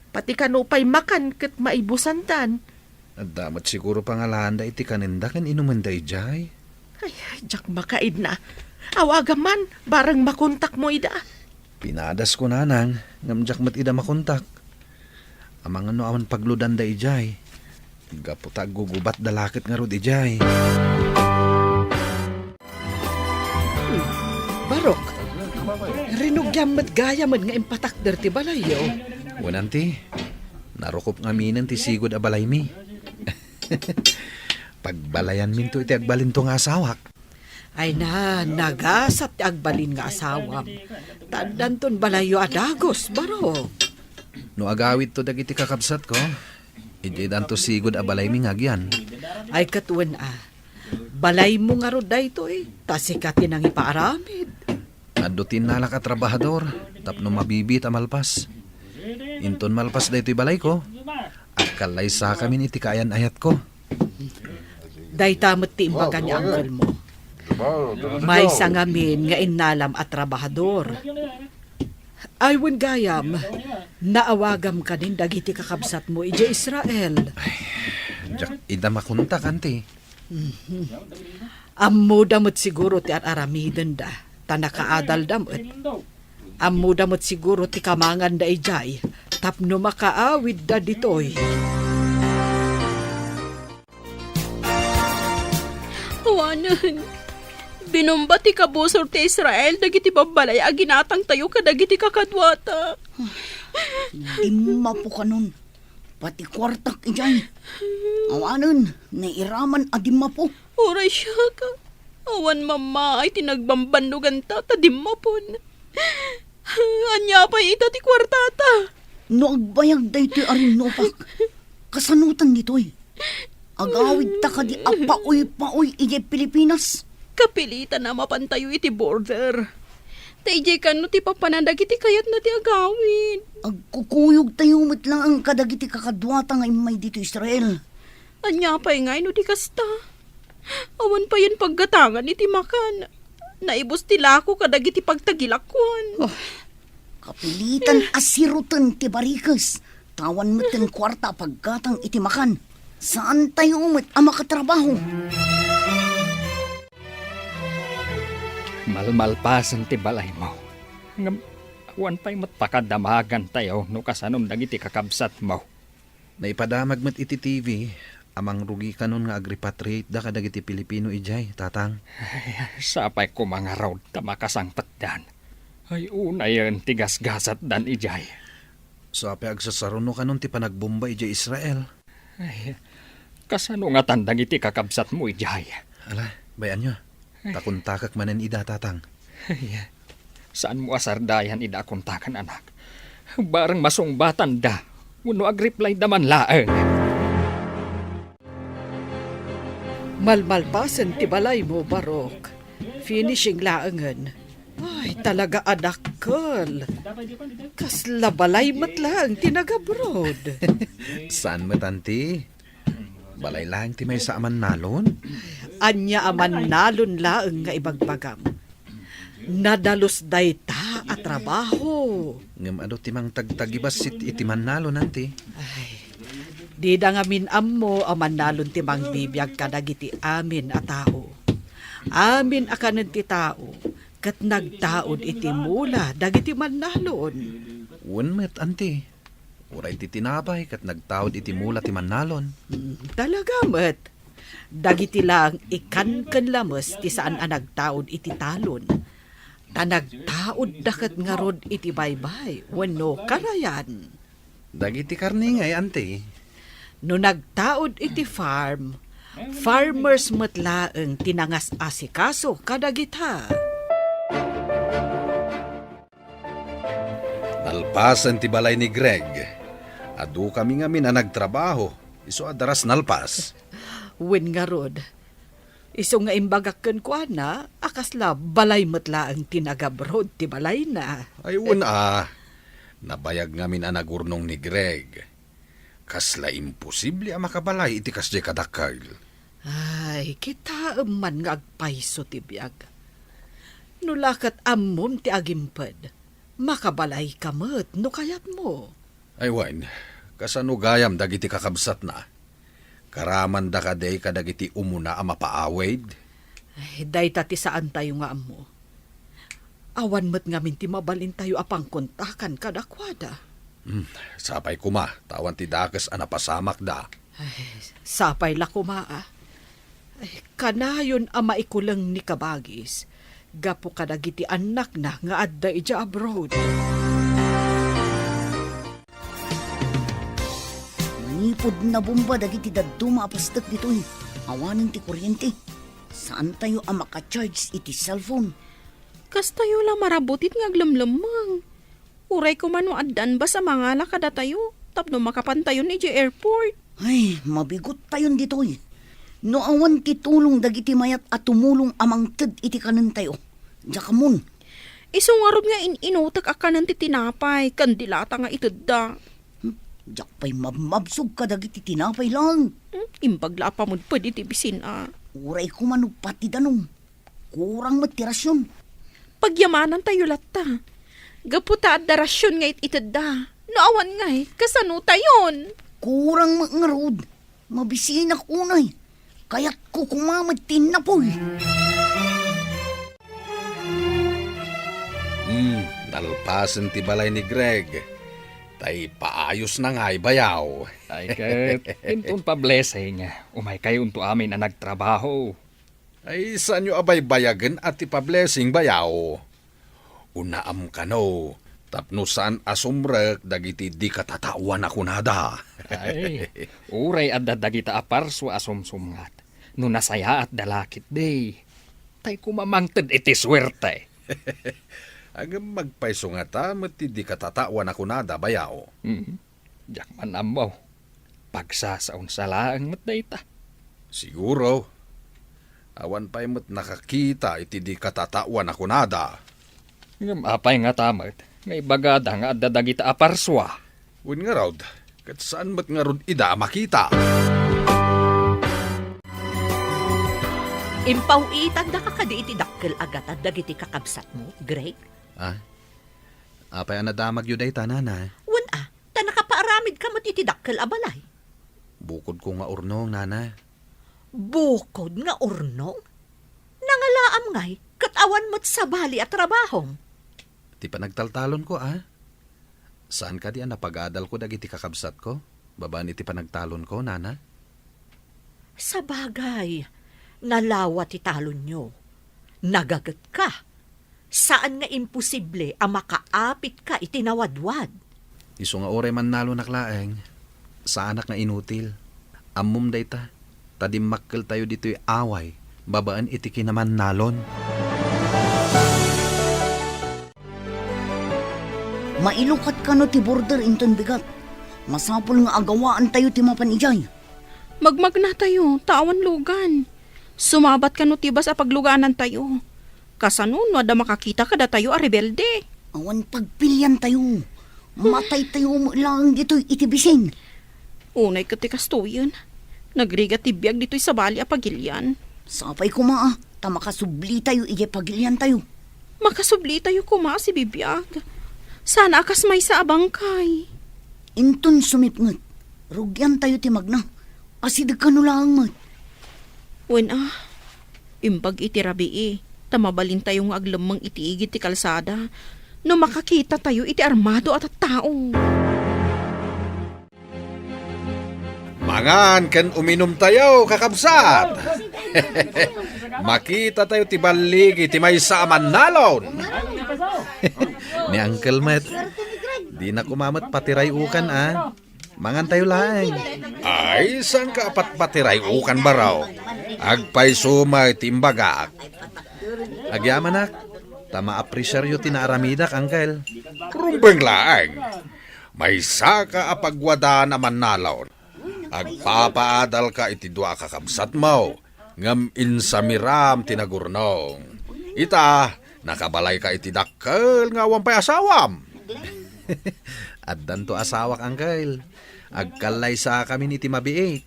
Pati kano pa'y makan kat maibusantan. At damat siguro pangalahan da iti kaninda kan inuman da ijay. Ay, jak makaid na. Awagan man, barang makontak mo ida. Pinadas ko nanang, ngamjak mat ida makontak. Amang ano awan pagludan da ijay. Gaputag gugubat da lakit nga rod ijay. Barok, rinugyan mat gayaman nga impatakder ti balayo. Wananti, narukop nga minan ti sigod a balay mi. Pagbalayan min to iti agbalin to nga asawak. Ay na, nagasat ti agbalin nga asawam. Tandan ton balayo adagos, baro. No agawid to dagiti kakabsat ko, iti dan to sigod a balay mi nga agyan. Ay katuan balay mo nga ro dayto tasika tinang ipaaramid. Adutin nalak a trabahador, tapno mabibit a malpas. Inton malpas daytoy balay ko, akkalay sa kami iti kayan ayat ko. Daytamot ti imbaga ni uncle mo. May sangamin nga inalam at trabahador. Aywan gayam, naawagam ka din dagiti kakabsat mo ije Israel. Jak ida makunta kanti. Ammo damot siguro ti aramiden da, tanakaadal damot. Ammo damot siguro ti kamangan da ijay, tapno makaawid da ditoy. Awanan, binomba ti kabusor ti Israel dagiti babalay a ginatang tayo kadagiti kakadwata. Di mapo ka nun. Pati kwartak ijay. Awanan, nairaman adim mapo. Oray siya ka. Awan mama ay tinagbambandugan ta tadimapon. Anya pa ita ti kwartata. No agbayag da ito'y arin nopak. Kasanutan dito'y. Agawid ta ka di apaoy-paoy ije Pilipinas. Kapilitan na mapantayo iti border. Taijay ka no ti papanandag iti kayat na ti agawid. Agkukuyog tayo met lang ang kadagiti kakadwata nga imay dito Israel. Anya pa ngay no di kasta. Awan pa yan paggatangan iti makan. Naibos ti lako kadagiti pagtagilakwan. Kapilitan asirutan ti barikas. Tawan met ang kwarta paggatang iti makan. Saan tayo met ang makatrabaho? Malmalpasan ti balay mo. Ngam, awan pa'y matpakadamagan tayo no kasanom dagiti kakabsat mo. Naipadamag met iti TV, amang rugi kanon nga agrepatriate da kadagiti Pilipino ijay, tatang. Sapay ko mga raw tamakasangpat dan. Ay unay ang tigasgasat dan ijay. So ape agsasaruno kanon ti panagbomba ijay Israel. Ay, kasano nga tandang iti kakabsat mo ijay. Ala, bayan nyo. Takuntakak manen ida, tatang. Ay, saan mo asardayan ida kontakan anak? Barang masungbatan da. Uno agreply daman laeng. Malmalpasan ti balay mo, Barok. Finishing laangan. Ay, talaga adakkel. Kasla balay matlang tinagabroad. Saan mo, tanti? Balay lang ti may sa aman nalon? Anya aman nalon laeng nga ibagbagam. Nadalos dayta at trabaho. Ngam ado timang tagtagibas iti man nalon, nanti. Ay, di da nga minammo aman nalon timang bibiyag kadagiti amin a tao. Amin akanan ti tao, kat nagtaod iti mula dagiti man nalon. Unmet, anti. Uray ti tinapay kat nagtawad iti mula ti man nalon. Talaga met. Dagiti lang ikan lamas ti saan a nagtaod iti talon. Ta nagtaod dakat nga rod iti baybay, wano karayan. Dagiti karni ngay, anti. No nagtaod iti farm, farmers matlaeng tinangas asikaso kadagita. Nalpasan ti balay ni Greg. Adu kami nga min nagtrabaho. Iso adaras nalpas. Wen nga rod. Iso nga imbagakken ko na, akasla balay matlaeng tinagabrod ti balay na. Ay nabayag nga min nagurnong ni Greg. Kasla imposible ang makabalay iti kasjay kadakal. Ay, kita man nga agpaiso ti biyag. Nulakat ammom ti agimped. Makabalay kamot, no kayat mo. Ay wan, kasano gayam dagiti kakabsat na. Karaman da kaday kadagiti umuna ang mapaawid. Ay, dayta ti saan tayo nga ammo. Awan mo't nga minti mabalin tayo apang kontakan kadakwada. Sapay kuma, tawan ti dakas anapasamak da. Ay, sapay la kumaa. Ay, kanayon ang maikulang ni kabagis. Gapo kadagiti anak na nga adda ija abroad. pud na bomba dagiti dadto maapastak ditoy. Awanin ti kuryente. Saan tayo ang makacharge iti cellphone? Kas tayo lang marabutit nga aglamlamang. Uray ko man addan ba sa mga lakada tayo? Tapno makapantayon ni airport. Ay, mabigot tayon ditoy. No awan ti tulong dagiti mayat at tumulong amang ted iti kanan tayo. Jakamun. Isungarod nga inutak akanan ti tinapay. Kandilata nga itudda. Jak pa'y mabmabsog ka dagiti tinapay lang. Imbagla pa mo pwede ti bisin Uray ko manong pati danong. Kurang matirasyon. Pagyamanan tayo latta. Gaputa at darasyon nga itudda. Naawan nga kasano tayon? Kurang mangarod. Mabisiin ako unay. Kaya't ko kumamatin na po. Nalpasan ti balay ni Greg. Tay paayos na nga'y bayaw. Ay ket, intun pa blessing. Umay kayo unto amin na nagtrabaho. Ay saan nyo abay bayagan at ipa-blessing bayaw? Unaam ka no. Tapno saan asumrek dagiti di katatawan ako nada. Ay, uray at dadagita aparso asumsumngat. No nasaya at dalakit day. Tay kumamangted iti swerte. Agam magpaiso nga ta, mati di katatawan ako nada bayaw. Diyak man amaw. Pagsasaon sa laang matdayta. Siguro. Awan pa'y mat nakakita iti di katatawan ako nada. Ngam apay nga tamat. Ngay bagada nga at dadagita aparswa. Win nga raw, kat saan mat nga rod ida makita? Impawitan da ka kadi iti dakkel agat at dagiti kakabsat mo, Greg. Apay anadamag yun day tanana. Wan ta nakapaaramid ka mo't iti dakkel abalay. Bukod ko nga urnong, nana. Bukod nga urnong? Nangalaam ngay, katawan mo't sa bali at trabahong. Ti panagtaltalon ko, Saan ka di napag-adal ko dagiti kakabsat ko? Baba ni ti panagtalon ko, nana? Sa bagay, nalawa ti talon nyo. Nagagat ka. Saan nga imposible ang makaapit ka itinawadwad? Iso nga ore man nalo naklaeng. Sa anak nga inutil. Ammum day ta. Tadimmakkel tayo dito'y away. Babaan iti kinaman nalon. Mailukat ka no ti border inton bigat. Masapol nga agawaan tayo ti mapanijay. Magmagna tayo, tawan lugan. Sumabat ka no tibas a pagluganan tayo. Kasanun, wada makakita kada tayo a rebelde. Awan pagpilyan tayo. Matay tayo mo lang dito'y itibising. Unay ka ti kastoyon. Nagriga ti biyag dito'y sa bali a pagilyan. Sapay ko maa, ta makasubli tayo ije pagilyan tayo. Makasubli tayo kuma si bibiyag. Sana akas may sa abangkay. Inton sumipngot. Rugyan tayo ti magna. Asidag ka no lang mat. Wen imbag iti rabii. Tamabalin tayong aglamang itiigit ti kalsada. No makakita tayo iti armado at tao. Mangan kan uminom tayo, kakabsat. Makita tayo ti baligi ti may saaman nalon. Ni Uncle Matt. Di na kumamat patiray ukan, Mangan tayo lang. Ay, saan ka apat patiray ukan baraw? Agpay sumay timbagak. Agyamanak. Tama apresyaryo tinaaramidak, Uncle. Rumbeng laang. May saka apagwada naman nalon. Agpapaadal ka iti dua kakabsat mo. Ngam insamiram tinagurnong. Ita, nakabalay ka iti dakkel nga wampay asawam. Addan to asawak, Uncle. Agkalay sa kami ni ti mabiit.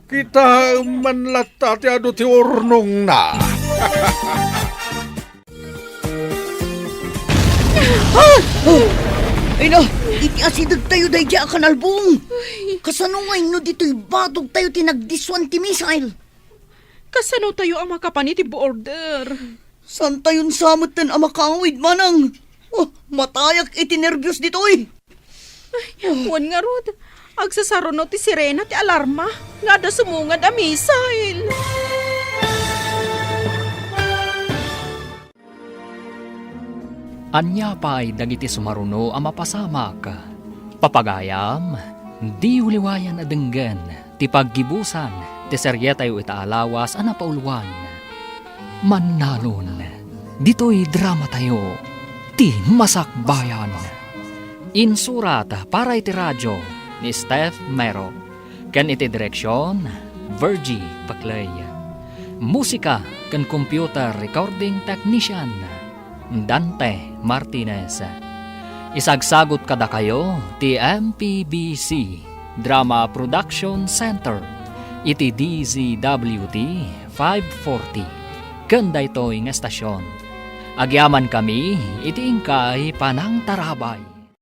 Kita manlata ti ado ti urnong na. Ay na, iti asidag tayo day di akan albong. Kasanungay no dito'y batog tayo tinagdiswan ti missile. Kasano tayo ang makapaniti border? San tayon samot tan amakawid manang? Matayak iti nervyos dito'y. Wan nga rod. Agsasaro no ti sirena ti alarma. Nga da sumungad a missile. Anya pa ay dagiti sumaruno ang mapasamak. Papagayam, Di uliwayan adenggan, ti paggibusan, ti seryetayo itaalawas ana pauluan. Mannalon, dito'y drama tayo, ti masakbayan. Insurat para iti radyo ni Steph Mero, ken iti direksyon, Virgie Paclay. Musika ken computer recording technician, Dante Martinez. Isagsagot kada kayo ti MPBC Drama Production Center iti DZWT 540 kanda ito'y nga estasyon. Agyaman kami iti ingkay panang tarabay.